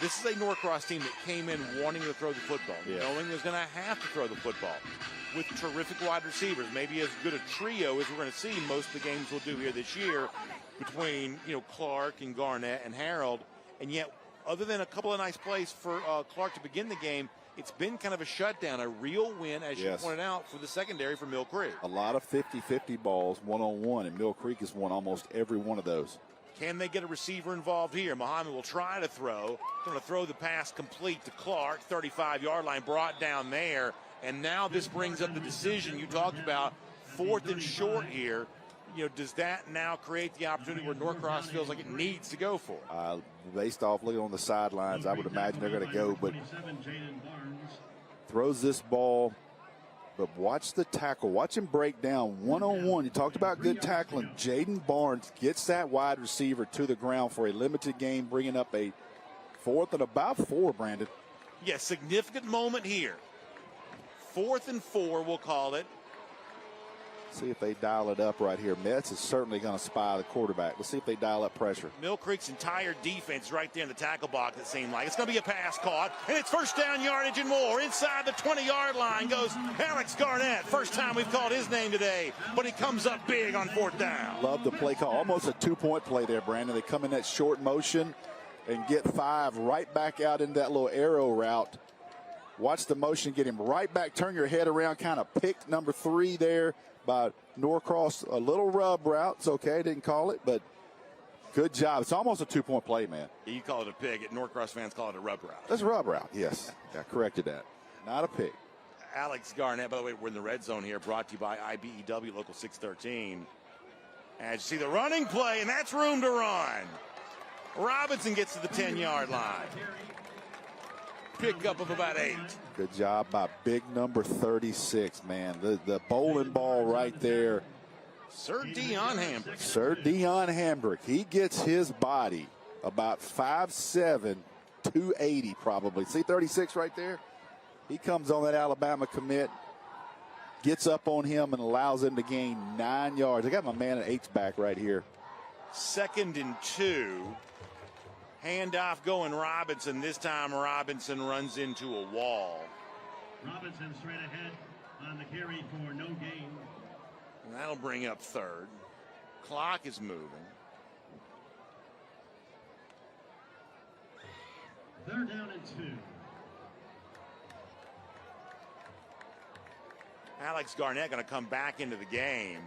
this is a Norcross team that came in wanting to throw the football, knowing there's going to have to throw the football, with terrific wide receivers, maybe as good a trio as we're going to see most of the games we'll do here this year between, Clark and Garnett and Harold. And yet, other than a couple of nice plays for Clark to begin the game, it's been kind of a shutdown, a real win, as you pointed out, for the secondary for Mill Creek. A lot of 50-50 balls, one-on-one, and Mill Creek has won almost every one of those. Can they get a receiver involved here? Muhammad will try to throw. Going to throw the pass complete to Clark, 35-yard line, brought down there And now this brings up the decision you talked about, 4th and short here. You know, does that now create the opportunity where Norcross feels like it needs to go for it? Based off looking on the sidelines, I would imagine they're going to go, but throws this ball. But watch the tackle. Watch him break down one-on-one. You talked about good tackling. Jaden Barnes gets that wide receiver to the ground for a limited game, bringing up a 4th and about 4, Brandon. Yes, significant moment here. 4th and 4, we'll call it. See if they dial it up right here. Metz is certainly going to spy the quarterback. Let's see if they dial up pressure. Mill Creek's entire defense right there in the tackle box, it seemed like. It's going to be a pass caught, and it's first down yardage and more. Inside the 20-yard line goes Alex Garnett. First time we've called his name today, but he comes up big on 4th down. Love the play call. Almost a 2-point play there, Brandon. They come in that short motion and get 5 right back out in that little arrow route. Watch the motion, get him right back, turn your head around, kind of picked number 3 there by Norcross. A little rub route. It's okay, didn't call it, but good job. It's almost a 2-point play, man. You call it a pig. Norcross fans call it a rub route. That's a rub route, yes. I corrected that. Not a pig. Alex Garnett, by the way, we're in the red zone here, brought to you by IBEW Local 613. As you see the running play, and that's room to run. Robinson gets to the 10-yard line. Pickup of about 8. Good job by big number 36, man. The bowling ball right there. Sir Dion Hambrick. Sir Dion Hambrick. He gets his body about 5'7", 280 probably. See 36 right there? He comes on that Alabama commit, gets up on him and allows him to gain 9 yards. I got my man at H-back right here. 2nd and 2. Handoff going Robinson. This time Robinson runs into a wall. Robinson straight ahead on the carry for no gain. And that'll bring up 3rd. Clock is moving. 3rd down and 2. Alex Garnett going to come back into the game.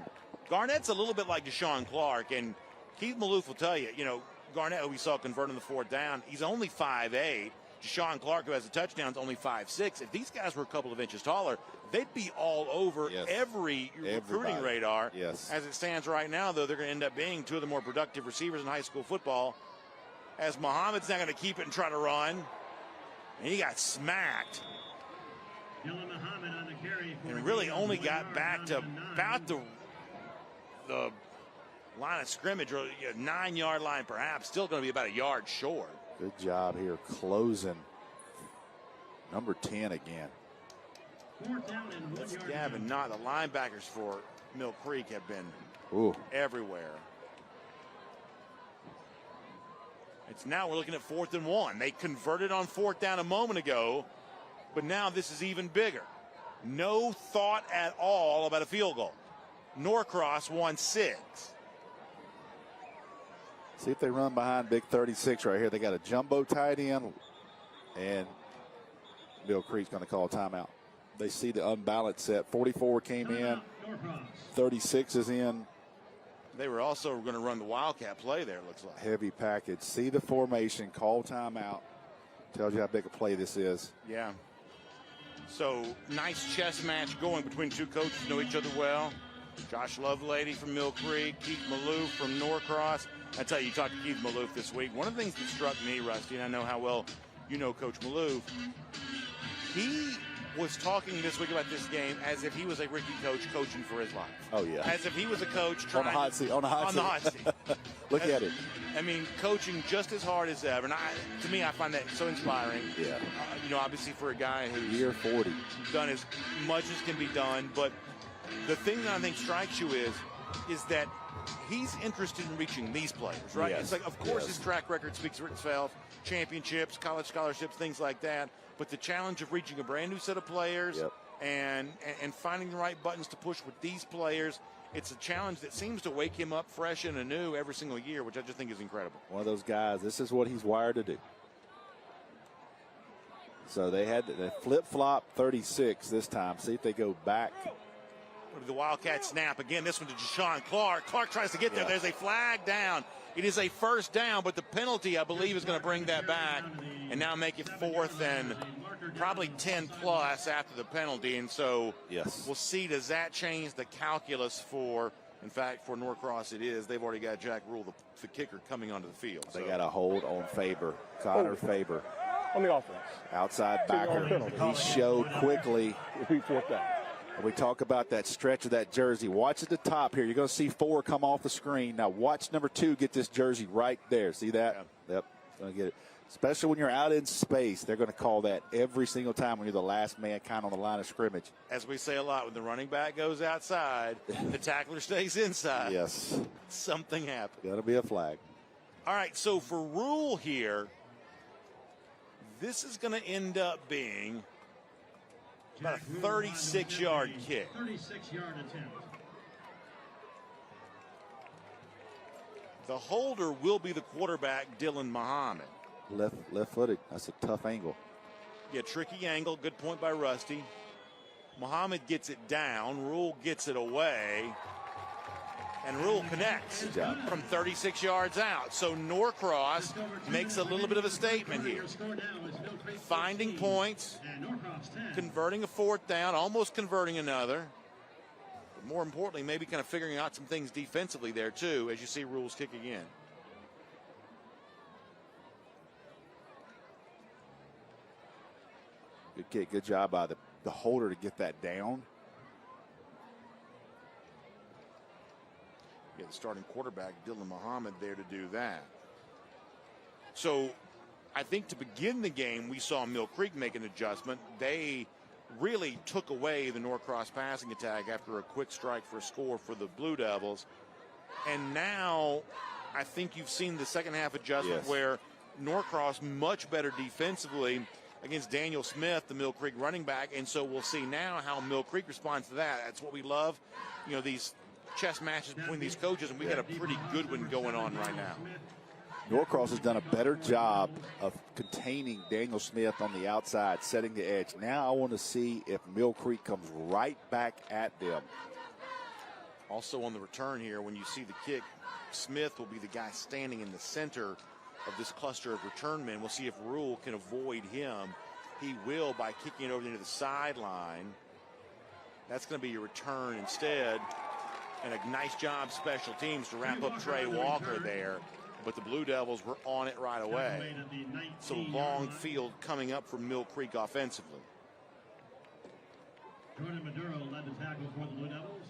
Garnett's a little bit like Deshaun Clark, and Keith Maloof will tell you, you know, Garnett, who we saw converting the 4th down, he's only 5'8". Deshaun Clark, who has a touchdown, is only 5'6". If these guys were a couple of inches taller, they'd be all over every recruiting radar. Yes. As it stands right now, though, they're going to end up being 2 of the more productive receivers in high school football. As Muhammad's not going to keep it and try to run. And he got smacked. Dylan Muhammad on the carry for And really only got back to about the line of scrimmage, or 9-yard line perhaps. Still going to be about a yard short. Good job here closing. Number 10 again. 4th down and 1 yard. Gavin, not the linebackers for Mill Creek have been everywhere. It's now we're looking at 4th and 1. They converted on 4th down a moment ago, but now this is even bigger. No thought at all about a field goal. Norcross won 6. See if they run behind big 36 right here. They got a jumbo tight end, and Mill Creek's going to call a timeout. They see the unbalanced set. 44 came in. 36 is in. They were also going to run the Wildcat play there, it looks like. Heavy package. See the formation. Call timeout. Tells you how big a play this is. Yeah. So, nice chess match going between 2 coaches who know each other well. Josh Lovelady from Mill Creek, Keith Maloof from Norcross. I tell you, you talked to Keith Maloof this week. One of the things that struck me, Rusty, and I know how well you know Coach Maloof, he was talking this week about this game as if he was a rookie coach coaching for his life. Oh, yeah. As if he was a coach trying on the hot seat. On the hot seat. Look at it. I mean, coaching just as hard as ever. And to me, I find that so inspiring. Yeah. You know, obviously for a guy who's year 40 done as much as can be done. But the thing that I think strikes you is that he's interested in reaching these players, right? Yes. It's like, of course, his track record speaks for itself. Championships, college scholarships, things like that. But the challenge of reaching a brand new set of players and finding the right buttons to push with these players, it's a challenge that seems to wake him up fresh and anew every single year, which I just think is incredible. One of those guys, this is what he's wired to do. So they had the flip-flop 36 this time. See if they go back. The Wildcat snap again. This one to Deshaun Clark. Clark tries to get there. There's a flag down. It is a first down, but the penalty, I believe, is going to bring that back and now make it 4th and probably 10 plus after the penalty. And so we'll see, does that change the calculus for, in fact, for Norcross it is. They've already got Jack Rule, the kicker, coming onto the field. They got a hold on Faber, Connor Faber. On the offense. Outside backer. He showed quickly. We talk about that stretch of that jersey. Watch at the top here. You're going to see 4 come off the screen. Now watch number 2 get this jersey right there. See that? Yep. Going to get it. Especially when you're out in space. They're going to call that every single time when you're the last man kind of on the line of scrimmage. As we say a lot, when the running back goes outside, the tackler stays inside. Yes. Something happened. Got to be a flag. All right, so for Rule here, this is going to end up being about a 36-yard kick. 36-yard attempt. The holder will be the quarterback, Dylan Muhammad. Left-footed. That's a tough angle. Yeah, tricky angle. Good point by Rusty. Muhammad gets it down. Rule gets it away. And Rule connects from 36 yards out. So Norcross makes a little bit of a statement here. Finding points, converting a 4th down, almost converting another. But more importantly, maybe kind of figuring out some things defensively there too, as you see Rule's kick again. Good kick. Good job by the holder to get that down. Yeah, the starting quarterback, Dylan Muhammad, there to do that. So I think to begin the game, we saw Mill Creek make an adjustment. They really took away the Norcross passing attack after a quick strike for a score for the Blue Devils. And now I think you've seen the second half adjustment where Norcross much better defensively against Daniel Smith, the Mill Creek running back. And so we'll see now how Mill Creek responds to that. That's what we love. You know, these chess matches between these coaches, and we got a pretty good one going on right now. Norcross has done a better job of containing Daniel Smith on the outside, setting the edge. Now I want to see if Mill Creek comes right back at them. Also on the return here, when you see the kick, Smith will be the guy standing in the center of this cluster of return men. We'll see if Rule can avoid him. He will by kicking it over into the sideline. That's going to be your return instead. And a nice job special teams to wrap up Trey Walker there. But the Blue Devils were on it right away. So long field coming up for Mill Creek offensively. Jordan Maduro led the tackle for the Blue Devils.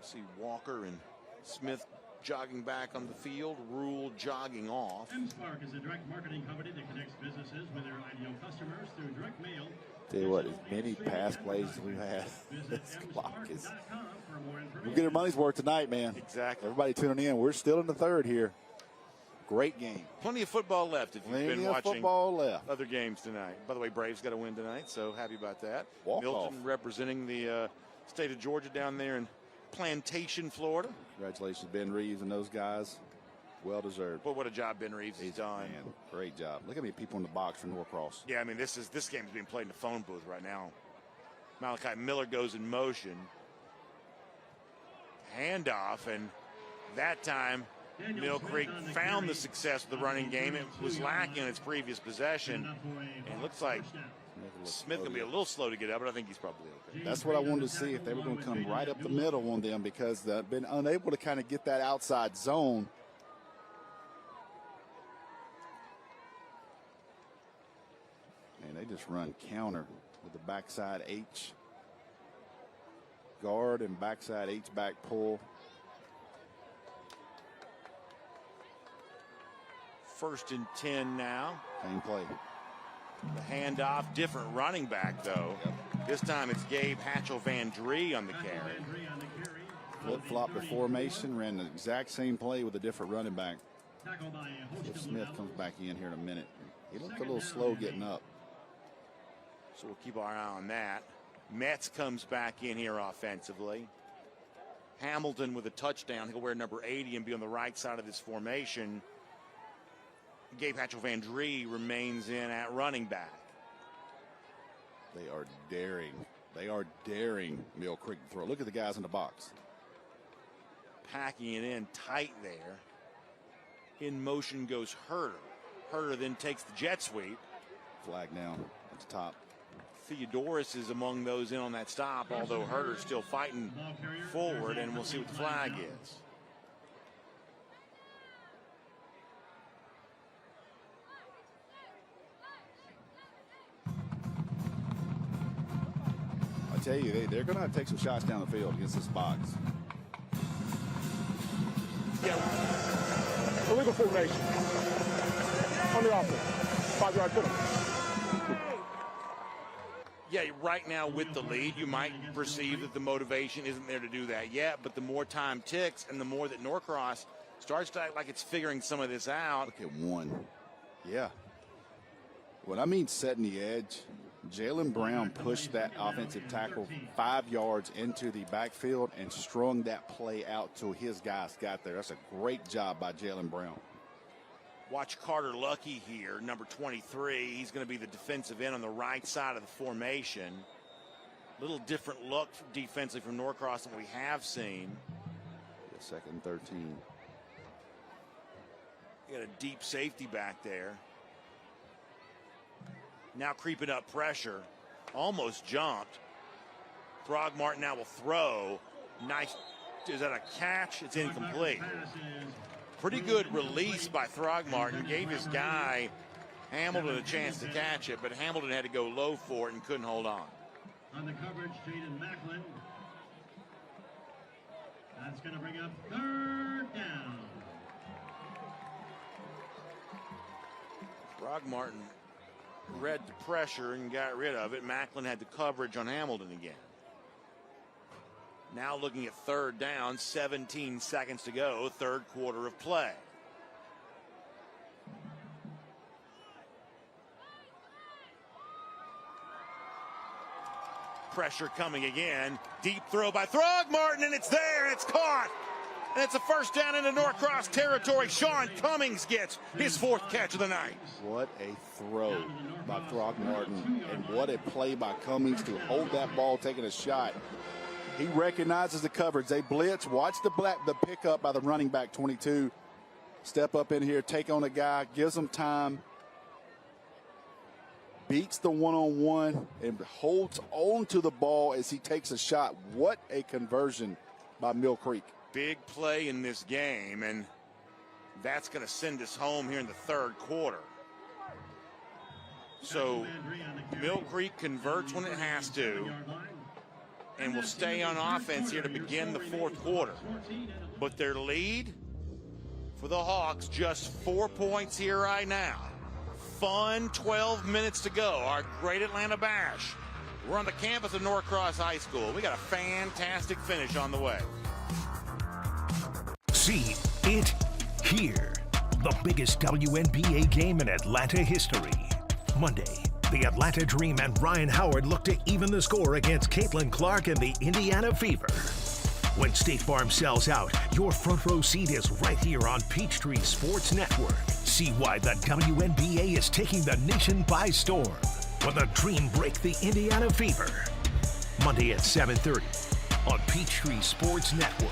See Walker and Smith jogging back on the field. Rule jogging off. M-Spark is a direct marketing company that connects businesses with their ideal customers through direct mail. Tell you what, as many pass plays as we've had, this clock is. We'll get our money's worth tonight, man. Exactly. Everybody tuning in. We're still in the third here. Great game. Plenty of football left if you've been watching other games tonight. By the way, Braves got a win tonight, so happy about that. Milton representing the state of Georgia down there in Plantation, Florida. Congratulations, Ben Reeves and those guys. Well deserved. But what a job Ben Reeves has done. Man, great job. Look at me, people in the box for Norcross. Yeah, I mean, this game's being played in the phone booth right now. Malachi Miller goes in motion. Handoff, and that time Mill Creek found the success of the running game. It was lacking in its previous possession. And it looks like Smith going to be a little slow to get up, but I think he's probably okay. That's what I wanted to see, if they were going to come right up the middle on them, because they've been unable to kind of get that outside zone. And they just run counter with the backside H guard and backside H back pull. First and 10 now. Same play. The handoff, different running back though. This time it's Gabe Hatchell Van Dree on the carry. Flip-flop the formation, ran the exact same play with a different running back. So Smith comes back in here in a minute. He looked a little slow getting up. So we'll keep our eye on that. Metz comes back in here offensively. Hamilton with a touchdown. He'll wear number 80 and be on the right side of this formation. Gabe Hatchell Van Dree remains in at running back. They are daring. They are daring Mill Creek to throw. Look at the guys in the box. Packing it in tight there. In motion goes Herder. Herder then takes the jet sweep. Flag down at the top. Theodoris is among those in on that stop, although Herder's still fighting forward, and we'll see what the flag is. I tell you, they're going to have to take some shots down the field against this box. Yeah. Illegal formation. On the offense. 5-yard penalty. Yeah, right now with the lead, you might perceive that the motivation isn't there to do that yet, but the more time ticks and the more that Norcross starts to act like it's figuring some of this out. Look at one. Yeah. What I mean setting the edge, Jalen Brown pushed that offensive tackle 5 yards into the backfield and strung that play out till his guys got there. That's a great job by Jalen Brown. Watch Carter Lucky here, number 23. He's going to be the defensive end on the right side of the formation. A little different look defensively from Norcross than we have seen. Yeah, second and 13. You got a deep safety back there. Now creeping up pressure. Almost jumped. Throgmorton now will throw. Nice. Is that a catch? It's incomplete. Pretty good release by Throgmorton. Gave his guy Hamilton a chance to catch it, but Hamilton had to go low for it and couldn't hold on. On the coverage, Jaden Macklin. That's going to bring up 3rd down. Throgmorton read the pressure and got rid of it. Macklin had the coverage on Hamilton again. Now looking at 3rd down, 17 seconds to go, 3rd quarter of play. Pressure coming again. Deep throw by Throgmorton, and it's there, and it's caught. And it's a 1st down into Norcross territory. Sean Cummings gets his 4th catch of the night. What a throw by Throgmorton, and what a play by Cummings to hold that ball, taking a shot. He recognizes the coverage. They blitz. Watch the pickup by the running back, 22. Step up in here, take on a guy, gives him time. Beats the one-on-one and holds on to the ball as he takes a shot. What a conversion by Mill Creek. Big play in this game, and that's going to send us home here in the 3rd quarter. So Mill Creek converts when it has to, and will stay on offense here to begin the 4th quarter. But their lead for the Hawks, just 4 points here right now. Fun 12 minutes to go. Our Great Atlanta Bash. We're on the campus of Norcross High School. We got a fantastic finish on the way. See it here. The biggest WNBA game in Atlanta history. Monday, the Atlanta Dream and Ryan Howard look to even the score against Caitlin Clark and the Indiana Fever. When State Farm sells out, your front row seat is right here on Peachtree Sports Network. See why the WNBA is taking the nation by storm when the Dream break the Indiana Fever. Monday at 7:30 on Peachtree Sports Network.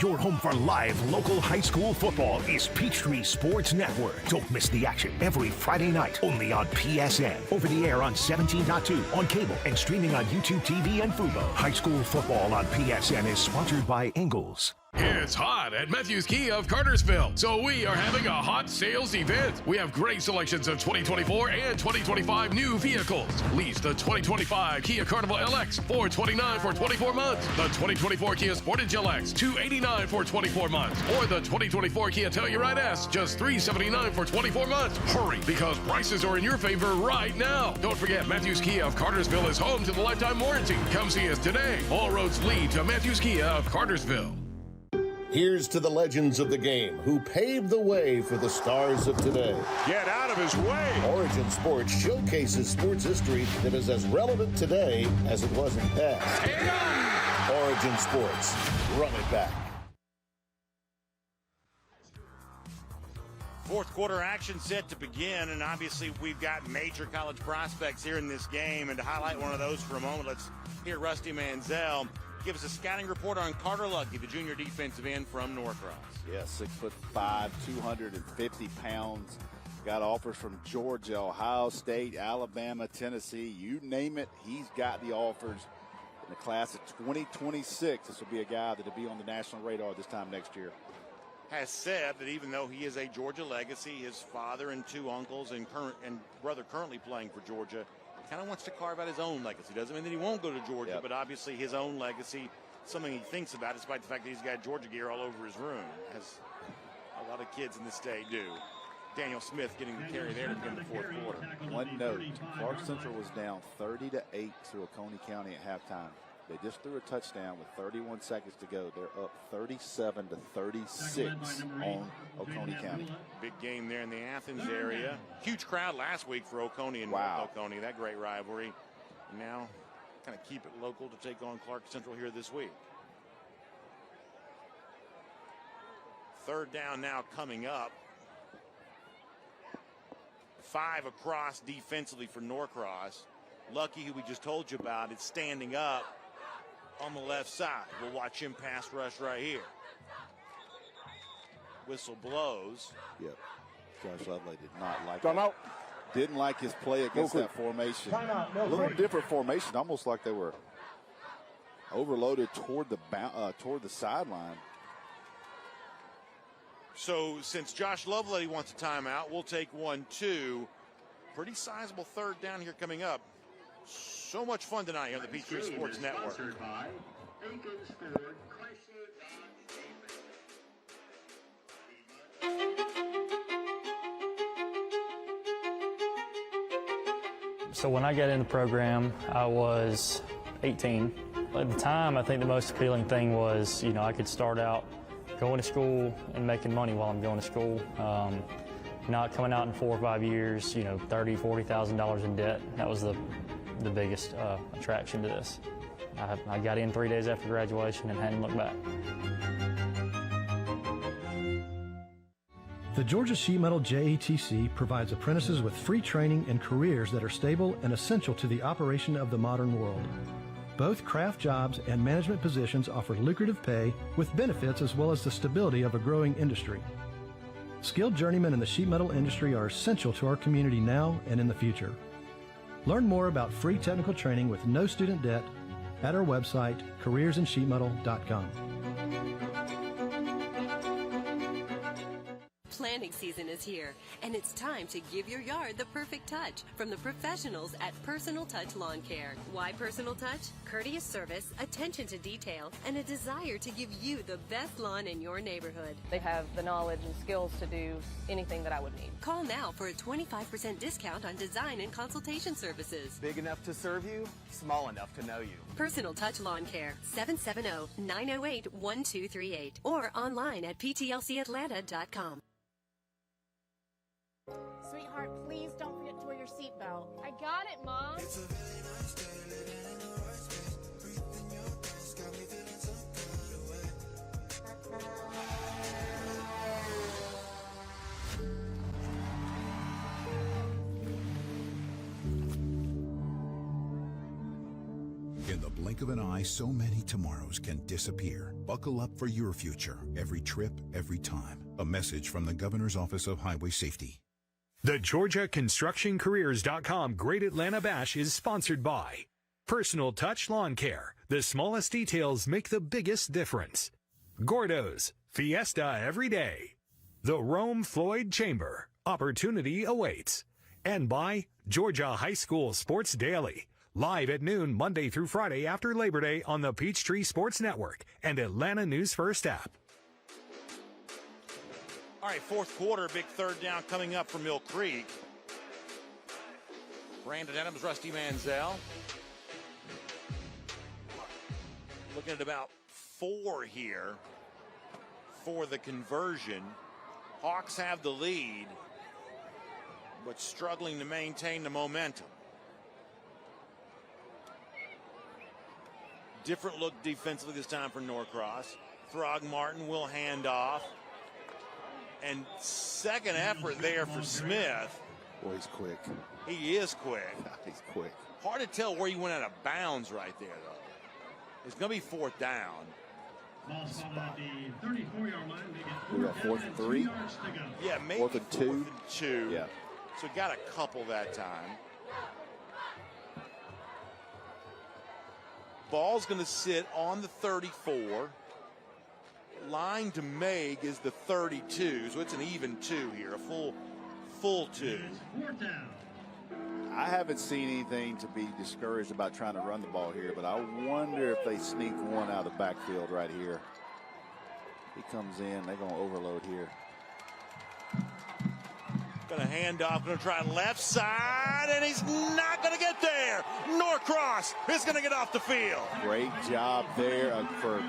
Your home for live local high school football is Peachtree Sports Network. Don't miss the action every Friday night, only on PSN. Over the air on 17.2, on cable, and streaming on YouTube TV and Fubo. High school football on PSN is sponsored by Ingalls. It's hot at Matthews Kia of Cartersville, so we are having a hot sales event. We have great selections of 2024 and 2025 new vehicles. Lease the 2025 Kia Carnival LX, $429 for 24 months. The 2024 Kia Sportage LX, $289 for 24 months. Or the 2024 Kia Telluride S, just $379 for 24 months. Hurry, because prices are in your favor right now. Don't forget, Matthews Kia of Cartersville is home to the lifetime warranty. Come see us today. All roads lead to Matthews Kia of Cartersville. Here's to the legends of the game who paved the way for the stars of today. Get out of his way. Origin Sports showcases sports history that is as relevant today as it was in the past. Origin Sports, run it back. 4th quarter action set to begin, and obviously we've got major college prospects here in this game, and to highlight one of those for a moment, let's hear Rusty Manziel. Give us a scouting report on Carter Lucky, the junior defensive end from Norcross. Yeah, 6'5", 250 pounds. Got offers from Georgia, Ohio State, Alabama, Tennessee. You name it, he's got the offers. In the class of 2026, this will be a guy that will be on the national radar this time next year. Has said that even though he is a Georgia legacy, his father and two uncles and brother currently playing for Georgia, kind of wants to carve out his own legacy. Doesn't mean that he won't go to Georgia, but obviously his own legacy, something he thinks about, despite the fact that he's got Georgia gear all over his room, as a lot of kids in the state do. Daniel Smith getting the carry there to begin the fourth quarter. One note, Clark Central was down 30-8 to Oconee County at halftime. They just threw a touchdown with 31 seconds to go. They're up 37-36 on Oconee County. Big game there in the Athens area. Huge crowd last week for Oconee and North Oconee. That great rivalry. Now kind of keep it local to take on Clark Central here this week. Third down now coming up. 5 across defensively for Norcross. Lucky, who we just told you about, is standing up on the left side. We'll watch him pass rush right here. Whistle blows. Yep. Josh Lovely did not like it. Didn't like his play against that formation. A little different formation, almost like they were overloaded toward the sideline. So since Josh Lovelady wants a timeout, we'll take 1-2. Pretty sizable third down here coming up. So much fun tonight here on the Peachtree Sports Network. So when I got in the program, I was 18. At the time, I think the most appealing thing was, I could start out going to school and making money while I'm going to school. Not coming out in 4 or 5 years, $30,000, $40,000 in debt. That was the biggest attraction to this. I got in 3 days after graduation and hadn't looked back. The Georgia Sheet Metal JATC provides apprentices with free training and careers that are stable and essential to the operation of the modern world. Both craft jobs and management positions offer lucrative pay with benefits as well as the stability of a growing industry. Skilled journeymen in the sheet metal industry are essential to our community now and in the future. Learn more about free technical training with no student debt at our website, careersinsheetmetal.com. Planting season is here, and it's time to give your yard the perfect touch from the professionals at Personal Touch Lawn Care. Why Personal Touch? Courteous service, attention to detail, and a desire to give you the best lawn in your neighborhood. They have the knowledge and skills to do anything that I would need. Call now for a 25% discount on design and consultation services. Big enough to serve you, small enough to know you. Personal Touch Lawn Care, 770-908-1238, or online at ptlcatlanta.com. Sweetheart, please don't forget to wear your seatbelt. I got it, Mom. In the blink of an eye, so many tomorrows can disappear. Buckle up for your future. Every trip, every time. A message from the Governor's Office of Highway Safety. The GeorgiaConstructionCareers.com Great Atlanta Bash is sponsored by Personal Touch Lawn Care. The smallest details make the biggest difference. Gordo's, Fiesta every day. The Rome Floyd Chamber, opportunity awaits. And by Georgia High School Sports Daily, live at noon Monday through Friday after Labor Day on the Peachtree Sports Network and Atlanta News First app. All right, fourth quarter, big third down coming up for Mill Creek. Brandon Adams, Rusty Manziel. Looking at about 4 here for the conversion. Hawks have the lead, but struggling to maintain the momentum. Different look defensively this time for Norcross. Throgmorton will hand off. And second effort there for Smith. Boy, he's quick. He is quick. He's quick. Hard to tell where he went out of bounds right there, though. It's going to be 4th down. Ball spotted at the 34-yard line. We got 4th and 3. Yeah, maybe 4th and 2. 4th and 2. Yeah. So we got a couple that time. Ball's going to sit on the 34. Line to make is the 32, so it's an even 2 here, a full 2. I haven't seen anything to be discouraged about trying to run the ball here, but I wonder if they sneak one out of the backfield right here. He comes in, they're going to overload here. Going to hand off, going to try left side, and he's not going to get there. Norcross is going to get off the field. Great job there for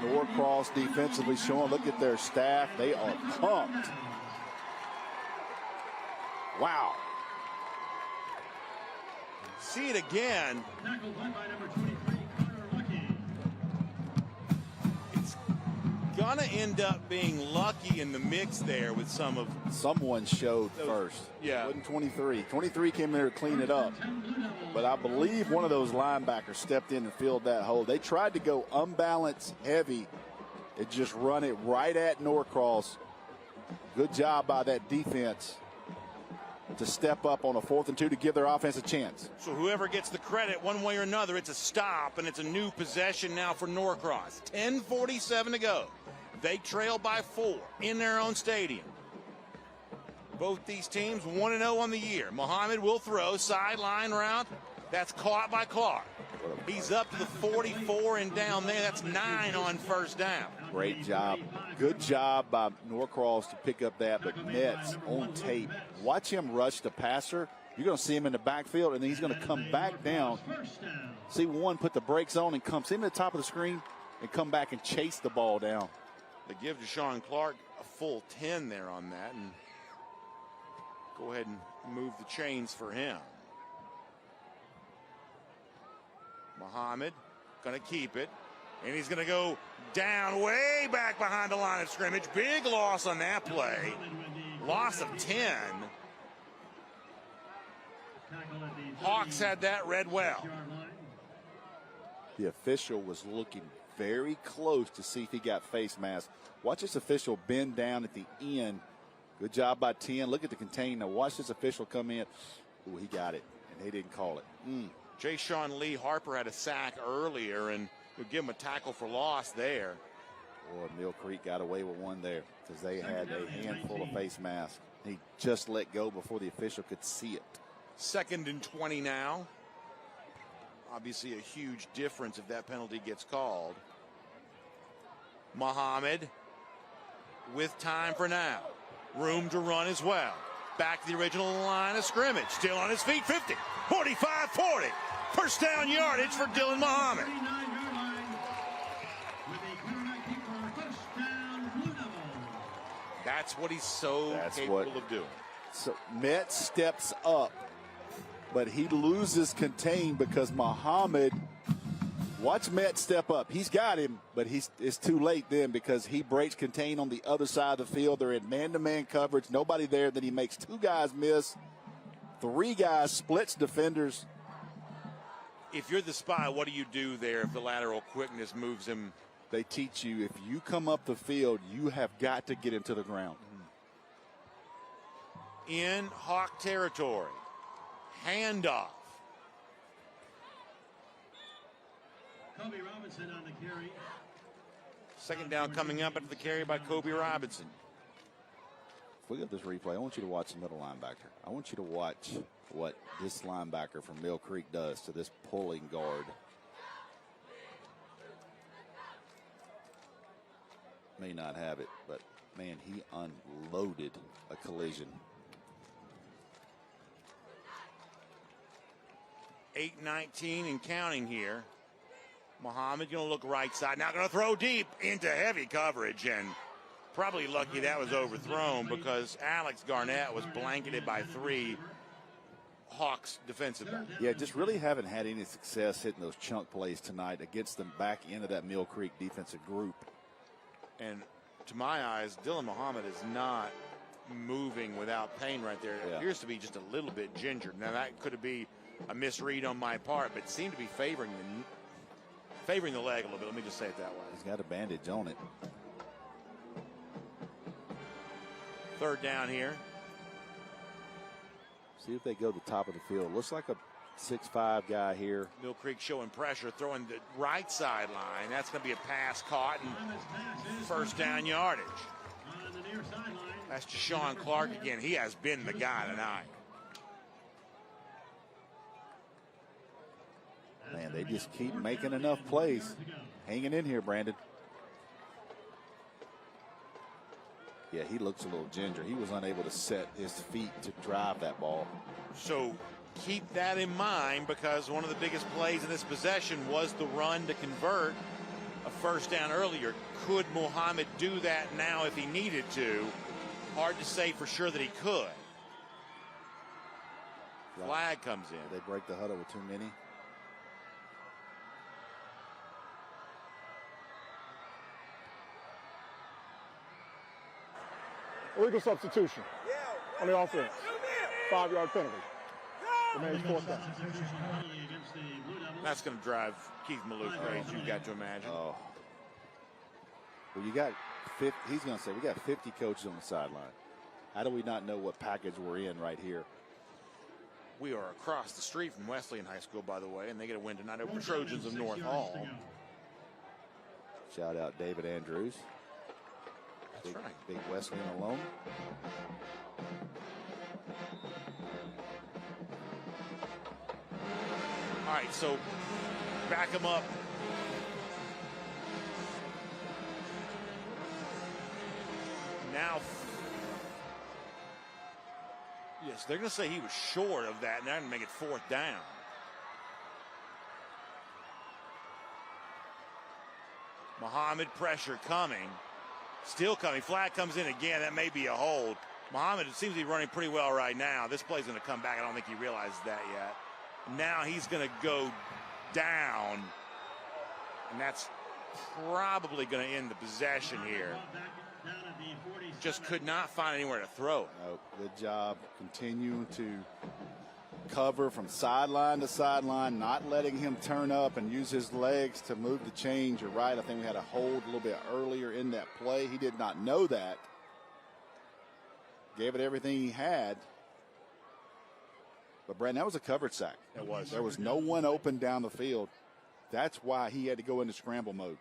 Norcross defensively showing. Look at their staff. They are pumped. Wow. See it again. It's going to end up being Lucky in the mix there with some of... Someone showed first. Yeah. It wasn't 23. 23 came in there to clean it up. But I believe one of those linebackers stepped in and filled that hole. They tried to go unbalanced heavy and just run it right at Norcross. Good job by that defense to step up on a 4th and 2 to give their offense a chance. So whoever gets the credit one way or another, it's a stop, and it's a new possession now for Norcross. 10:47 to go. They trail by 4 in their own stadium. Both these teams 1-0 on the year. Muhammad will throw, sideline route. That's caught by Clark. He's up to the 44 and down there. That's 9 on first down. Great job. Good job by Norcross to pick up that, but Metz on tape. Watch him rush the passer. You're going to see him in the backfield, and then he's going to come back down. See one put the brakes on and come see him at the top of the screen and come back and chase the ball down. They give Deshaun Clark a full 10 there on that, and go ahead and move the chains for him. Muhammad going to keep it, and he's going to go down way back behind the line of scrimmage. Big loss on that play. Loss of 10. Hawks had that read well. The official was looking very close to see if he got face mask. Watch this official bend down at the end. Good job by 10. Look at the contain. Now watch this official come in. Ooh, he got it, and they didn't call it. Jay Sean Lee Harper had a sack earlier, and you'll give him a tackle for loss there. Boy, Mill Creek got away with one there because they had a handful of face masks. He just let go before the official could see it. 2nd and 20 now. Obviously a huge difference if that penalty gets called. Muhammad with time for now. Room to run as well. Back to the original line of scrimmage. Still on his feet. 50, 45, 40. First down yardage for Dylan Muhammad. That's what he's so capable of doing. So Metz steps up, but he loses contain because Muhammad, watch Metz step up. He's got him, but it's too late then because he breaks contain on the other side of the field. They're in man-to-man coverage. Nobody there. Then he makes 2 guys miss. 3 guys, splits defenders. If you're the spy, what do you do there if the lateral quickness moves him? They teach you if you come up the field, you have got to get into the ground. In Hawk territory. Handoff. Kobe Robinson on the carry. 2nd down coming up after the carry by Kobe Robinson. If we get this replay, I want you to watch the middle linebacker. I want you to watch what this linebacker from Mill Creek does to this pulling guard. May not have it, but man, he unloaded a collision. 8:19 and counting here. Muhammad going to look right side. Now going to throw deep into heavy coverage, and probably lucky that was overthrown because Alex Garnett was blanketed by 3 Hawks defensively. Yeah, just really haven't had any success hitting those chunk plays tonight against the back end of that Mill Creek defensive group. And to my eyes, Dylan Muhammad is not moving without pain right there. It appears to be just a little bit gingered. Now, that could be a misread on my part, but it seemed to be favoring favoring the leg a little bit. Let me just say it that way. He's got a bandage on it. Third down here. See if they go to the top of the field. Looks like a 6'5" guy here. Mill Creek showing pressure, throwing the right sideline. That's going to be a pass caught and first down yardage. That's Deshaun Clark again. He has been the guy tonight. Man, they just keep making enough plays. Hanging in here, Brandon. Yeah, he looks a little ginger. He was unable to set his feet to drive that ball. So keep that in mind, because one of the biggest plays in this possession was the run to convert a first down earlier. Could Muhammad do that now if he needed to? Hard to say for sure that he could. Flag comes in. They break the huddle with too many. Illegal substitution on the offense. 5-yard penalty. Remains 4th down. That's going to drive Keith Malouf crazy, you've got to imagine. Oh. Well, you got 50, he's going to say, we got 50 coaches on the sideline. How do we not know what package we're in right here? We are across the street from Wesleyan High School, by the way, and they get a win tonight over Trojans of North Hall. Shout out David Andrews. That's right. Big Wesleyan alone. All right, so back him up. Now, yes, they're going to say he was short of that, and they're going to make it 4th down. Muhammad, pressure coming. Still coming. Flag comes in again. That may be a hold. Muhammad seems to be running pretty well right now. This play's going to come back. I don't think he realizes that yet. Now he's going to go down, and that's probably going to end the possession here. Just could not find anywhere to throw it. No, good job continuing to cover from sideline to sideline, not letting him turn up and use his legs to move the change. You're right. I think we had a hold a little bit earlier in that play. He did not know that. Gave it everything he had. But, Brandon, that was a covered sack. It was. There was no one open down the field. That's why he had to go into scramble mode.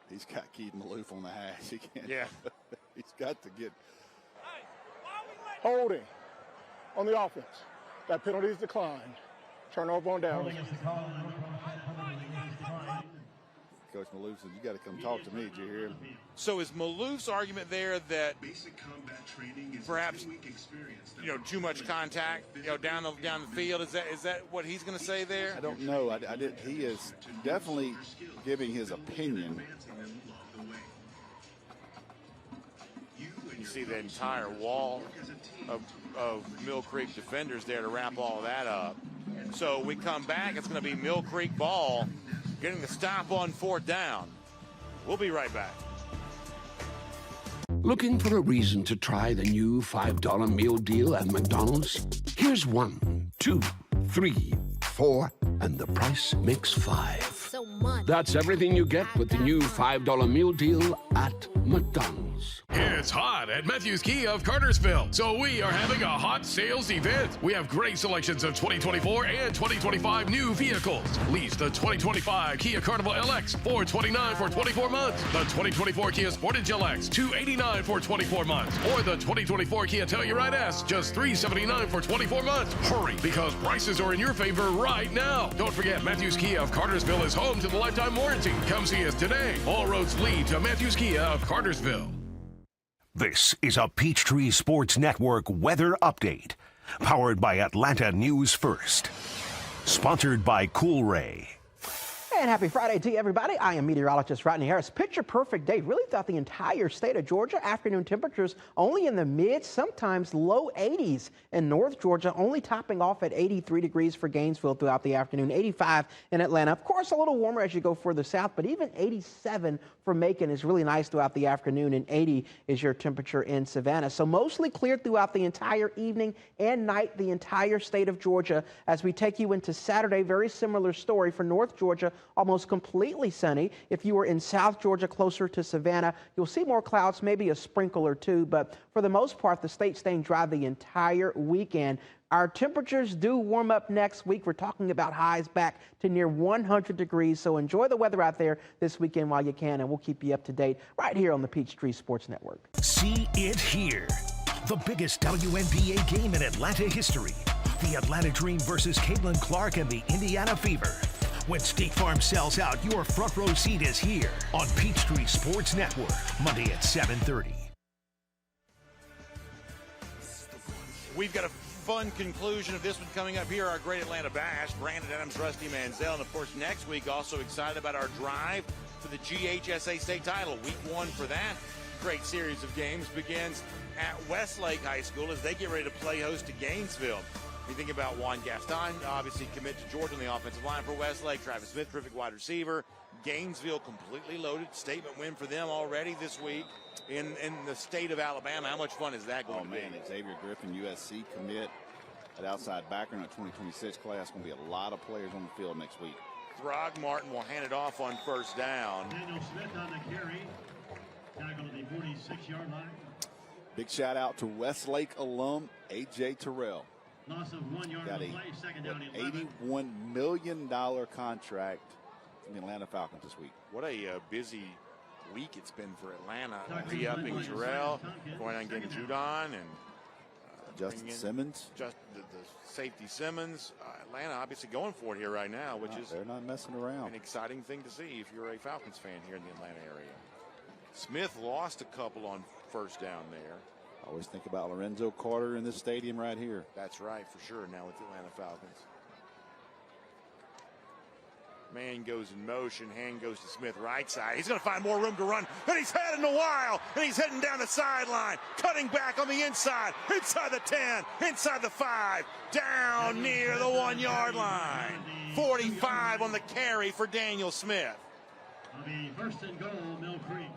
He's got Keith Malouf on the hash. He can't. Yeah. He's got to get. Holding on the offense. That penalty is declined. Turnover on down. Coach Malouf said, you got to come talk to me. Did you hear him? So is Malouf's argument there that perhaps, too much contact, down the field? Is that what he's going to say there? I don't know. He is definitely giving his opinion. You see the entire wall of Mill Creek defenders there to wrap all that up. So we come back. It's going to be Mill Creek ball getting the stop on 4th down. We'll be right back. Looking for a reason to try the new $5 meal deal at McDonald's? Here's 1, 2, 3, 4, and the price makes 5. So much. That's everything you get with the new $5 meal deal at McDonald's. It's hot at Matthews Kia of Cartersville, so we are having a hot sales event. We have great selections of 2024 and 2025 new vehicles. Lease the 2025 Kia Carnival LX $429 for 24 months, the 2024 Kia Sportage LX $289 for 24 months, or the 2024 Kia Telluride S just $379 for 24 months. Hurry, because prices are in your favor right now. Don't forget, Matthews Kia of Cartersville is home to the lifetime warranty. Come see us today. All roads lead to Matthews Kia of Cartersville. This is a Peachtree Sports Network weather update, powered by Atlanta News First. Sponsored by Cool Ray. And happy Friday to you, everybody. I am meteorologist Rodney Harris. Picture perfect day really throughout the entire state of Georgia. Afternoon temperatures only in the mid, sometimes low 80s in North Georgia, only topping off at 83 degrees for Gainesville throughout the afternoon, 85 in Atlanta. Of course, a little warmer as you go further south, but even 87 for Macon is really nice throughout the afternoon, and 80 is your temperature in Savannah. So mostly clear throughout the entire evening and night, the entire state of Georgia. As we take you into Saturday, very similar story for North Georgia. Almost completely sunny. If you were in South Georgia closer to Savannah, you'll see more clouds, maybe a sprinkle or two, but for the most part, the state staying dry the entire weekend. Our temperatures do warm up next week. We're talking about highs back to near 100 degrees, so enjoy the weather out there this weekend while you can, and we'll keep you up to date right here on the Peachtree Sports Network. See it here. The biggest WNBA game in Atlanta history. The Atlanta Dream versus Caitlin Clark and the Indiana Fever. When State Farm sells out, your front row seat is here on Peachtree Sports Network, Monday at 7:30. We've got a fun conclusion of this one coming up here, our Great Atlanta Bash. Brandon Adams, Rusty Manziel, and of course next week, also excited about our drive for the GHSA state title. Week 1 for that great series of games begins at Westlake High School as they get ready to play host to Gainesville. You think about Juan Gaston, obviously commit to Georgia on the offensive line for Westlake. Travis Smith, terrific wide receiver. Gainesville completely loaded. Statement win for them already this week in the state of Alabama. How much fun is that going to be? Oh, man, Xavier Griffin, USC commit at outside backer in a 2026 class. Going to be a lot of players on the field next week. Throgmorton will hand it off on first down. Daniel Smith on the carry. Tackle to the 46-yard line. Big shout out to Westlake alum A.J. Terrell. Loss of 1 yard on the play, second down, $81 million contract from the Atlanta Falcons this week. What a busy week it's been for Atlanta. Re-upping Terrell, going on getting Judon and Justin Simmons. Just the safety Simmons. Atlanta obviously going for it here right now, which is they're not messing around. An exciting thing to see if you're a Falcons fan here in the Atlanta area. Smith lost a couple on first down there. I always think about Lorenzo Carter in this stadium right here. That's right, for sure, now with the Atlanta Falcons. Man goes in motion, hand goes to Smith, right side. He's going to find more room to run than he's had in a while, and he's heading down the sideline, cutting back on the inside the 10, inside the 5, down near the 1 yard line. 45 on the carry for Daniel Smith. It'll be first and goal, Mill Creek.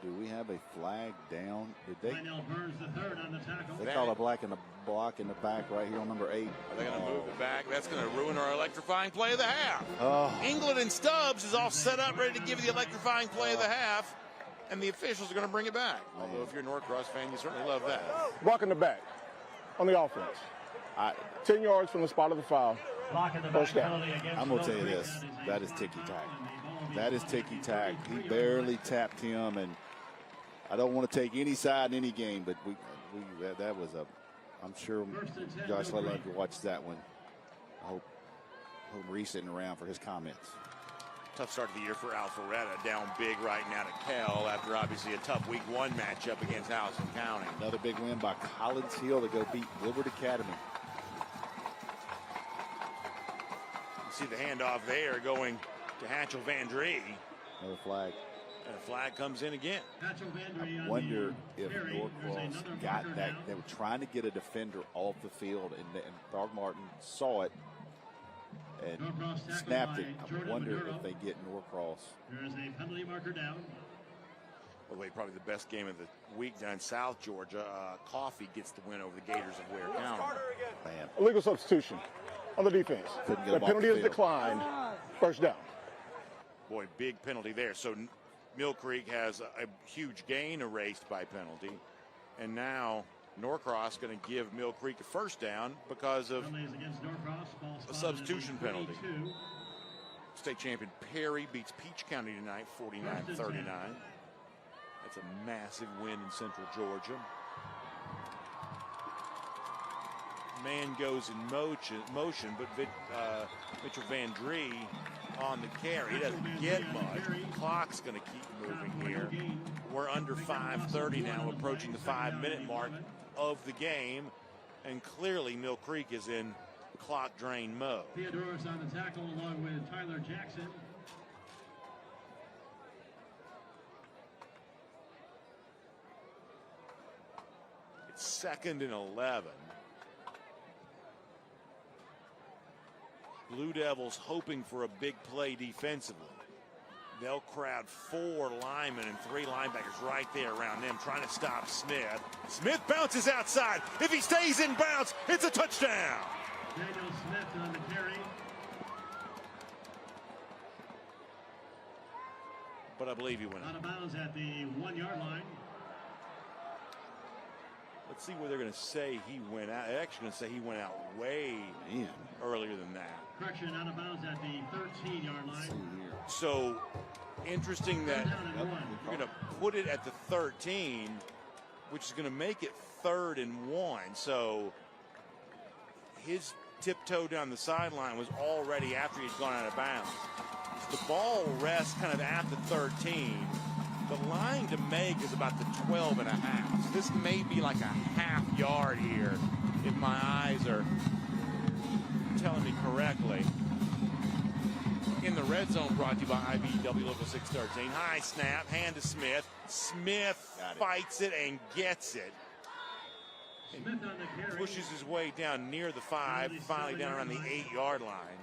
Do we have a flag down? Did they? Burns the third on the tackle. They call a block in the back right here on number 8. Are they going to move it back? That's going to ruin our electrifying play of the half. Oh. England and Stubbs is all set up, ready to give you the electrifying play of the half, and the officials are going to bring it back. Although if you're a Norcross fan, you certainly love that. Block in the back on the offense. 10 yards from the spot of the foul. First down. I'm going to tell you this. That is ticky-tack. That is ticky-tack. He barely tapped him, and I don't want to take any side in any game, but that was I'm sure Josh Ledlow watched that one. I hope Reese sitting around for his comments. Tough start of the year for Alpharetta, down big right now to Kell after obviously a tough week 1 matchup against Allison County. Another big win by Collins Hill to go beat Woodward Academy. You see the handoff there going to Hatchell Vandree. Another flag. And a flag comes in again. I wonder if Norcross got that. They were trying to get a defender off the field, and Throgmorton saw it and snapped it. I wonder if they get Norcross. There is a penalty marker down. By the way, probably the best game of the week down in South Georgia. Coffee gets the win over the Gators of Ware County. Man. Illegal substitution on the defense. The penalty is declined. First down. Boy, big penalty there. So Mill Creek has a huge gain erased by penalty. And now Norcross going to give Mill Creek a first down because of a substitution penalty. State champion Perry beats Peach County tonight 49-39. That's a massive win in Central Georgia. Man goes in motion, but Mitchell Vandree on the carry. He doesn't get much. The clock's going to keep moving here. We're under 5:30 now, approaching the 5-minute mark of the game. And clearly Mill Creek is in clock drain mode. Theodoros on the tackle along with Tyler Jackson. It's 2nd and 11. Blue Devils hoping for a big play defensively. They'll crowd 4 linemen and 3 linebackers right there around them, trying to stop Smith. Smith bounces outside. If he stays in bounds, it's a touchdown. Daniel Smith on the carry. But I believe he went out of bounds at the 1-yard line. Let's see where they're going to say he went out. They're actually going to say he went out way earlier than that. Correction, out of bounds at the 13-yard line. So interesting that you're going to put it at the 13, which is going to make it 3rd and 1. So his tiptoe down the sideline was already after he'd gone out of bounds. The ball rests kind of at the 13. The line to make is about the 12 and a half. So this may be like a half yard here if my eyes are telling me correctly. In the red zone, brought to you by IBEW Local 613. High snap, hand to Smith. Smith fights it and gets it. And pushes his way down near the 5, finally down around the 8-yard line.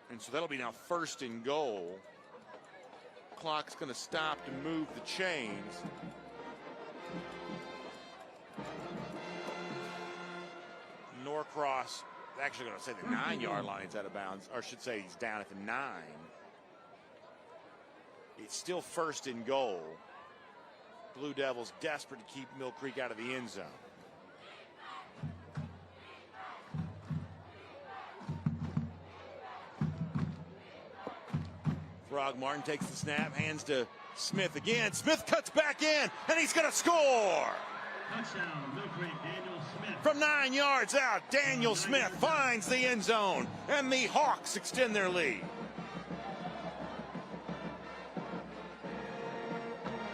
And so that'll be now 1st and goal. Clock's going to stop to move the chains. Norcross, actually going to say the 9-yard line is out of bounds, or I should say he's down at the 9. It's still 1st and goal. Blue Devils desperate to keep Mill Creek out of the end zone. Throgmorton takes the snap, hands to Smith again. Smith cuts back in, and he's going to score. Touchdown, Mill Creek, Daniel Smith. From 9 yards out, Daniel Smith finds the end zone, and the Hawks extend their lead.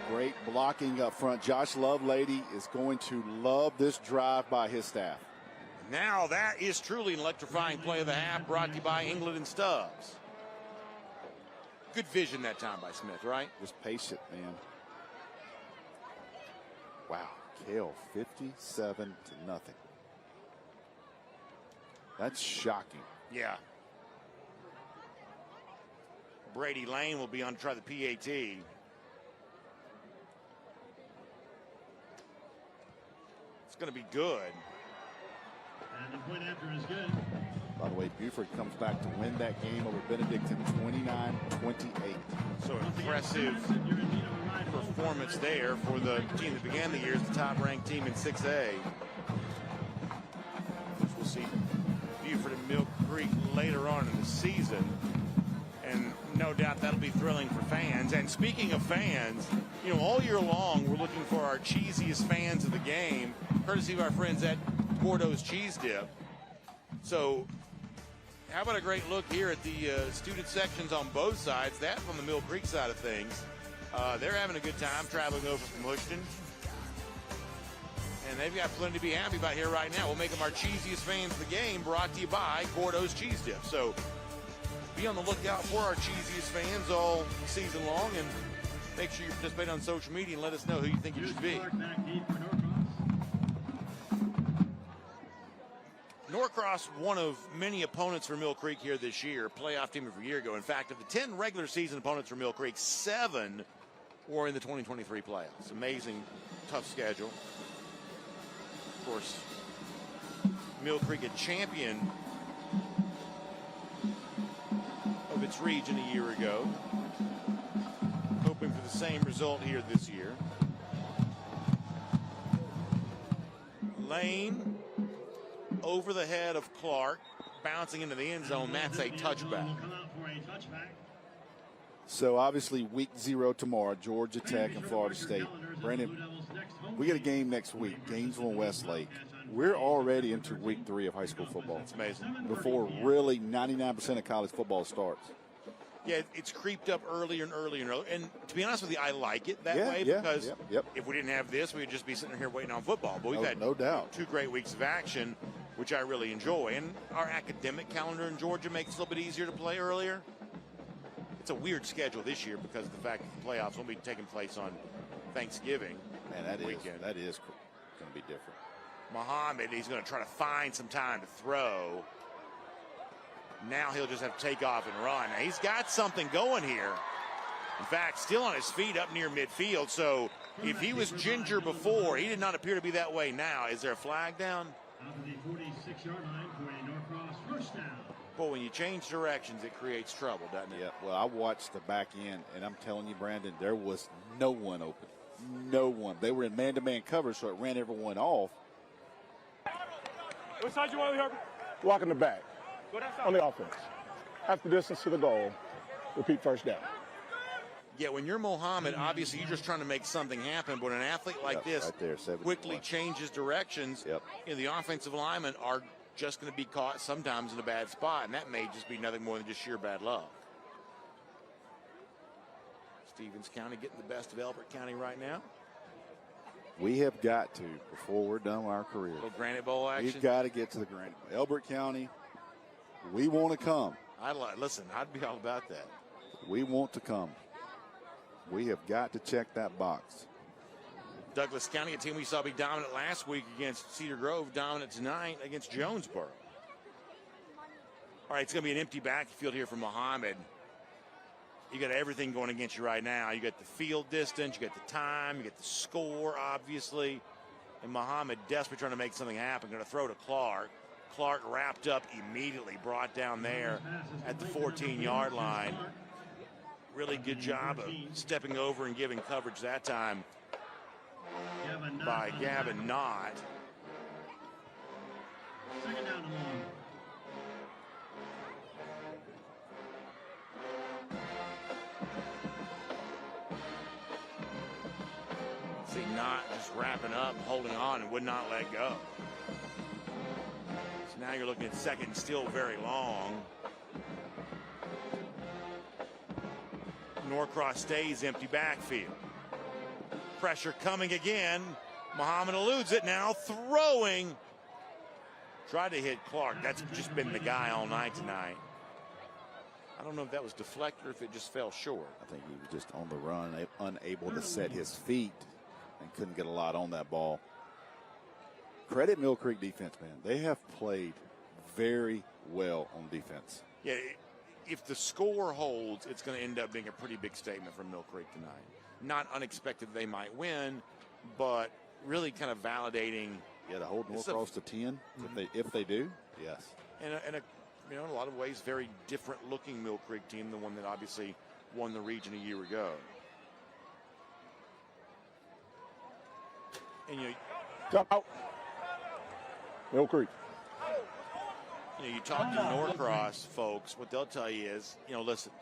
Great blocking up front. Josh Lovelady is going to love this drive by his staff. Now that is truly an electrifying play of the half, brought to you by England and Stubbs. Good vision that time by Smith, right? Just patient, man. Wow, Kale, 57-0. That's shocking. Yeah. Brady Lane will be on to try the PAT. It's going to be good. And the point after is good. By the way, Buford comes back to win that game over Benedictine 29-28. So impressive performance there for the team that began the year as the top-ranked team in 6A. We'll see Buford and Mill Creek later on in the season. And no doubt that'll be thrilling for fans. And speaking of fans, you know, all year long we're looking for our cheesiest fans of the game, courtesy of our friends at Gordo's Cheese Dip. So how about a great look here at the student sections on both sides? That from the Mill Creek side of things. They're having a good time traveling over from Houston. And they've got plenty to be happy about here right now. We'll make them our cheesiest fans of the game, brought to you by Gordo's Cheese Dip. So be on the lookout for our cheesiest fans all season long, and make sure you participate on social media and let us know who you think it should be. Norcross, one of many opponents for Mill Creek here this year, playoff team of a year ago. In fact, of the 10 regular season opponents for Mill Creek, 7 were in the 2023 playoffs. Amazing, tough schedule. Of course, Mill Creek a champion of its region a year ago. Hoping for the same result here this year. Lane over the head of Clark, bouncing into the end zone. That's a touchback. So obviously week 0 tomorrow, Georgia Tech and Florida State. Brandon, we get a game next week, Gainesville and Westlake. We're already into week 3 of high school football. It's amazing. Before really 99% of college football starts. Yeah, it's creeped up earlier and earlier and earlier. And to be honest with you, I like it that way Yeah, because yep. if we didn't have this, we'd just be sitting here waiting on football. But we've had no doubt 2 great weeks of action, which I really enjoy. And our academic calendar in Georgia makes it a little bit easier to play earlier. It's a weird schedule this year because of the fact that the playoffs won't be taking place on Thanksgiving. Man, that weekend. is going to be different. Muhammad, he's going to try to find some time to throw. Now he'll just have to take off and run. Now he's got something going here. In fact, still on his feet up near midfield. So if he was ginger before, he did not appear to be that way now. Is there a flag down? Out to the 46-yard line for a Norcross first down. Boy, when you change directions, it creates trouble, doesn't it? Yeah, well, I watched the back end, and I'm telling you, Brandon, there was no one open. No one. They were in man-to-man cover, so it ran everyone off. Which side you want to be, Herbert? Walk in the back. On the offense. Half the distance to the goal. Repeat first down. Yeah, when you're Mohammed, obviously you're just trying to make something happen. But an athlete like this right there, quickly changes directions. You know, the offensive linemen are just going to be caught sometimes in a bad spot, and that may just be nothing more than just sheer bad luck. Stevens County getting the best of Elbert County right now. We have got to, before we're done with our career, little Granite Bowl action. We've got to get to the Granite Bowl. Elbert County, we want to come. Listen, I'd be all about that. We want to come. We have got to check that box. Douglas County, a team we saw be dominant last week against Cedar Grove, dominant tonight against Jonesboro. All right, it's going to be an empty backfield here for Muhammad. You got everything going against you right now. You got the field distance, you got the time, you got the score, obviously. And Muhammad desperately trying to make something happen. Going to throw to Clark. Clark wrapped up immediately, brought down there at the 14-yard line. Really good job of stepping over and giving coverage that time by Gavin Knott. Second down and long. See Knott just wrapping up, holding on, and would not let go. So now you're looking at second and still very long. Norcross stays empty backfield. Pressure coming again. Muhammad eludes it now, throwing. Tried to hit Clark. That's just been the guy all night tonight. I don't know if that was deflected or if it just fell short. I think he was just on the run, unable to set his feet and couldn't get a lot on that ball. Credit Mill Creek defense, man. They have played very well on defense. Yeah, if the score holds, it's going to end up being a pretty big statement from Mill Creek tonight. Not unexpected they might win, but really kind of validating. Yeah, to hold Norcross to 10, if they do, yes. And in a lot of ways, very different looking Mill Creek team, the one that obviously won the region a year ago. And Come out. Mill Creek. You talk to Norcross folks, what they'll tell you is, listen,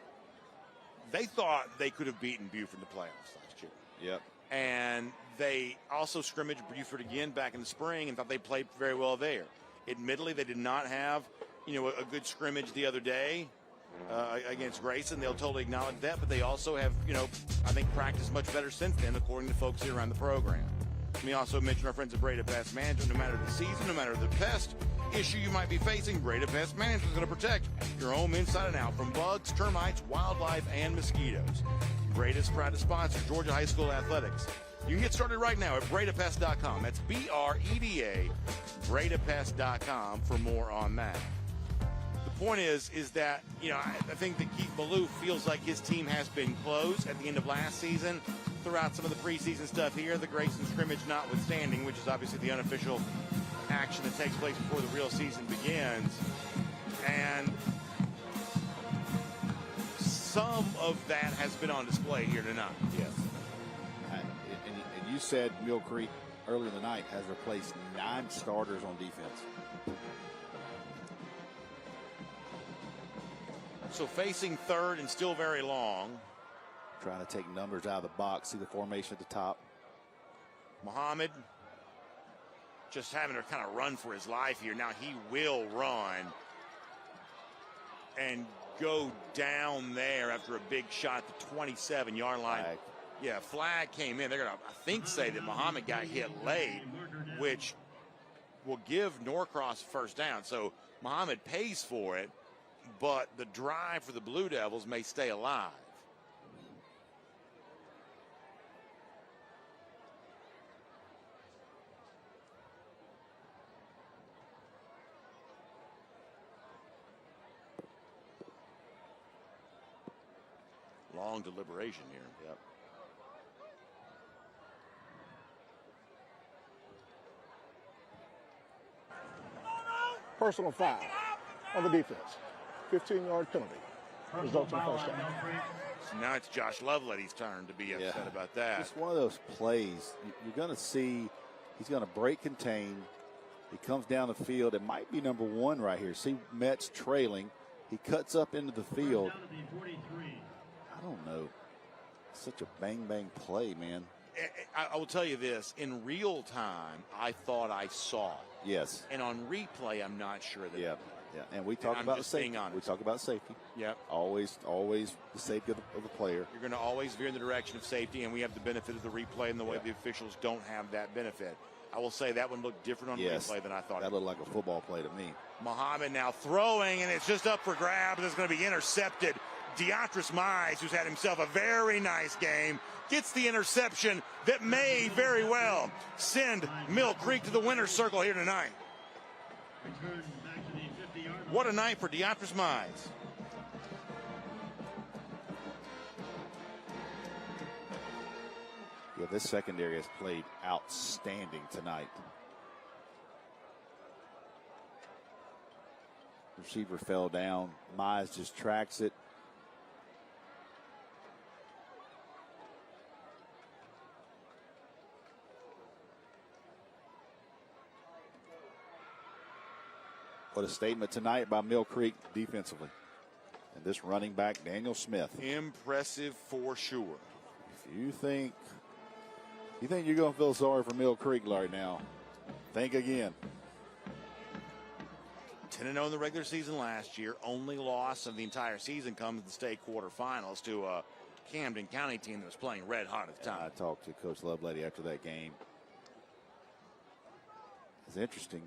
they thought they could have beaten Buford in the playoffs last year. Yep. And they also scrimmaged Buford again back in the spring and thought they played very well there. Admittedly, they did not have, a good scrimmage the other day against Grayson. They'll totally acknowledge that, but they also have, I think practiced much better since then, according to folks here around the program. Let me also mention our friends at Breda Pest Management. No matter the season, no matter the pest issue you might be facing, Breda Pest Management is going to protect your home inside and out from bugs, termites, wildlife, and mosquitoes. Breda is proud to sponsor Georgia High School athletics. You can get started right now at BredaPest.com. That's BREDA, BredaPest.com for more on that. The point is that, I think that Keith Ballou feels like his team has been close at the end of last season. Throughout some of the preseason stuff here, the Grayson scrimmage notwithstanding, which is obviously the unofficial action that takes place before the real season begins. And some of that has been on display here tonight. Yes. And you said Mill Creek earlier in the night has replaced 9 starters on defense. So facing third and still very long. Trying to take numbers out of the box. See the formation at the top. Muhammad just having to kind of run for his life here. Now he will run and go down there after a big shot at the 27-yard line. Flag. Yeah, flag came in. They're going to, I think, say that Muhammad got hit late, which will give Norcross first down. So Muhammad pays for it, but the drive for the Blue Devils may stay alive. Long deliberation here. Yep. Personal foul on the defense. 15-yard penalty. Results in first down. So now it's Josh Loveletty's turn to be upset about that. It's one of those plays. You're going to see he's going to break contain. He comes down the field. It might be number 1 right here. See Metz trailing. He cuts up into the field. I don't know. Such a bang play, man. I will tell you this. In real time, I thought I saw. Yes. And on replay, I'm not sure that. Yeah. And we talk about safety. We talk about safety. Yep. Always the safety of the player. You're going to always veer in the direction of safety, and we have the benefit of the replay and the way the officials don't have that benefit. I will say that one looked different on replay than I thought. That looked like a football play to me. Muhammad now throwing, and it's just up for grabs. It's going to be intercepted. Deontrus Mize, who's had himself a very nice game, gets the interception that may very well send Mill Creek to the winner's circle here tonight. What a night for Deontrus Mize. Yeah, this secondary has played outstanding tonight. Receiver fell down. Mize just tracks it. What a statement tonight by Mill Creek defensively. And this running back, Daniel Smith. Impressive for sure. If you think you're going to feel sorry for Mill Creek right now, think again. 10-0 in the regular season last year. Only loss of the entire season comes in the state quarterfinals to a Camden County team that was playing red hot at the time. I talked to Coach Loveletty after that game. It's interesting.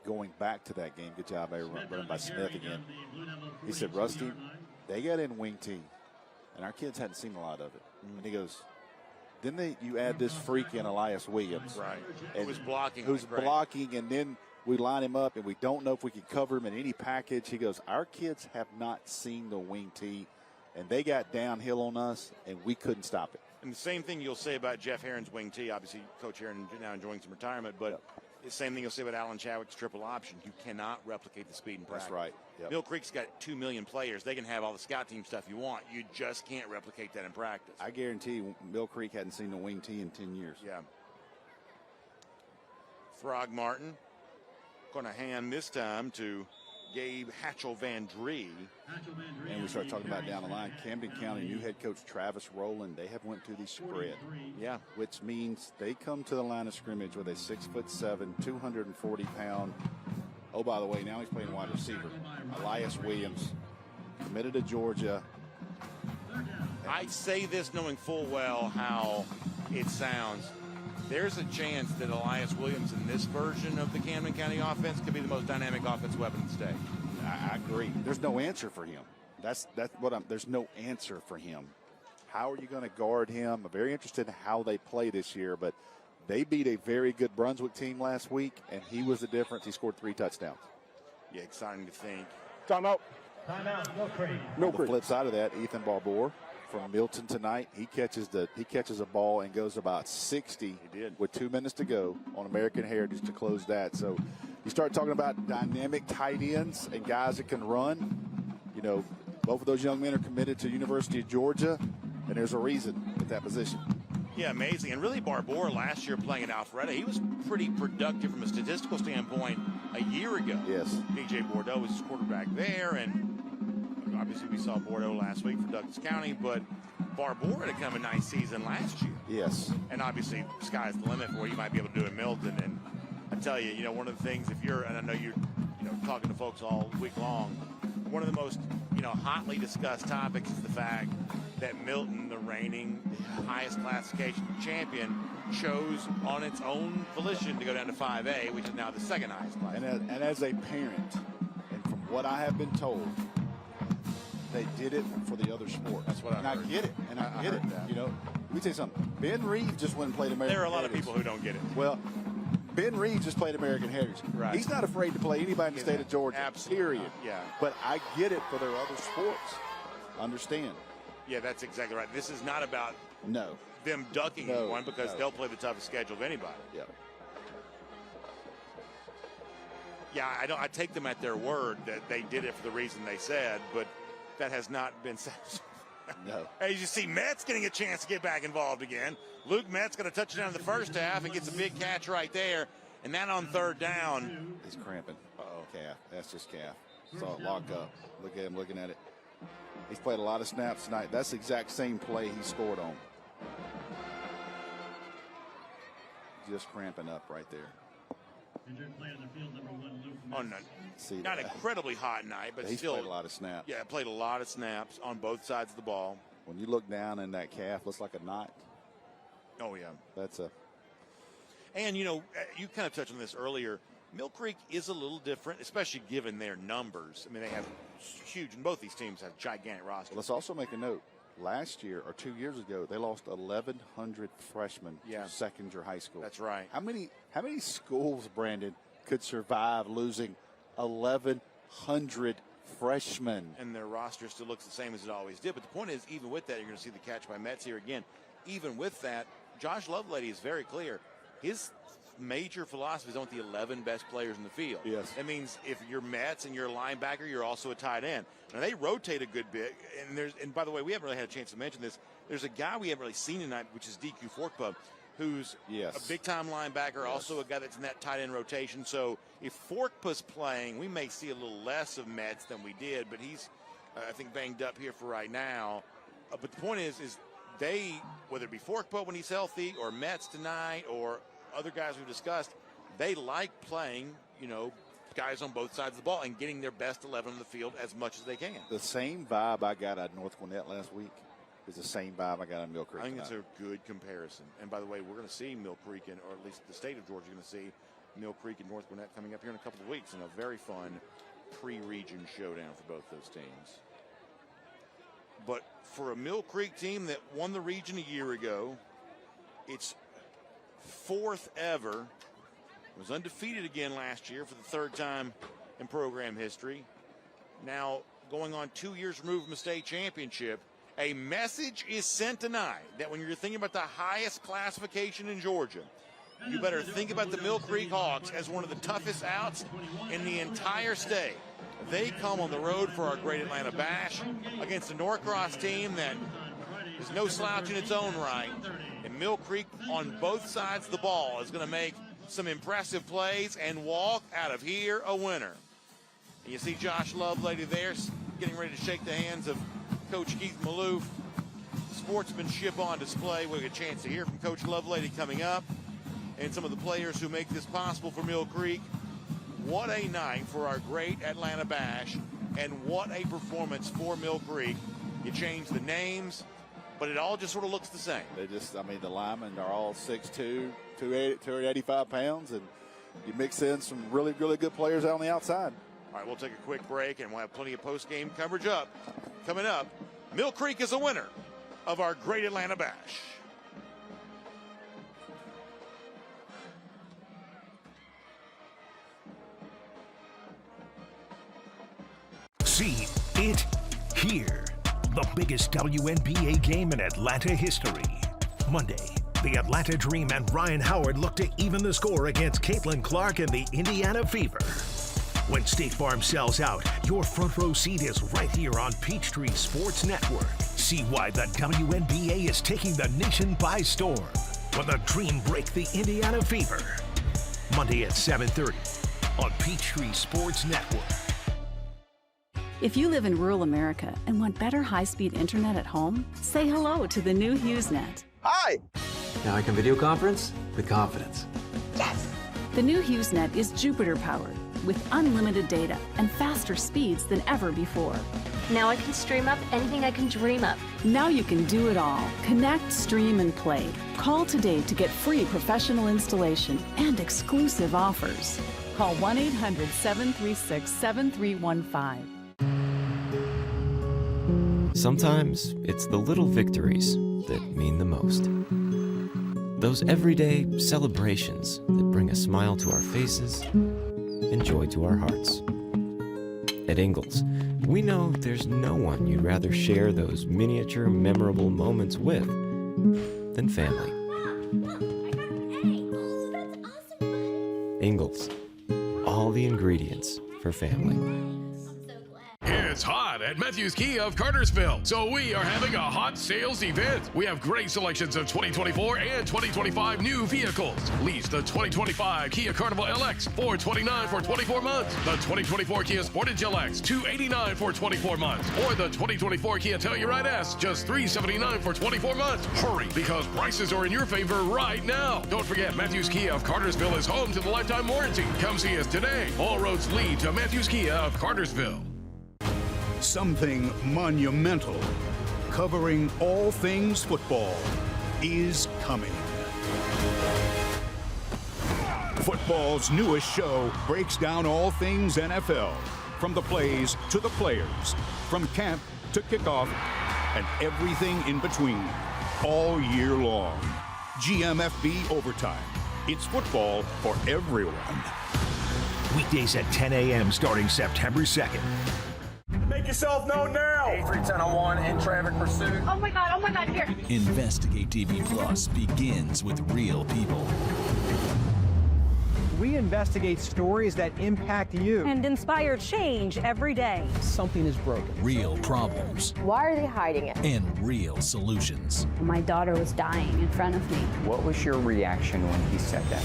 Going back to that game, good job run by Smith again. He said, Rusty, they got in wing T, and our kids hadn't seen a lot of it. And he goes, then you add this freak in Elias Williams. Right. And who's blocking. Who's blocking, and then we line him up, and we don't know if we can cover him in any package. He goes, our kids have not seen the wing T, and they got downhill on us, and we couldn't stop it. And the same thing you'll say about Jeff Herron's wing T. Obviously, Coach Herron now enjoying some retirement, but the same thing you'll say about Alan Chadwick's triple option. You cannot replicate the speed in practice. That's right. Yep. Mill Creek's got 2 million players. They can have all the scout team stuff you want. You just can't replicate that in practice. I guarantee you, Mill Creek hadn't seen the wing T in 10 years. Yeah. Throgmorton going to hand this time to Gabe Hatchell Van Dree. And we start talking about down the line, Camden County new head coach Travis Rowland, they have went to the spread. Yeah. Which means they come to the line of scrimmage with a 6'7", 240-pound. Oh, by the way, now he's playing wide receiver. Elias Williams, committed to Georgia. I say this knowing full well how it sounds. There's a chance that Elias Williams in this version of the Camden County offense could be the most dynamic offense weapon in the state. I agree. There's no answer for him. That's what there's no answer for him. How are you going to guard him? I'm very interested in how they play this year, but they beat a very good Brunswick team last week, and he was the difference. He scored 3 touchdowns. Yeah, exciting to think. Timeout. Timeout, Mill Creek. On the flip side of that, Ethan Barbour from Milton tonight, he catches a ball and goes about 60 with 2 minutes to go on American Heritage to close that. So you start talking about dynamic tight ends and guys that can run. You know, both of those young men are committed to University of Georgia, and there's a reason at that position. Yeah, amazing. And really, Barbour last year playing at Alpharetta, he was pretty productive from a statistical standpoint a year ago. Yes. B.J. Bordeaux was his quarterback there, and obviously we saw Bordeaux last week for Douglas County, but Barbour had kind of a nice season last year. Yes. And obviously, sky's the limit for what you might be able to do in Milton. And I tell you, one of the things, and I know you're talking to folks all week long, one of the most, hotly discussed topics is the fact that Milton, the reigning highest classification champion, chose on its own volition to go down to 5A, which is now the second highest class. And as a parent, and from what I have been told, they did it for the other sport. That's what I heard. I get it. And I get it. That. Let me tell you something. Ben Reed just went and played American Heritage. There are a lot of people who don't get it. Well, Ben Reed just played American Heritage. Right. He's not afraid to play anybody in the state of Georgia. Absolutely. Period. Yeah. But I get it for their other sports. Understand. Yeah, that's exactly right. This is not about No. them ducking one because no. they'll play the toughest schedule of anybody. Yeah. Yeah, I take them at their word that they did it for the reason they said, but that has not been said. No. As you see, Metz getting a chance to get back involved again. Luke Metz got a touchdown in the first half and gets a big catch right there. And then on third down. He's cramping. Uh-oh, calf. That's just calf. Saw it lock up. Look at him looking at it. He's played a lot of snaps tonight. That's the exact same play he scored on. Just cramping up right there. Injured player on the field, number 1, Luke Metz. On not an incredibly hot night, but He's still played a lot of snaps. Yeah, played a lot of snaps on both sides of the ball. When you look down and that calf looks like a knot. Oh, yeah. That's a. And, you kind of touched on this earlier. Mill Creek is a little different, especially given their numbers. I mean, they have huge, and both these teams have gigantic rosters. Let's also make a note. Last year or 2 years ago, they lost 1,100 freshmen to second-year high school. That's right. How many schools, Brandon, could survive losing 1,100 freshmen? And their roster still looks the same as it always did. But the point is, even with that, you're going to see the catch by Metz here again. Even with that, Josh Lovelady is very clear. His major philosophy is on the 11 best players in the field. Yes. That means if you're Metz and you're a linebacker, you're also a tight end. Now, they rotate a good bit. And by the way, we haven't really had a chance to mention this. There's a guy we haven't really seen tonight, which is DQ Forkpub, who's a big-time linebacker, also a guy that's in that tight end rotation. So if Forkpub's playing, we may see a little less of Metz than we did, but he's, I think, banged up here for right now. But the point is they, whether it be Forkpub when he's healthy or Metz tonight or other guys we've discussed, they like playing, guys on both sides of the ball and getting their best 11 on the field as much as they can. The same vibe I got out of North Gwinnett last week is the same vibe I got out of Mill Creek. I think it's a good comparison. And by the way, we're going to see Mill Creek, or at least the state of Georgia is going to see Mill Creek and North Gwinnett coming up here in a couple of weeks in a very fun pre-region showdown for both those teams. But for a Mill Creek team that won the region a year ago, it's fourth ever. Was undefeated again last year for the third time in program history. Now going on 2 years removed from the state championship. A message is sent tonight that when you're thinking about the highest classification in Georgia, you better think about the Mill Creek Hawks as one of the toughest outs in the entire state. They come on the road for our Great Atlanta Bash against a Norcross team that is no slouch in its own right. And Mill Creek on both sides of the ball is going to make some impressive plays and walk out of here a winner. And you see Josh Lovelady there getting ready to shake the hands of Coach Keith Maloof. Sportsmanship on display. We'll get a chance to hear from Coach Lovelady coming up and some of the players who make this possible for Mill Creek. What a night for our Great Atlanta Bash, and what a performance for Mill Creek. You change the names, but it all just sort of looks the same. The linemen are all 6'2", 285 pounds, and you mix in some really, really good players out on the outside. All right, we'll take a quick break, and we'll have plenty of post-game coverage coming up. Mill Creek is a winner of our Great Atlanta Bash. See it here. The biggest WNBA game in Atlanta history. Monday, the Atlanta Dream and Ryan Howard look to even the score against Caitlin Clark and the Indiana Fever. When State Farm sells out, your front row seat is right here on Peachtree Sports Network. See why the WNBA is taking the nation by storm when the Dream break the Indiana Fever. Monday at 7:30 on Peachtree Sports Network. If you live in rural America and want better high-speed internet at home, say hello to the new HughesNet. Hi! Now I can video conference with confidence. Yes! The new HughesNet is Jupiter-powered, with unlimited data and faster speeds than ever before. Now I can stream up anything I can dream of. Now you can do it all. Connect, stream, and play. Call today to get free professional installation and exclusive offers. Call 1-800-736-7315. Sometimes it's the little victories that mean the most. Those everyday celebrations that bring a smile to our faces and joy to our hearts. At Ingalls, we know there's no one you'd rather share those miniature, memorable moments with than family. Ingalls, all the ingredients for family. It's hot at Matthews Kia of Cartersville, so we are having a hot sales event. We have great selections of 2024 and 2025 new vehicles. Lease the 2025 Kia Carnival LX $429 for 24 months, the 2024 Kia Sportage LX $289 for 24 months, or the 2024 Kia Telluride S just $379 for 24 months. Hurry, because prices are in your favor right now. Don't forget, Matthews Kia of Cartersville is home to the lifetime warranty. Come see us today. All roads lead to Matthews Kia of Cartersville. Something monumental, covering all things football, is coming. Football's newest show breaks down all things NFL, from the plays to the players, from camp to kickoff, and everything in between, all year long. GMFB Overtime. It's football for everyone. Weekdays at 10 a.m. starting September 2nd. Make yourself known now. 8310-1 in traffic pursuit. Oh my God, here. Investigate TV Plus begins with real people. We investigate stories that impact you. And inspire change every day. Something is broken. Real problems. Why are they hiding it? And real solutions. My daughter was dying in front of me. What was your reaction when he said that?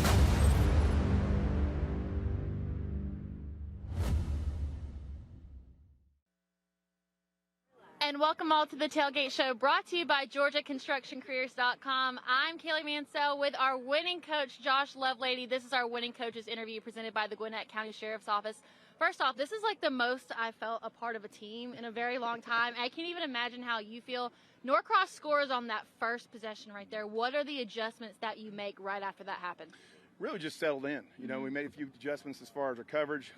And welcome all to the Tailgate Show, brought to you by GeorgiaConstructionCareers.com. I'm Kaylee Mansell with our winning coach, Josh Lovelady. This is our winning coaches interview presented by the Gwinnett County Sheriff's Office. First off, this is like the most I felt a part of a team in a very long time. I can't even imagine how you feel. Norcross scores on that first possession right there. What are the adjustments that you make right after that happens? Really just settled in. You know, we made a few adjustments as far as our coverage,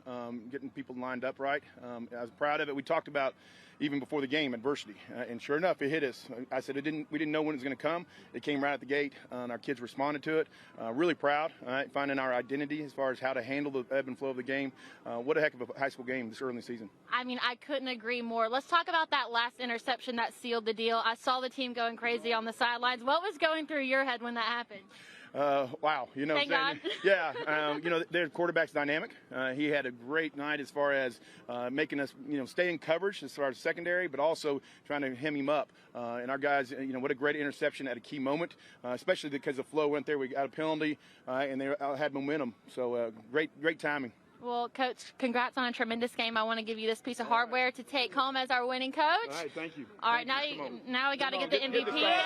getting people lined up right. I was proud of it. We talked about, even before the game, adversity, and sure enough, it hit us. I said we didn't know when it was going to come. It came right at the gate, and our kids responded to it. Really proud, finding our identity as far as how to handle the ebb and flow of the game. What a heck of a high school game this early in the season. I mean, I couldn't agree more. Let's talk about that last interception that sealed the deal. I saw the team going crazy on the sidelines. What was going through your head when that happened? Wow, you know, thank God. Yeah, you know, their quarterback's dynamic. He had a great night as far as making us, you know, stay in coverage as far as secondary, but also trying to hem him up. And our guys, you know, what a great interception at a key moment, especially because the flow went there. We got a penalty, and they had momentum. So great timing. Well, Coach, congrats on a tremendous game. I want to give you this piece of hardware to take home as our winning coach. All right, thank you. All right, now we got to get the MVP of the game.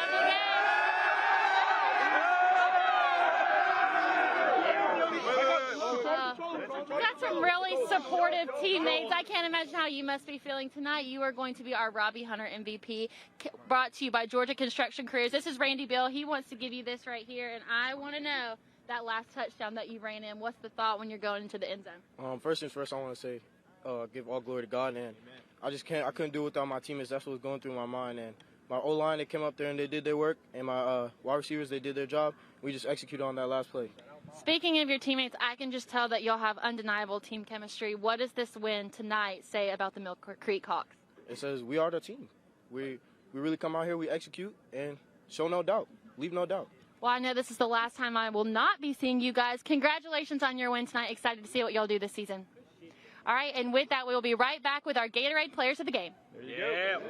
We got some really supportive teammates. I can't imagine how you must be feeling tonight. You are going to be our Robbie Hunter MVP, brought to you by Georgia Construction Careers. This is Randy Bill. He wants to give you this right here, and I want to know that last touchdown that you ran in. What's the thought when you're going into the end zone? First things first, I want to say, give all glory to God, and I couldn't do it without my teammates. That's what was going through my mind, and my O-line, they came up there and they did their work, and my wide receivers, they did their job. We just executed on that last play. Speaking of your teammates, I can just tell that you'll have undeniable team chemistry. What does this win tonight say about the Mill Creek Hawks? It says we are the team. We really come out here, we execute, and show no doubt, leave no doubt. Well, I know this is the last time I will not be seeing you guys. Congratulations on your win tonight. Excited to see what y'all do this season. All right, and with that, we will be right back with our Gatorade players of the game. There you go.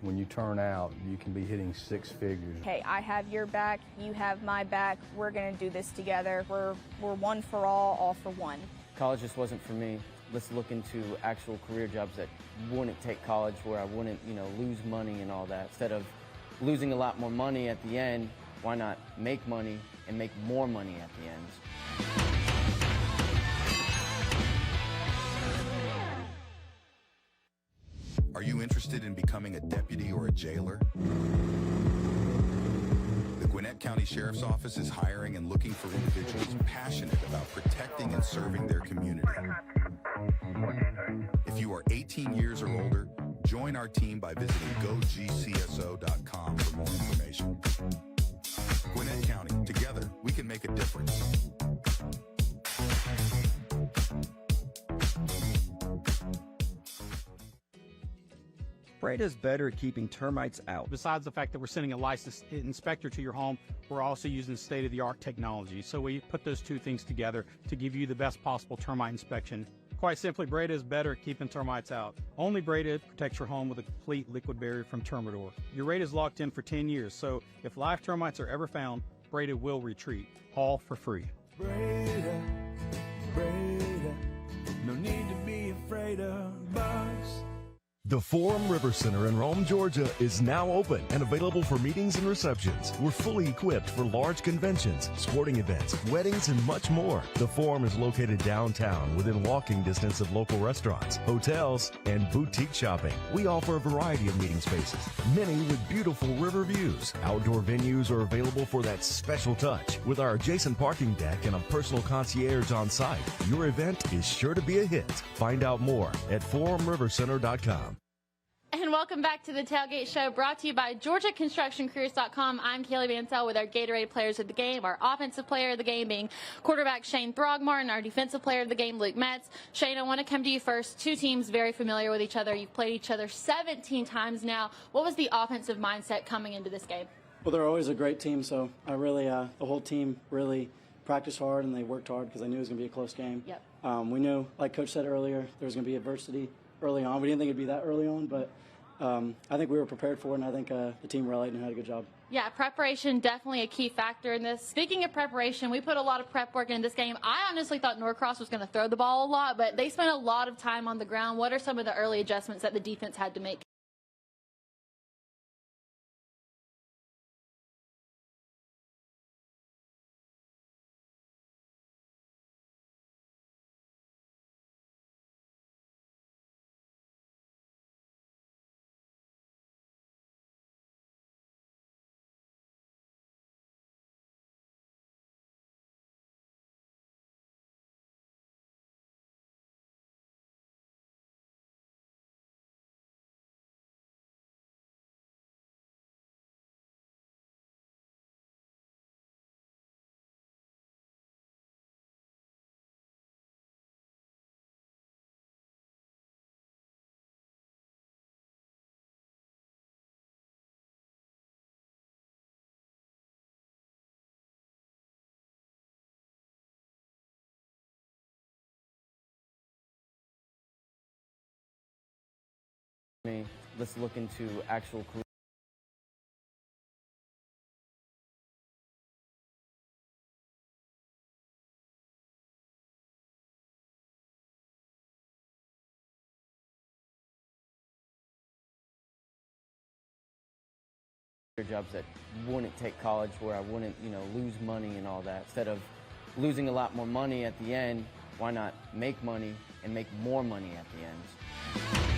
When you turn out, you can be hitting six figures. Hey, I have your back, you have my back. We're going to do this together. We're one for all for one. College just wasn't for me. Let's look into actual career jobs that wouldn't take college, where I wouldn't, lose money and all that. Instead of losing a lot more money at the end, why not make money and make more money at the end? Are you interested in becoming a deputy or a jailer? The Gwinnett County Sheriff's Office is hiring and looking for individuals passionate about protecting and serving their community. If you are 18 years or older, join our team by visiting gogcso.com for more information. Gwinnett County, together, we can make a difference. Breda's better at keeping termites out. Besides the fact that we're sending a licensed inspector to your home, we're also using state-of-the-art technology. So we put those two things together to give you the best possible termite inspection. Quite simply, Breda is better at keeping termites out. Only Breda protects your home with a complete liquid barrier from Termidor. Your rate is locked in for 10 years, so if live termites are ever found, Breda will retreat, all for free. Breda, Breda, no need to be afraid of bugs. The Forum River Center in Rome, Georgia is now open and available for meetings and receptions. We're fully equipped for large conventions, sporting events, weddings, and much more. The Forum is located downtown within walking distance of local restaurants, hotels, and boutique shopping. We offer a variety of meeting spaces, many with beautiful river views. Outdoor venues are available for that special touch. With our adjacent parking deck and a personal concierge on site, your event is sure to be a hit. Find out more at forumrivercenter.com. And welcome back to the Tailgate Show, brought to you by GeorgiaConstructionCareers.com. I'm Kaylee Mansell with our Gatorade players of the game. Our offensive player of the game being quarterback Shane Throgmorton, our defensive player of the game, Luke Metz. Shane, I want to come to you first. Two teams very familiar with each other. You've played each other 17 times now. What was the offensive mindset coming into this game? Well, they're always a great team, so I really, the whole team really practiced hard and they worked hard because I knew it was going to be a close game. Yep. We knew, like Coach said earlier, there was going to be adversity early on. We didn't think it'd be that early on, but I think we were prepared for it, and I think the team rallied and had a good job. Yeah, preparation definitely a key factor in this. Speaking of preparation, we put a lot of prep work in this game. I honestly thought Norcross was going to throw the ball a lot, but they spent a lot of time on the ground. What are some of the early adjustments that the defense had to make? Let's look into actual career. Jobs that wouldn't take college, where I wouldn't, lose money and all that. Instead of losing a lot more money at the end, why not make money and make more money at the end?